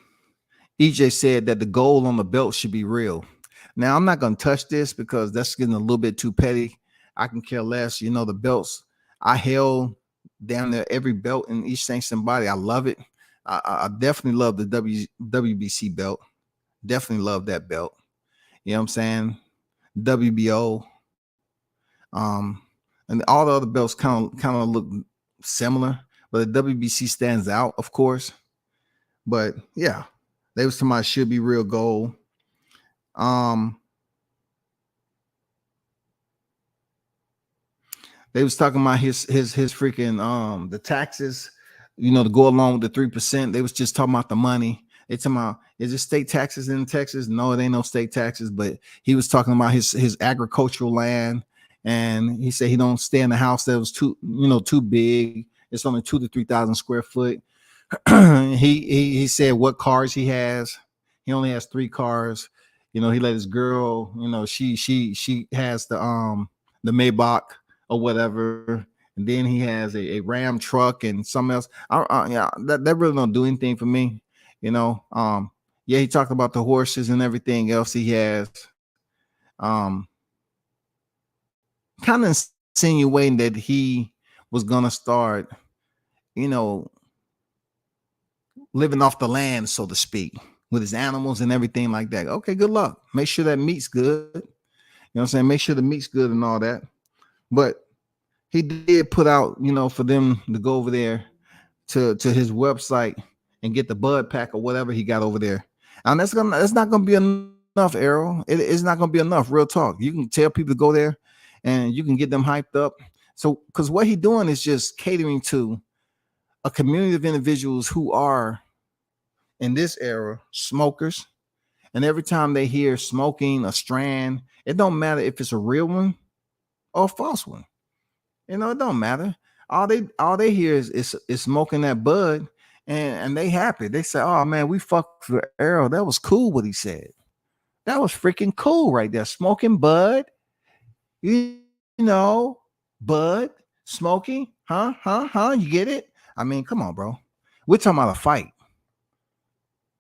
EJ said that the goal on the belt should be real. Now I'm not gonna touch this because that's getting a little bit too petty. I can care less. You know, the belts I held down there, every belt in each sanctioned body. I love it. I definitely love the WBC belt. Definitely love that belt. You know what I'm saying? WBO. And all the other belts kind of look similar, but the WBC stands out, of course. But yeah, they was talking about should be real goal. They was talking about his freaking the taxes, you know, to go along with the 3%. They was just talking about the money. They talking about, is it state taxes in Texas? No, it ain't no state taxes, but he was talking about his agricultural land, and he said he don't stay in the house that was too big. It's only 2,000 to 3,000 square foot. he said what cars he has. He only has 3 cars. You know, he let his girl, you know, she has the Maybach or whatever, and then he has a Ram truck and something else. Yeah, that really don't do anything for me, you know. Yeah, he talked about the horses and everything else he has. Kind of insinuating that he was gonna start, you know, living off the land, so to speak, with his animals and everything like that. Okay, good luck. Make sure that meat's good. You know what I'm saying? Make sure the meat's good and all that. But he did put out, you know, for them to go over there to his website and get the bud pack or whatever he got over there. And that's not gonna be enough, Errol. It's not gonna be enough. Real talk. You can tell people to go there and you can get them hyped up. So, because what he's doing is just catering to a community of individuals who are in this era smokers, and every time they hear smoking a strand, it don't matter if it's a real one or a false one. You know, it don't matter. All they hear is smoking that bud, and they happy. They say, "Oh man, we fucked with Errol. That was cool what he said. That was freaking cool right there. Smoking bud, you know, bud smoking, huh? You get it? I mean, come on, bro. We're talking about a fight.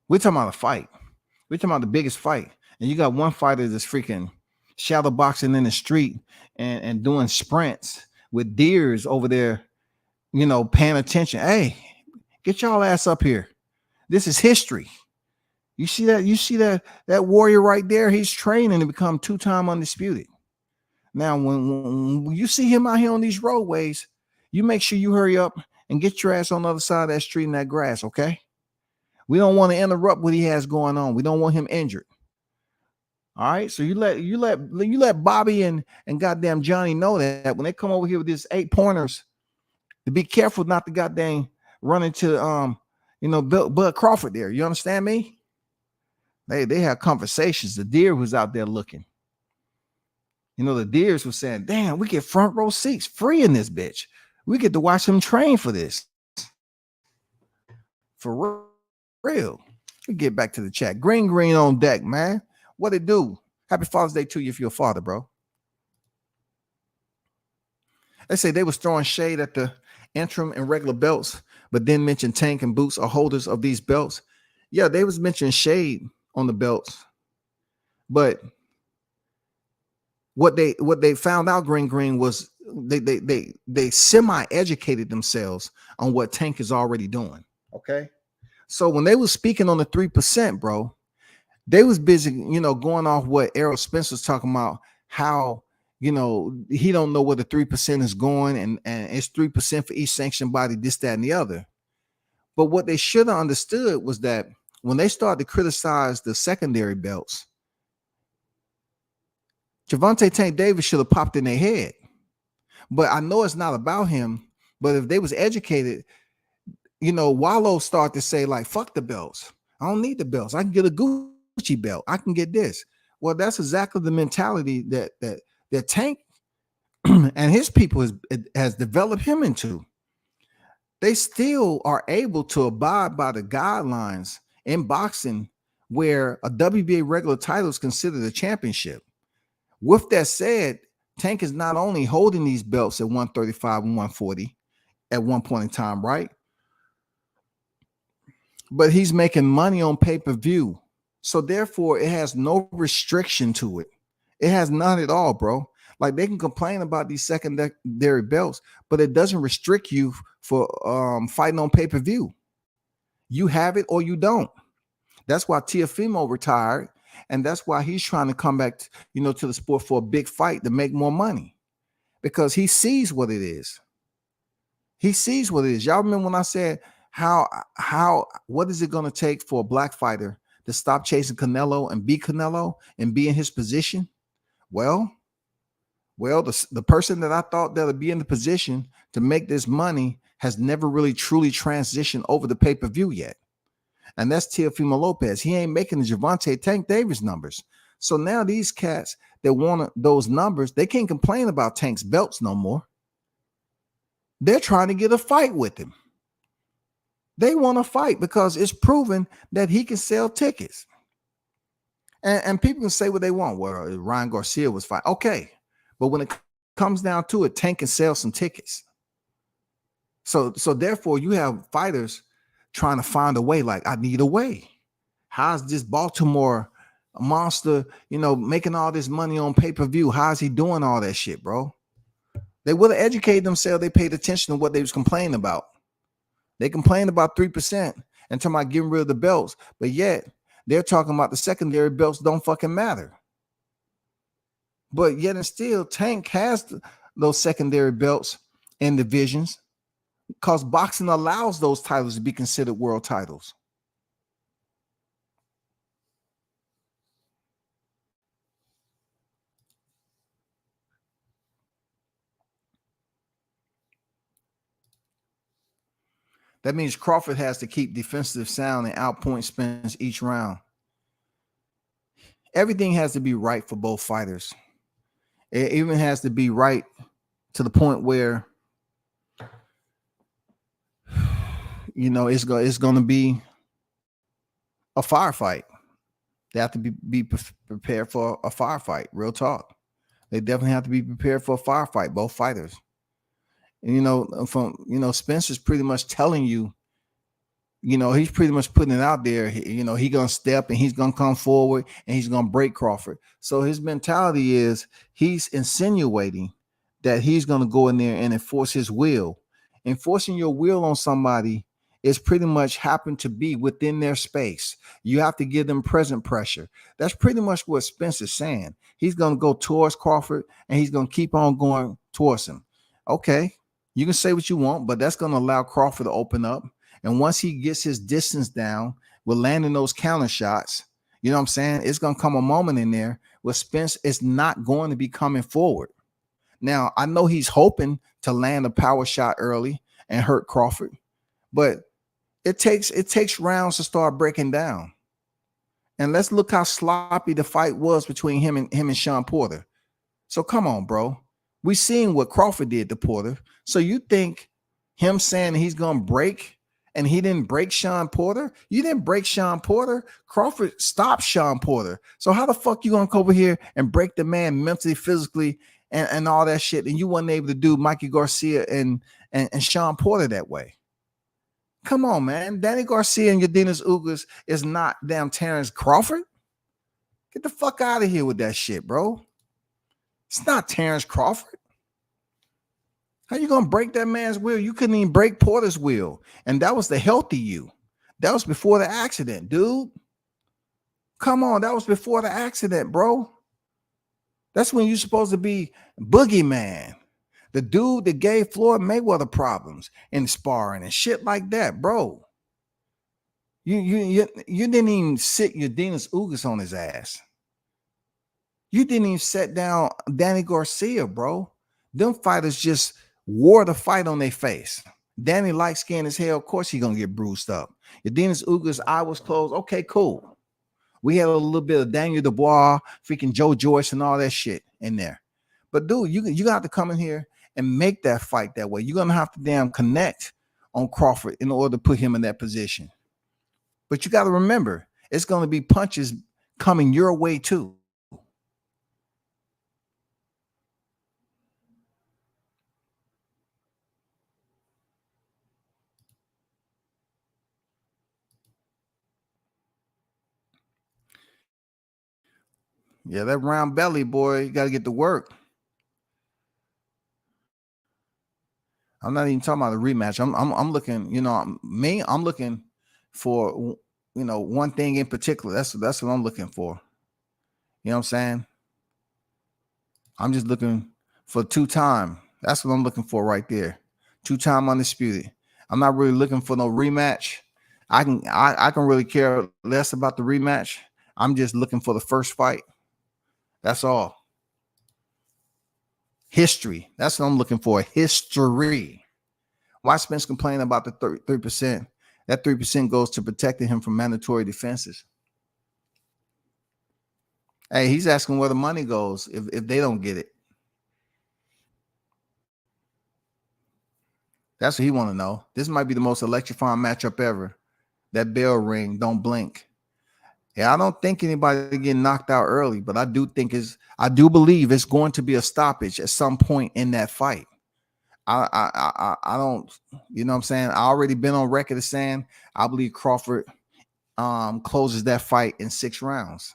We're talking about the biggest fight, and you got one fighter that's freaking shadow boxing in the street and doing sprints with deers over there, you know, paying attention. Hey, get y'all ass up here. This is history. You see that warrior right there? He's training to become 2-time undisputed. Now, when you see him out here on these roadways, you make sure you hurry up and get your ass on the other side of that street in that grass, okay? We don't want to interrupt what he has going on. We don't want him injured. All right, so you let Bobby and goddamn Johnny know that when they come over here with these 8 pointers, to be careful not to goddamn run into Bud Crawford there. You understand me? They have conversations. The deer was out there looking. You know, the deers was saying, "Damn, we get front row seats free in this bitch. We get to watch him train for this." For real. We get back to the chat. Green on deck, man. What it do? Happy Father's Day to you if you're a father, bro. They say they was throwing shade at the interim and regular belts, but then mentioned Tank and Boots are holders of these belts. Yeah, they was mentioning shade on the belts, but what they found out, Green was they semi-educated themselves on what Tank is already doing. Okay, so when they was speaking on the 3%, bro, they was busy, you know, going off what Errol Spence was talking about, how you know, he don't know where the 3% is going, and it's 3% for each sanctioned body, this, that, and the other. But what they should have understood was that when they started to criticize the secondary belts, Gervonta Tank Davis should have popped in their head. But I know it's not about him. But if they was educated, you know, Wallow started to say, like, fuck the belts. I don't need the belts. I can get a Gucci belt. I can get this. Well, that's exactly the mentality that Tank and his people has developed him into. They still are able to abide by the guidelines in boxing where a WBA regular title is considered a championship. With that said, Tank is not only holding these belts at 135 and 140 at one point in time, right? But he's making money on pay-per-view. So therefore, it has no restriction to it. It has none at all, bro. Like, they can complain about these secondary belts, but it doesn't restrict you for fighting on pay-per-view. You have it or you don't. That's why Teofimo retired, and that's why he's trying to come back, to the sport for a big fight to make more money, because he sees what it is. He sees what it is. Y'all remember when I said what is it going to take for a black fighter to stop chasing Canelo and be in his position? Well, the person that I thought that would be in the position to make this money has never really truly transitioned over the pay-per-view yet. And that's Teofimo Lopez. He ain't making the Gervonta Tank Davis numbers. So now these cats that want those numbers, they can't complain about Tank's belts no more. They're trying to get a fight with him. They want to fight because it's proven that he can sell tickets. And people can say what they want. Well, Ryan Garcia was fine. Okay. But when it comes down to it, Tank can sell some tickets. So therefore, you have fighters trying to find a way. Like, I need a way. How's this Baltimore monster, making all this money on pay-per-view? How's he doing all that shit, bro? They would have educated themselves. They paid attention to what they was complaining about. They complained about 3% and talking about getting rid of the belts, but yet they're talking about the secondary belts don't fucking matter. But yet and still, Tank has those secondary belts and divisions because boxing allows those titles to be considered world titles. That means Crawford has to keep defensive sound and outpoint Spence each round. Everything has to be right for both fighters. It even has to be right to the point where, it's going to be a firefight. They have to be prepared for a firefight. Real talk. They definitely have to be prepared for a firefight, both fighters. And, Spencer's pretty much telling you, he's pretty much putting it out there. He's going to step and he's going to come forward and he's going to break Crawford. So his mentality is he's insinuating that he's going to go in there and enforce his will. Enforcing your will on somebody is pretty much happen to be within their space. You have to give them present pressure. That's pretty much what Spence is saying. He's going to go towards Crawford and he's going to keep on going towards him. Okay. You can say what you want, but that's going to allow Crawford to open up. And once he gets his distance down with landing those counter shots, you know what I'm saying? It's going to come a moment in there where Spence is not going to be coming forward. Now, I know he's hoping to land a power shot early and hurt Crawford, but it takes rounds to start breaking down. And let's look how sloppy the fight was between him and Sean Porter. So come on, bro. We seen what Crawford did to Porter. So you think him saying he's going to break and he didn't break Sean Porter? You didn't break Sean Porter. Crawford stopped Sean Porter. So how the fuck you going to come over here and break the man mentally, physically, and all that shit? And you weren't able to do Mikey Garcia and Sean Porter that way. Come on, man. Danny Garcia and Yordenis Ugas is not damn Terrence Crawford. Get the fuck out of here with that shit, bro. It's not Terrence Crawford. How you gonna break that man's will? You couldn't even break Porter's will, and that was the healthy you. That was before the accident, dude. Come on, that was before the accident, bro. That's when you're supposed to be boogeyman. The dude that gave Floyd Mayweather problems in sparring and shit like that, bro. You didn't even sit your Dennis Ugas on his ass. You didn't even set down Danny Garcia, bro. Them fighters just wore the fight on their face. Danny light skinned as hell. Of course he gonna get bruised up. Your Dennis Ugas eye was closed. Okay, cool. We had a little bit of Daniel Dubois, freaking Joe Joyce, and all that shit in there. But dude, you got to come in here and make that fight that way. You're gonna have to damn connect on Crawford in order to put him in that position. But you got to remember, it's gonna be punches coming your way too. Yeah, that round belly, boy, you got to get to work. I'm not even talking about a rematch. I'm looking, you know, I'm looking for, you know, one thing in particular. That's what I'm looking for. You know what I'm saying? I'm just looking for 2-time. That's what I'm looking for right there. 2-time undisputed. I'm not really looking for no rematch. I can really care less about the rematch. I'm just looking for the first fight. That's all. History. That's what I'm looking for. History. Why Spence complaining about the 3%? That 3% goes to protecting him from mandatory defenses. Hey, he's asking where the money goes if they don't get it. That's what he want to know. This might be the most electrifying matchup ever. That bell ring, don't blink. Yeah, I don't think anybody getting knocked out early, but I do believe it's going to be a stoppage at some point in that fight. I don't, you know what I'm saying? I already been on record as saying I believe Crawford closes that fight in 6 rounds.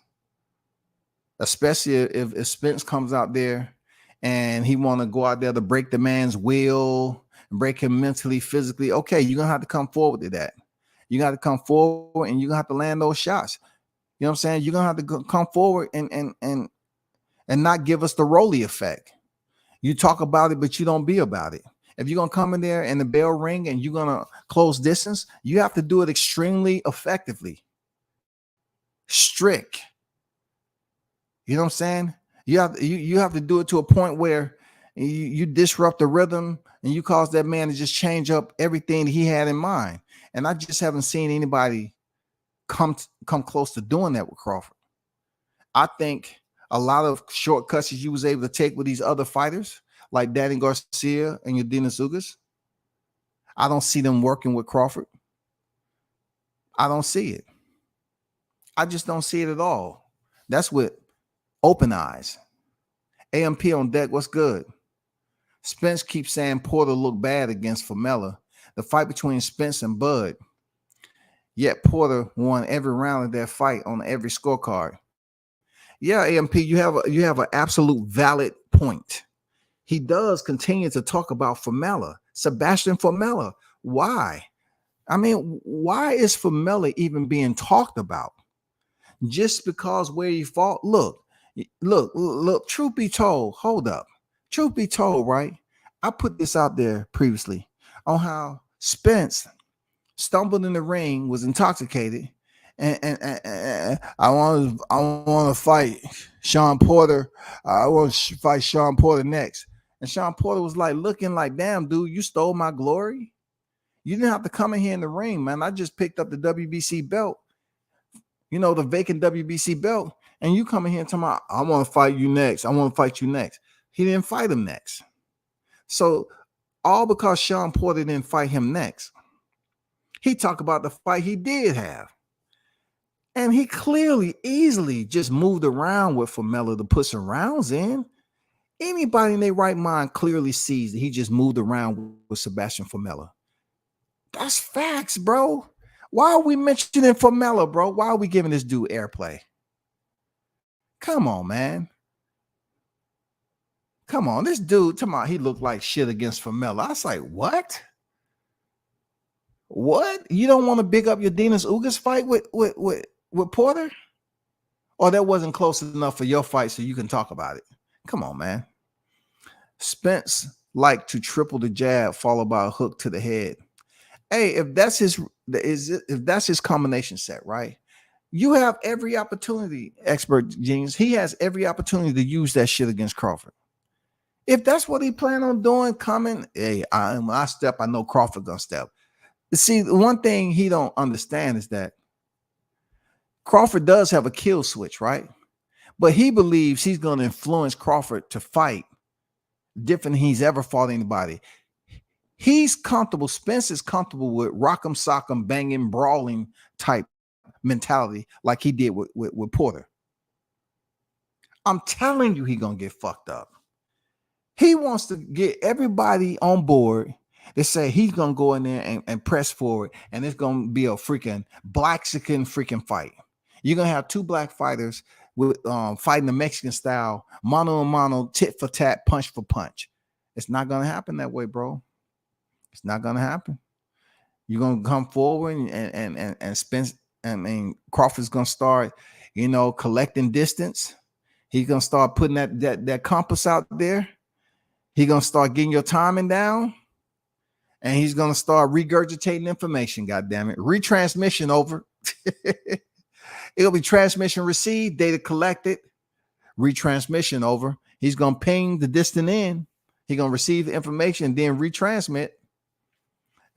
Especially if Spence comes out there and he want to go out there to break the man's will, break him mentally, physically. Okay, you're gonna have to come forward to that. You got to come forward and you're gonna have to land those shots. You know what I'm saying? You're gonna have to come forward and not give us the Rolly effect. You talk about it, but you don't be about it. If you're gonna come in there and the bell ring and you're gonna close distance, you have to do it extremely effectively. Strict. You know what I'm saying? You have to do it to a point where you disrupt the rhythm and you cause that man to just change up everything he had in mind. And I just haven't seen anybody come close to doing that with Crawford. I think a lot of shortcuts that you was able to take with these other fighters, like Danny Garcia and Dennis Ugas, I don't see them working with Crawford. I don't see it. I just don't see it at all. That's with open eyes. AMP on deck, what's good? Spence keeps saying Porter looked bad against Formella. The fight between Spence and Bud. Yet Porter won every round of that fight on every scorecard. Yeah, AMP, you have an absolute valid point. He does continue to talk about Formella, Sebastian Formella. Why? I mean, why is Formella even being talked about? Just because where he fought? Look. Truth be told, hold up. Truth be told, right? I put this out there previously on how Spence stumbled in the ring, was intoxicated, and I want to fight Sean Porter. I want to fight Sean Porter next. And Sean Porter was like looking like, damn, dude, you stole my glory. You didn't have to come in here in the ring, man. I just picked up the WBC belt, you know, the vacant WBC belt. And you come in here and tell me, I want to fight you next. I want to fight you next. He didn't fight him next. So all because Sean Porter didn't fight him next. He talked about the fight he did have. And he clearly, easily just moved around with Formella to put some rounds in. Anybody in their right mind clearly sees that he just moved around with Sebastian Formella. That's facts, bro. Why are we mentioning Formella, bro? Why are we giving this dude airplay? Come on, man. Come on. This dude, he looked like shit against Formella. I was like, what? What? You don't want to big up your Dennis Ugas fight with Porter? Or that wasn't close enough for your fight so you can talk about it? Come on, man. Spence liked to triple the jab followed by a hook to the head. Hey, if that's his combination set, right? You have every opportunity, expert genius. He has every opportunity to use that shit against Crawford. If that's what he planned on doing, coming, hey, when I step, I know Crawford gonna step. See, the one thing he don't understand is that Crawford does have a kill switch, right? But he believes he's gonna influence Crawford to fight different than he's ever fought anybody. He's comfortable. Spence is comfortable with rock'em, sock'em, banging, brawling type mentality, like he did with Porter. I'm telling you, he gonna get fucked up. He wants to get everybody on board. They say he's gonna go in there and press forward, and it's gonna be a freaking Blaxican freaking fight. You're gonna have two black fighters with fighting the Mexican style, mano a mano, tit for tat, punch for punch. It's not gonna happen that way, bro. It's not gonna happen. You're gonna come forward and Spence. I mean, Crawford's gonna start, collecting distance. He's gonna start putting that compass out there. He's gonna start getting your timing down, and he's gonna start regurgitating information. God damn it, retransmission over. It'll be transmission received, data collected, retransmission over. He's gonna ping the distant end. He's gonna receive the information, then retransmit.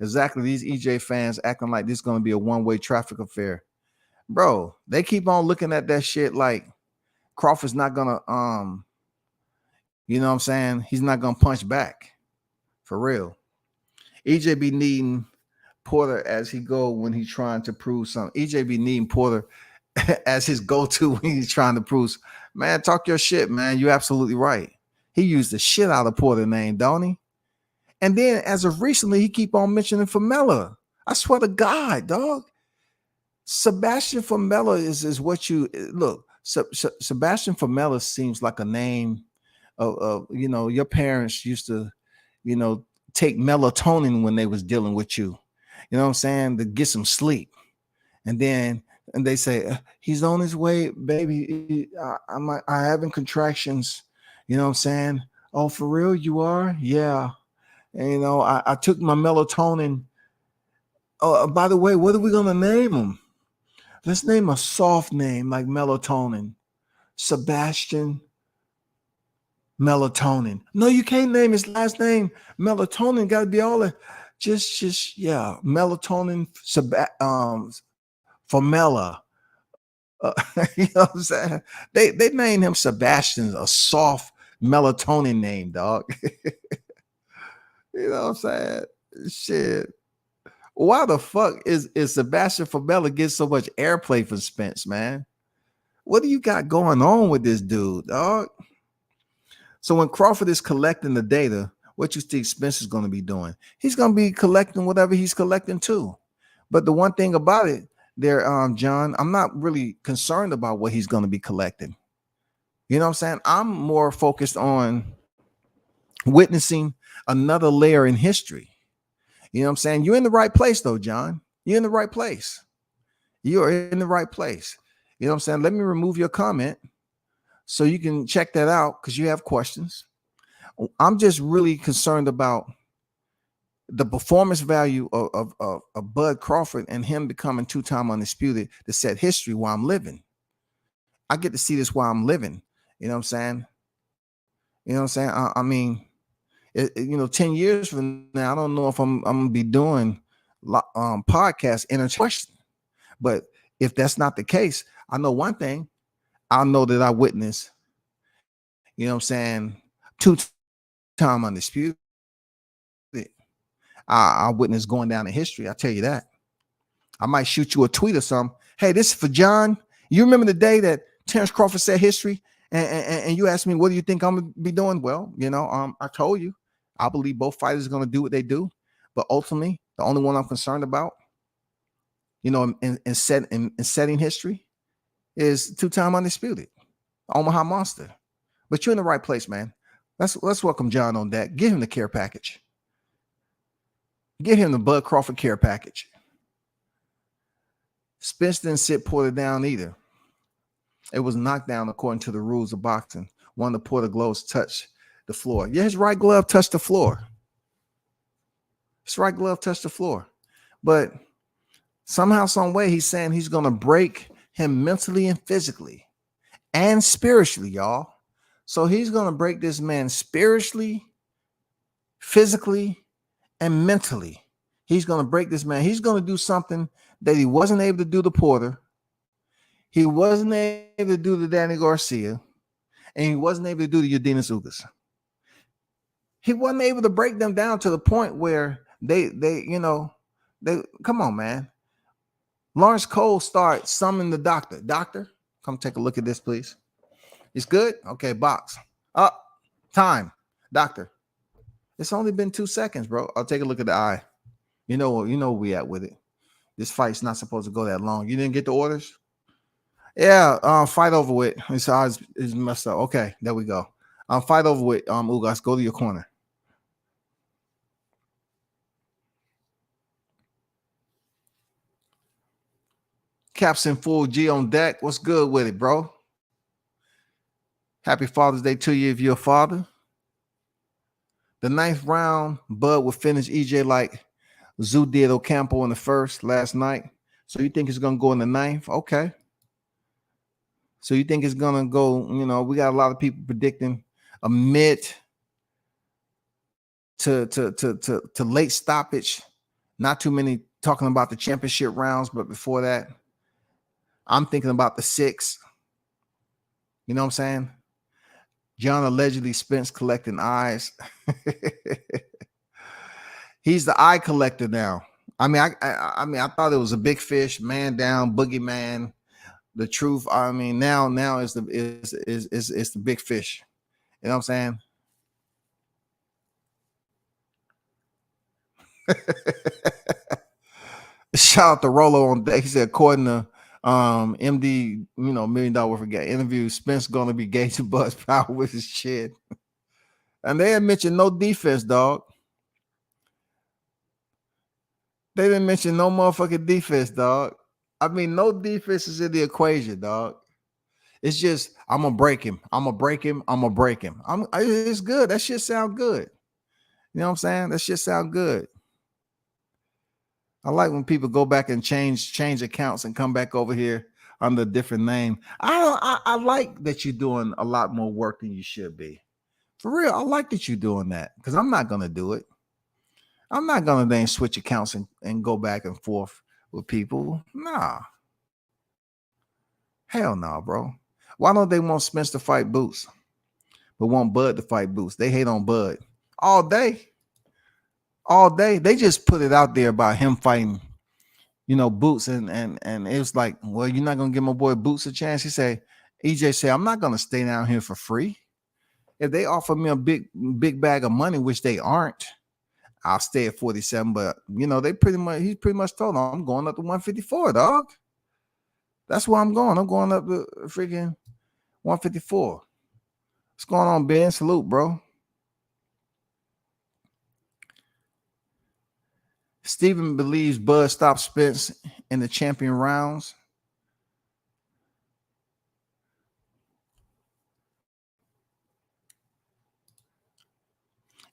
Exactly. These EJ fans acting like this is going to be a one-way traffic affair. Bro, they keep on looking at that shit like Crawford's not going to, you know what I'm saying? He's not going to punch back. For real. EJ be needing Porter as he go when he's trying to prove something. EJ be needing Porter as his go-to when he's trying to prove. Man, talk your shit, man. You're absolutely right. He used the shit out of Porter's name, don't he? And then as of recently, he keep on mentioning Famella. I swear to God, dog. Sebastian Famella is what you look. Sebastian Famella seems like a name of your parents used to, take melatonin when they was dealing with you. You know what I'm saying? To get some sleep. And they say, he's on his way, baby. I'm having contractions. You know what I'm saying? Oh, for real, you are? Yeah. And, I took my melatonin. Oh, by the way, what are we going to name him? Let's name a soft name like melatonin. Sebastian Melatonin. No, you can't name his last name. Melatonin got to be all that. Yeah. Melatonin, Famella. You know what I'm saying? They named him Sebastian, a soft melatonin name, dog. You know what I'm saying? Shit. Why the fuck is Sebastian Famella get so much airplay from Spence, man? What do you got going on with this dude, dog? So when Crawford is collecting the data, what you think Spence is going to be doing? He's going to be collecting whatever he's collecting too. But the one thing about it there, John, I'm not really concerned about what he's going to be collecting. You know what I'm saying? I'm more focused on witnessing another layer in history. You know what I'm saying? You're in the right place, though, John. You're in the right place. You're in the right place. You know what I'm saying? Let me remove your comment so you can check that out because you have questions. I'm just really concerned about the performance value of Bud Crawford and him becoming two-time undisputed to set history while I'm living. I get to see this while I'm living. You know what I'm saying? You know what I'm saying? I mean, 10 years from now, I don't know if I'm going to be doing podcast answer question. But if that's not the case, I know one thing. I know that I witnessed, you know what I'm saying, two-time undisputed. I witnessed going down in history. I tell you that. I might shoot you a tweet or something. Hey, this is for John. You remember the day that Terrence Crawford said history? And you asked me, what do you think I'm going to be doing? Well, I told you. I believe both fighters are going to do what they do. But ultimately, the only one I'm concerned about, in setting history is two-time undisputed, Omaha Monster. But you're in the right place, man. Let's welcome John on deck. Give him the care package. Get him the Bud Crawford care package. Spence didn't sit Porter down either. It was knocked down according to the rules of boxing. one of the Porter gloves touched the floor. Yeah, his right glove touched the floor. His right glove touched the floor. But somehow, some way, he's saying he's going to break him mentally and physically and spiritually, y'all. So he's going to break this man spiritually, physically, and mentally. He's going to break this man. He's going to do something that he wasn't able to do to Porter. He wasn't able to do to Danny Garcia. And he wasn't able to do to Yordenis Ugas. He wasn't able to break them down to the point where they come on, man. Lawrence Cole started summoning the doctor. Doctor, come take a look at this, please. It's good? Okay, box. Up. Time. Doctor. It's only been 2 seconds, bro. I'll take a look at the eye. You know where we at with it. This fight's not supposed to go that long. You didn't get the orders? Yeah, fight over with. His eyes is messed up. Okay, there we go. Fight over with Ugas. Go to your corner. Caps in full G on deck. What's good with it, bro? Happy Father's Day to you if you're a father. The 9th round, Bud will finish EJ like Zoo did Ocampo in the first last night. So you think it's going to go in the 9th? Okay. So you think it's going to go, we got a lot of people predicting a mid to late stoppage. Not too many talking about the championship rounds, but before that, I'm thinking about the 6th. You know what I'm saying? John allegedly Spence collecting eyes. He's the eye collector now. I mean, I thought it was a big fish, man down, boogeyman. The truth. I mean, now is the big fish. You know what I'm saying? Shout out to Rolo on deck. He said, according to MD, $1 million worth of interview, Spence gonna be gauging Bud's power with his shit. And they had mentioned no defense, dog. They didn't mention no motherfucking defense, dog. I mean, no defense is in the equation, dog. It's just, I'm gonna break him. I'm gonna break him. I'm gonna break him. It's good. That shit sound good. You know what I'm saying? That shit sound good. I like when people go back and change accounts and come back over here under a different name. I like that you're doing a lot more work than you should be. For real, I like that you're doing that because I'm not gonna do it. I'm not gonna then switch accounts and go back and forth with people. Nah. Hell no, bro. Why don't they want Spence to fight Boots, but want Bud to fight Boots? They hate on Bud all day. All day. They just put it out there about him fighting, Boots, and it was like, well, you're not gonna give my boy Boots a chance. He said, EJ said, I'm not gonna stay down here for free. If they offer me a big bag of money, which they aren't, I'll stay at 47. But he pretty much told them, I'm going up to 154, dog. That's where I'm going. I'm going up to freaking 154. What's going on, Ben? Salute, bro. Steven believes Bud stopped Spence in the champion rounds.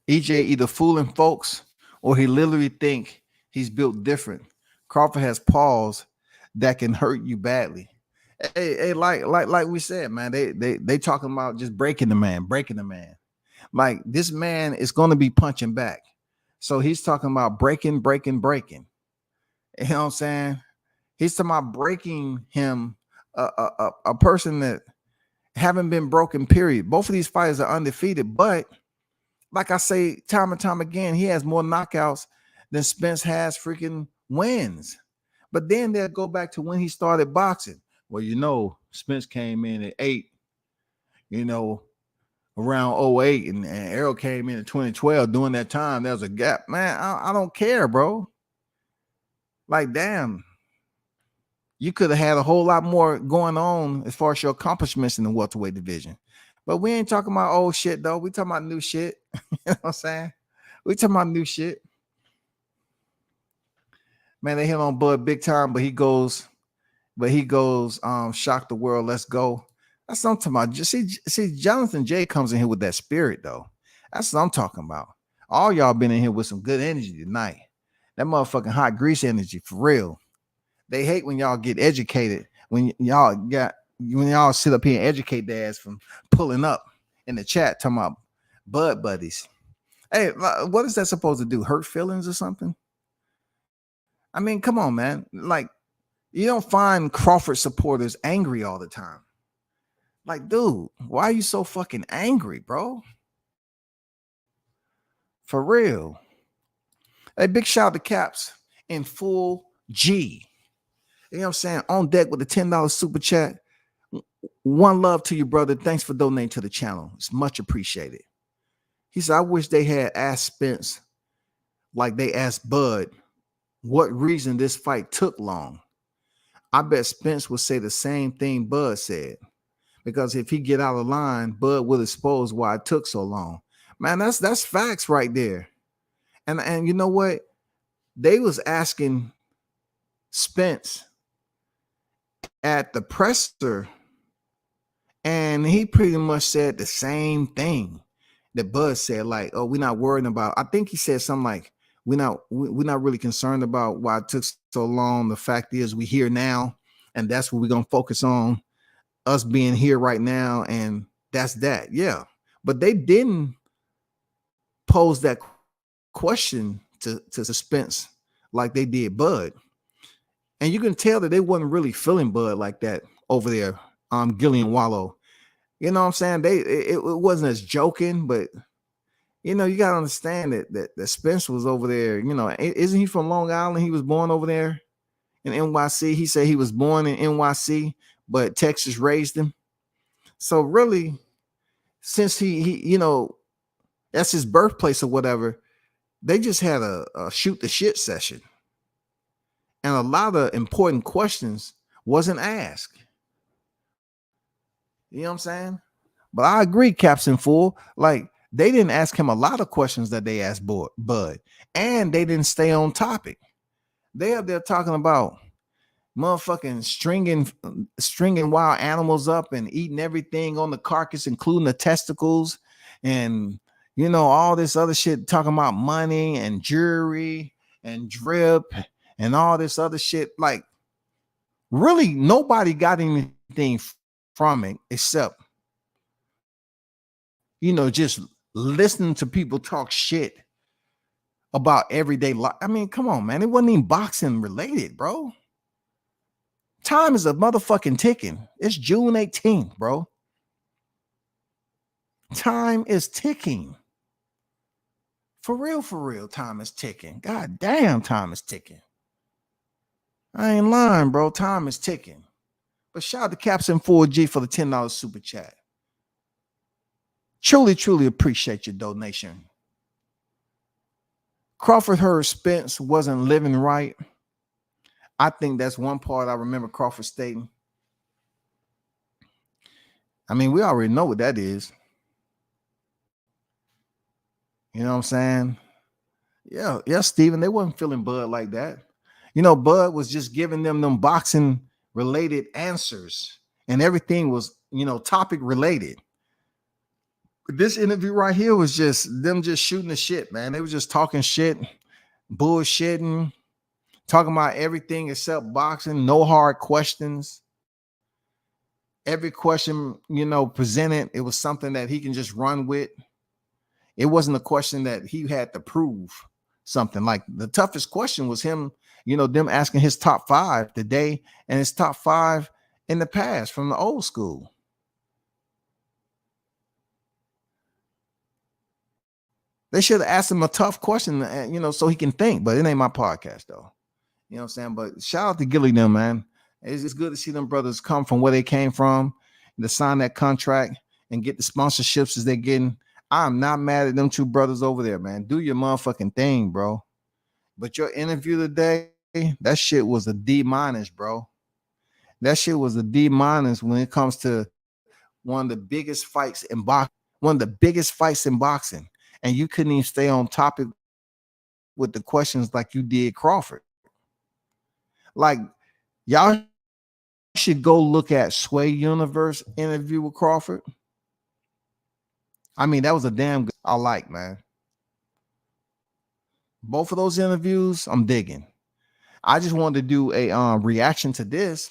EJ either fooling folks or he literally think he's built different. Crawford has paws that can hurt you badly. Hey, like we said, man, they talking about just breaking the man. Like this man is going to be punching back. So he's talking about breaking. You know what I'm saying? He's talking about breaking him, a person that haven't been broken, period. Both of these fighters are undefeated, but like I say time and time again, he has more knockouts than Spence has freaking wins. But then they'll go back to when he started boxing. Well, Spence came in at 8, around 08, and Errol came in 2012. During that time, there was a gap. Man, I don't care, bro. Like, damn. You could have had a whole lot more going on as far as your accomplishments in the welterweight division. But we ain't talking about old shit, though. We talking about new shit. You know what I'm saying? We talking about new shit. Man, they hit on Bud big time, but he goes, shock the world, let's go. That's what I'm talking about. Just see, Jonathan J comes in here with that spirit, though. That's what I'm talking about. All y'all been in here with some good energy tonight. That motherfucking hot grease energy for real. They hate when y'all get educated. When y'all sit up here and educate their ass from pulling up in the chat talking about bud buddies. Hey, what is that supposed to do? Hurt feelings or something? I mean, come on, man. Like, you don't find Crawford supporters angry all the time. Like, dude, why are you so fucking angry, bro? For real. Hey, big shout out to Caps in full G. You know what I'm saying? On deck with the $10 super chat. One love to you, brother. Thanks for donating to the channel. It's much appreciated. He said, I wish they had asked Spence like they asked Bud what reason this fight took long. I bet Spence would say the same thing Bud said. Because if he get out of line, Bud will expose why it took so long. Man, that's facts right there. And you know what? They was asking Spence at the presser, and he pretty much said the same thing that Bud said, like, oh, we're not worrying about. I think he said something like, we're not really concerned about why it took so long. The fact is we're here now, and that's what we're gonna focus on, us being here right now, and that's that. Yeah. But they didn't pose that question to Spence like they did Bud. And you can tell that they wasn't really feeling Bud like that over there, Gillian Wallow. You know what I'm saying? It wasn't as joking, but you know, you gotta understand that Spence was over there. You know, isn't he from Long Island? He was born over there in NYC. He said he was born in NYC, but Texas raised him. So really, since he you know, that's his birthplace or whatever, they just had a shoot the shit session. And a lot of important questions wasn't asked. You know what I'm saying? But I agree, Captain Full. Like, they didn't ask him a lot of questions that they asked Bud. And they didn't stay on topic. They up there talking about motherfucking stringing wild animals up and eating everything on the carcass, including the testicles, and you know, all this other shit, talking about money and jewelry and drip and all this other shit. Like, really, nobody got anything from it except, you know, just listening to people talk shit about everyday life. I mean, come on, man. It wasn't even boxing related, bro. Time is a motherfucking ticking. It's June 18th, bro. Time is ticking. For real, time is ticking. God damn, time is ticking. I ain't lying, bro. Time is ticking. But shout out to Captain 4G for the $10 super chat. Truly appreciate your donation. Crawford heard Spence wasn't living right. I think that's one part I remember Crawford stating. I mean, we already know what that is. You know what I'm saying? Yeah, Steven, they wasn't feeling Bud like that. You know, Bud was just giving them boxing related answers, and everything was, you know, topic related. This interview right here was just them just shooting the shit, man. They were just talking shit, bullshitting, talking about everything except boxing, no hard questions. Every question, you know, presented, it was something that he can just run with. It wasn't a question that he had to prove something. Like, the toughest question was him, you know, them asking his top 5 today and his top 5 in the past from the old school. They should have asked him a tough question, you know, so he can think, but it ain't my podcast though. You know what I'm saying? But shout out to Gilly them, man. It's good to see them brothers come from where they came from, to sign that contract and get the sponsorships as they're getting. I'm not mad at them two brothers over there, man. Do your motherfucking thing, bro. But your interview today, that shit was a D-, bro. That shit was a D- when it comes to one of the biggest fights in boxing. One of the biggest fights in boxing. And you couldn't even stay on topic with the questions like you did Crawford. Like, y'all should go look at Sway Universe interview with Crawford. I mean, that was a damn good. I like, man. Both of those interviews, I'm digging. I just wanted to do a reaction to this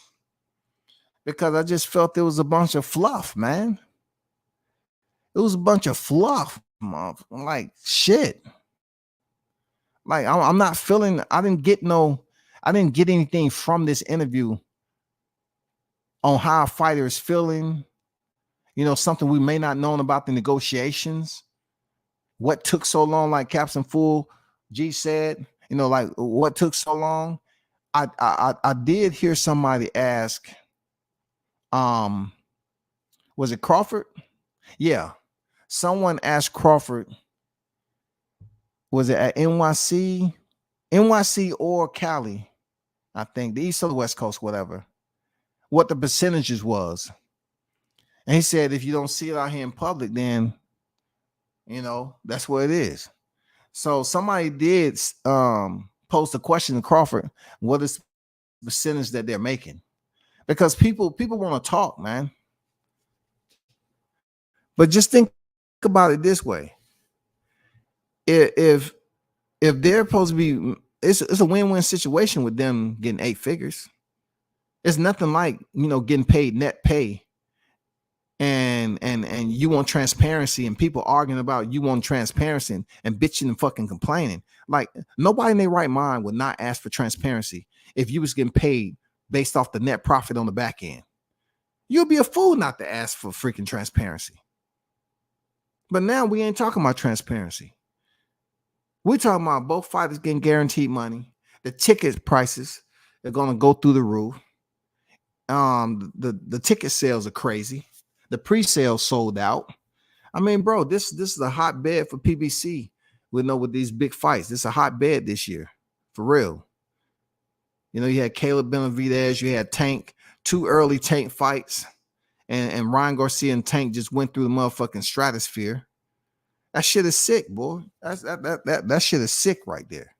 because I just felt there was a bunch of fluff, man. It was a bunch of fluff, like shit. Like I'm not feeling. I didn't get anything from this interview on how a fighter is feeling. You know, something we may not known about the negotiations. What took so long, like Captain Full G said, you know, like what took so long. I did hear somebody ask, was it Crawford? Yeah. Someone asked Crawford, was it at NYC or Cali? I think the East or the West Coast, whatever, what the percentages was. And he said, if you don't see it out here in public, then, you know, that's what it is. So somebody did post a question to Crawford, what is the percentage that they're making? Because people want to talk, man. But just think about it this way. If they're supposed to be, it's a win-win situation with them getting 8 figures. It's nothing like, you know, getting paid net pay and you want transparency and people arguing about you want transparency and bitching and fucking complaining. Like nobody in their right mind would not ask for transparency if you was getting paid based off the net profit on the back end. You'll be a fool not to ask for freaking transparency. But now we ain't talking about transparency. We're talking about both fighters getting guaranteed money. The ticket prices are going to go through the roof. The ticket sales are crazy. The pre-sale sold out. I mean, bro, this is a hotbed for PBC. We know with these big fights, this is a hotbed this year, for real. You know, you had Caleb Benavidez, you had Tank, 2 early Tank fights, and Ryan Garcia and Tank just went through the motherfucking stratosphere. That shit is sick, boy. That shit is sick right there.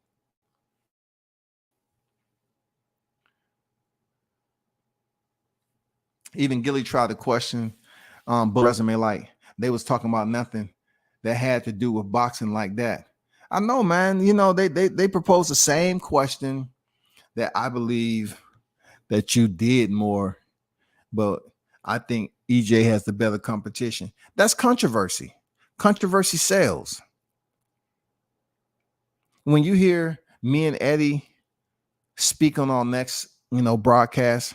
Even Gilly tried to question but resume, like they was talking about nothing that had to do with boxing like that. I know, man. You know, they proposed the same question that I believe that you did more, but I think EJ has the better competition. That's controversy. Controversy sells. When you hear me and Eddie speak on our next, you know, broadcast,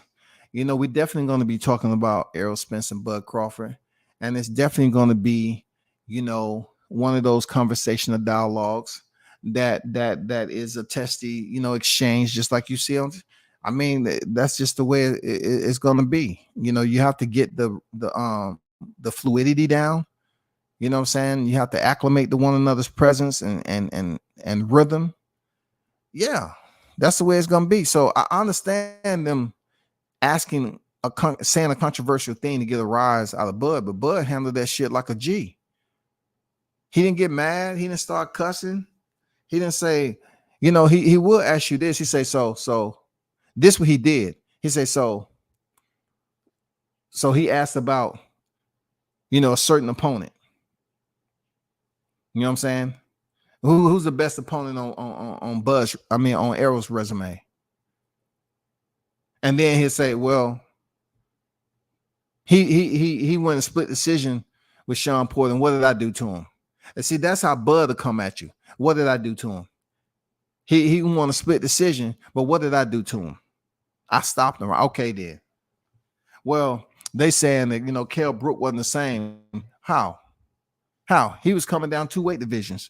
you know, we're definitely going to be talking about Errol Spence and Bud Crawford. And it's definitely going to be, you know, one of those conversational dialogues that is a testy, you know, exchange, just like you see on. I mean, that's just the way it's going to be. You know, you have to get the fluidity down. You know what I'm saying? You have to acclimate to one another's presence and rhythm. Yeah, that's the way it's going to be. So I understand them asking saying a controversial thing to get a rise out of Bud, but Bud handled that shit like a G. He didn't get mad. He didn't start cussing. He didn't say, you know, he will ask you this. He say, so this what he did. He say, so he asked about, you know, a certain opponent. You know what I'm saying? Who's the best opponent on Bud's, I mean, on Errol's resume? And then he'll say, well, he went a split decision with Sean Porter. And what did I do to him? And see, that's how Bud will come at you. What did I do to him? He won a split decision, but what did I do to him? I stopped him. Okay, then. Well, they saying that, you know, Kell Brook wasn't the same. How? He was coming down 2 weight divisions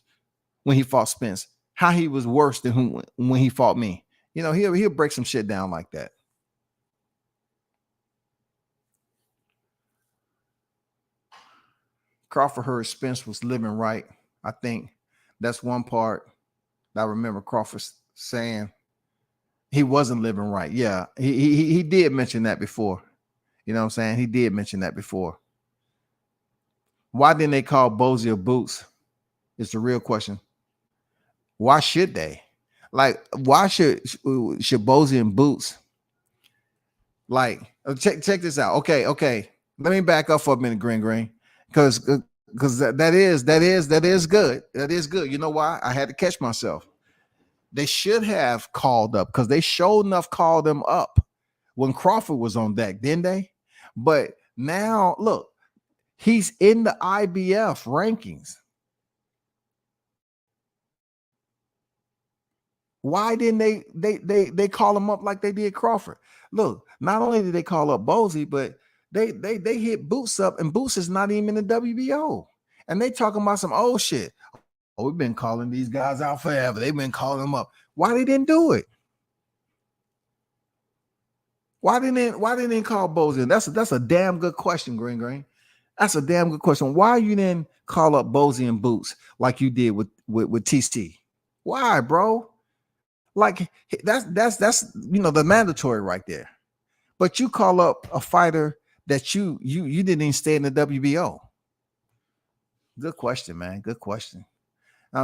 when he fought Spence. How he was worse than when he fought me. You know, he'll break some shit down like that. Crawford heard Spence was living right. I think that's one part that I remember Crawford saying he wasn't living right. Yeah, he did mention that before. You know what I'm saying? He did mention that before. Why didn't they call Bozier Boots? It's the real question. Why should they? Like, why should Bozier and Boots Like, check this out. Okay. Let me back up for a minute, Green, because that is good. That is good. You know why? I had to catch myself. They should have called up because they showed enough called them up when Crawford was on deck, didn't they? But now look, he's in the IBF rankings. Why didn't they call him up like they did Crawford? Look, not only did they call up Bozy, but they hit Boots up, and Boots is not even in the WBO. And they talking about some old shit. Oh, we've been calling these guys out forever. They've been calling them up. Why they didn't do it? Why didn't they call Bozy? That's a damn good question, Green. That's a damn good question. Why you didn't call up Bozy and Boots like you did with TC? Why, bro? Like that's the mandatory right there. But you call up a fighter that you didn't even stay in the WBO. Good question, man. Good question.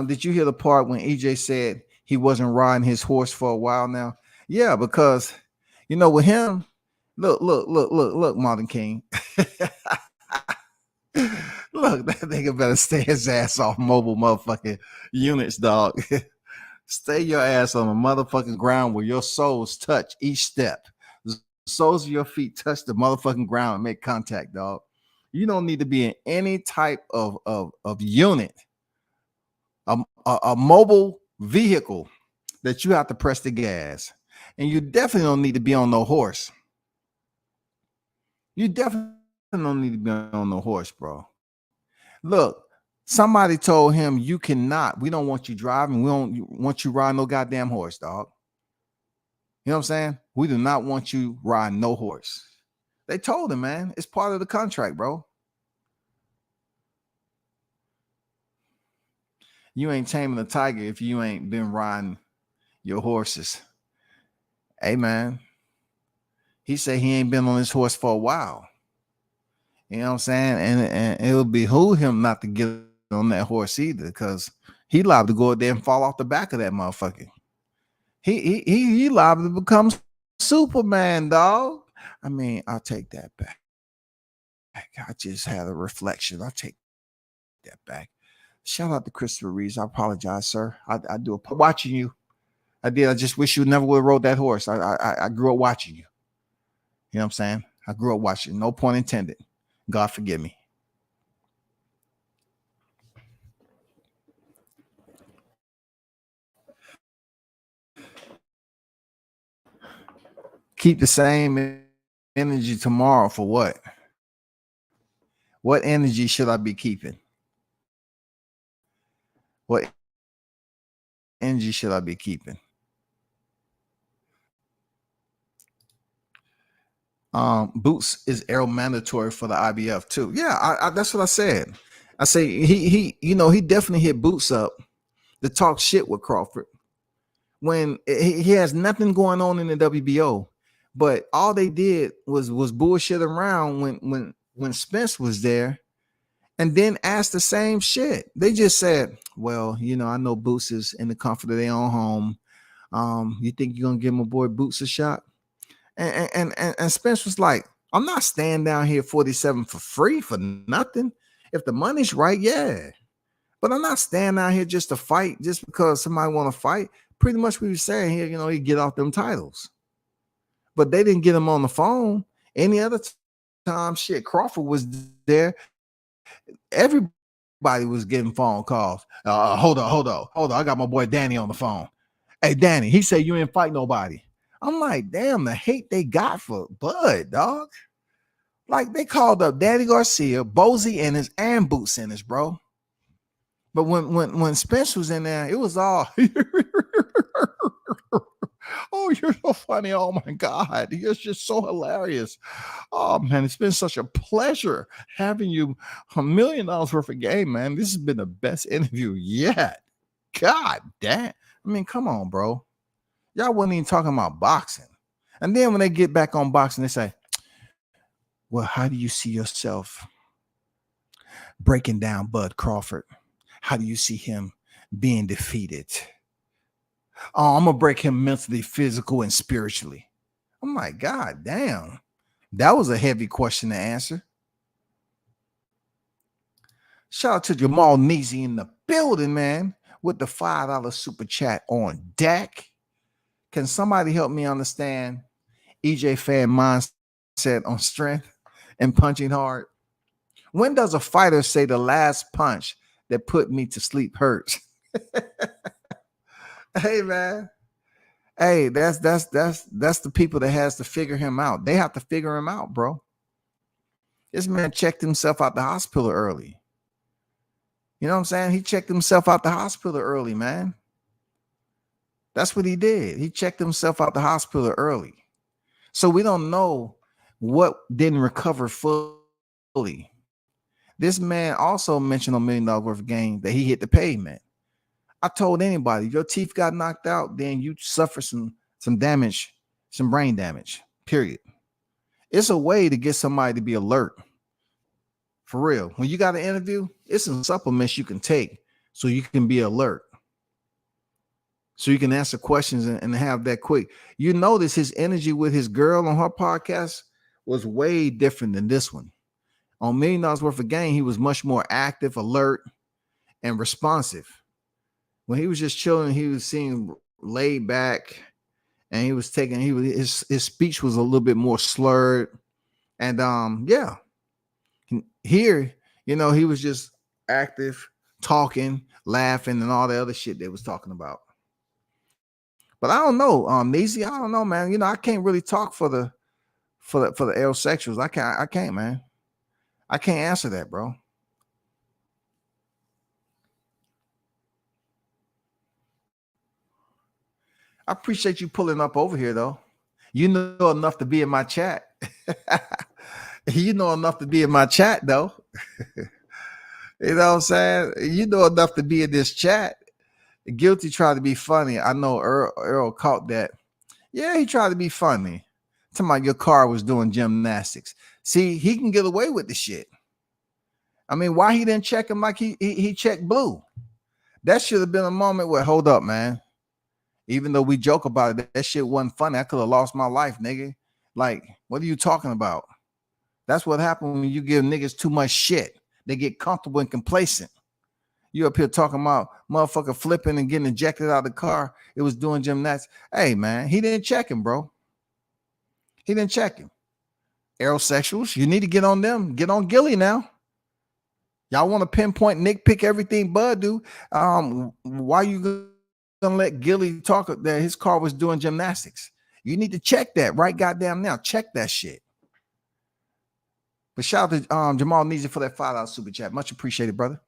Did you hear the part when EJ said he wasn't riding his horse for a while now? Yeah, because with him, look, Martin King. Look, that nigga better stay his ass off mobile motherfucking units, dog. Stay your ass on the motherfucking ground where your soles touch each step. The soles of your feet touch the motherfucking ground and make contact, dog. You don't need to be in any type of unit, a mobile vehicle that you have to press the gas. And you definitely don't need to be on no horse. You definitely don't need to be on no horse, bro. Look, somebody told him you cannot. We don't want you driving. We don't want you riding no goddamn horse, dog. You know what I'm saying? We do not want you riding no horse. They told him, man. It's part of the contract, bro. You ain't taming a tiger if you ain't been riding your horses. Hey, man. He said he ain't been on his horse for a while. You know what I'm saying? And it'll behoove him not to get on that horse either, because he liable to go out there and fall off the back of that motherfucker. He liable to become Superman, dog. I mean, I'll take that back. I just had a reflection. I'll take that back. Shout out to Christopher Reeves. I apologize, sir. I do watching you. I did. I just wish you never would have rode that horse. I grew up watching you. You know what I'm saying? I grew up watching. No pun intended. God forgive me. Keep the same energy tomorrow for what? What energy should I be keeping? What energy should I be keeping? Boots is Errol mandatory for the IBF too. Yeah, that's what I said. I say he definitely hit Boots up to talk shit with Crawford when he has nothing going on in the WBO, but all they did was bullshit around when Spence was there, and then asked the same shit. They just said, well, I know Boots is in the comfort of their own home. You think you're gonna give my boy Boots a shot? And Spence was like, I'm not staying down here 47 for free for nothing. If the money's right, yeah. But I'm not staying out here just to fight just because somebody want to fight. Pretty much we were saying here, he get off them titles. But they didn't get him on the phone. Any other time, shit, Crawford was there. Everybody was getting phone calls. Hold on. I got my boy Danny on the phone. Hey, Danny, he said you ain't fight nobody. I'm like, damn, the hate they got for Bud, dog. Like, they called up Danny Garcia, Bozy Ennis, and Boots Ennis, bro. But when Spence was in there, it was all, oh, you're so funny. Oh, my God. You're just so hilarious. Oh, man, it's been such a pleasure having you. $1 million worth of game, man. This has been the best interview yet. God damn. I mean, come on, bro. Y'all wasn't even talking about boxing. And then when they get back on boxing, they say, well, how do you see yourself breaking down Bud Crawford? How do you see him being defeated? Oh, I'm going to break him mentally, physical, and spiritually. I'm like, God damn. That was a heavy question to answer. Shout out to Jamal Neezy in the building, man, with the $5 super chat on deck. Can somebody help me understand EJ fan mindset on strength and punching hard? When does a fighter say the last punch that put me to sleep hurts? Hey, man. Hey, that's the people that has to figure him out. They have to figure him out, bro. This man checked himself out the hospital early. You know what I'm saying? He checked himself out the hospital early, man. That's what he did. He checked himself out the hospital early. So we don't know what didn't recover fully. This man also mentioned on $1 million worth of game that he hit the pavement. I told anybody, if your teeth got knocked out, then you suffer some damage, some brain damage, period. It's a way to get somebody to be alert. For real. When you got an interview, it's some supplements you can take so you can be alert. So you can answer questions and have that quick. You notice his energy with his girl on her podcast was way different than this one. On $1 million worth of game, he was much more active, alert, and responsive. When he was just chilling, he was seeming laid back, and his speech was a little bit more slurred. And yeah. Here, you know, he was just active, talking, laughing, and all the other shit they was talking about. But I don't know, Neezy, I don't know, man. You know, I can't really talk for the Aerosexuals. I can't, man. I can't answer that, bro. I appreciate you pulling up over here, though. You know enough to be in my chat. You know enough to be in my chat, though. You know what I'm saying? You know enough to be in this chat. Guilty tried to be funny. I know Errol caught that. Yeah, he tried to be funny. Talking about your car was doing gymnastics. See, he can get away with the shit. I mean, why he didn't check him like he checked Blue? That should have been a moment where, hold up, man. Even though we joke about it, that shit wasn't funny. I could have lost my life, nigga. Like, what are you talking about? That's what happened when you give niggas too much shit. They get comfortable and complacent. You up here talking about motherfucker flipping and getting ejected out of the car. It was doing gymnastics. Hey, man, he didn't check him, bro. He didn't check him. Aerosexuals, you need to get on them. Get on Gilly now. Y'all want to pinpoint, nitpick everything Bud do. Why you gonna let Gilly talk that his car was doing gymnastics? You need to check that right goddamn now. Check that shit. But shout out to Jamal Neezy for that $5 super chat. Much appreciated, brother.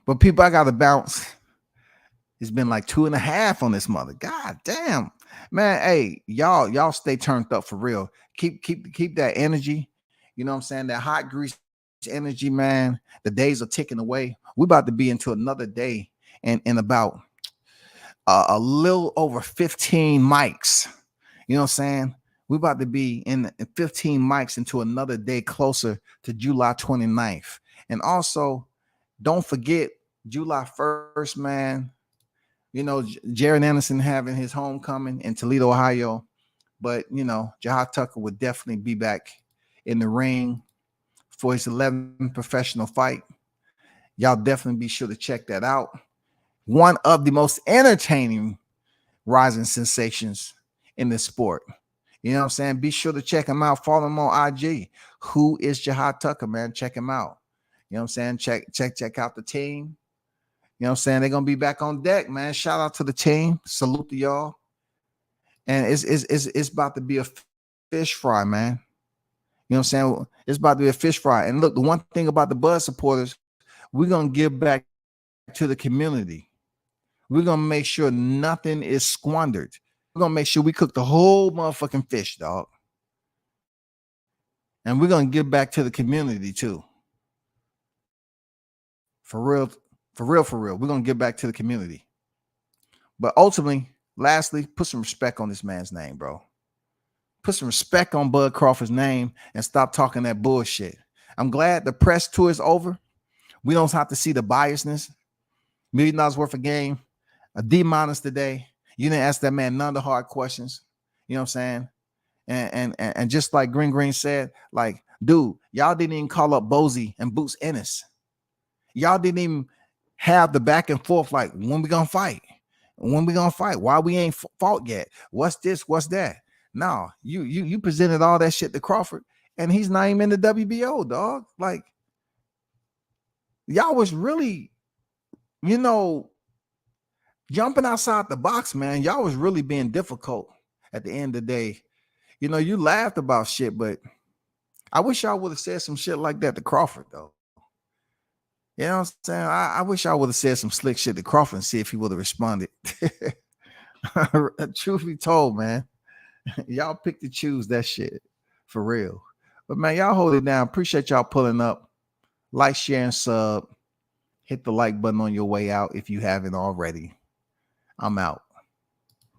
But people, I gotta bounce. It's been like 2.5 on this mother. God damn, man. Hey, y'all stay turned up for real. Keep that energy. You know what I'm saying? That hot grease energy, man. The days are ticking away. We're about to be into another day and in about a little over 15 mics. You know what I'm saying? We're about to be in 15 mics into another day closer to July 29th. And also, don't forget July 1st, man. You know, Jared Anderson having his homecoming in Toledo, Ohio. But, you know, Jahad Tucker would definitely be back in the ring for his 11th professional fight. Y'all definitely be sure to check that out. One of the most entertaining rising sensations in the sport. You know what I'm saying? Be sure to check him out. Follow him on IG. Who is Jahad Tucker, man? Check him out. You know what I'm saying? Check out the team. You know what I'm saying? They're going to be back on deck, man. Shout out to the team. Salute to y'all. And it's about to be a fish fry, man. You know what I'm saying? It's about to be a fish fry. And look, the one thing about the Bud supporters, we're going to give back to the community. We're going to make sure nothing is squandered. We're going to make sure we cook the whole motherfucking fish, dog. And we're going to give back to the community, too. For real. We're going to give back to the community. But ultimately, lastly, put some respect on this man's name, bro. Put some respect on Bud Crawford's name and stop talking that bullshit. I'm glad the press tour is over. We don't have to see the biasness. $1 million worth of game, a D- today. You didn't ask that man none of the hard questions. You know what I'm saying? And just like Green said, like, dude, y'all didn't even call up Bozy and Boots Ennis. Y'all didn't even have the back and forth, like, when we gonna fight? When we gonna fight? Why we ain't fought yet? What's this? What's that? No, you presented all that shit to Crawford, and he's not even in the WBO, dog. Like, y'all was really, you know, jumping outside the box, man. Y'all was really being difficult at the end of the day. You know, you laughed about shit, but I wish y'all would have said some shit like that to Crawford, though. You know what I'm saying? I wish I would have said some slick shit to Crawford and see if he would have responded. Truth be told, man, y'all pick to choose that shit for real. But man, y'all hold it down. Appreciate y'all pulling up. Like, share, and sub. Hit the like button on your way out if you haven't already. I'm out.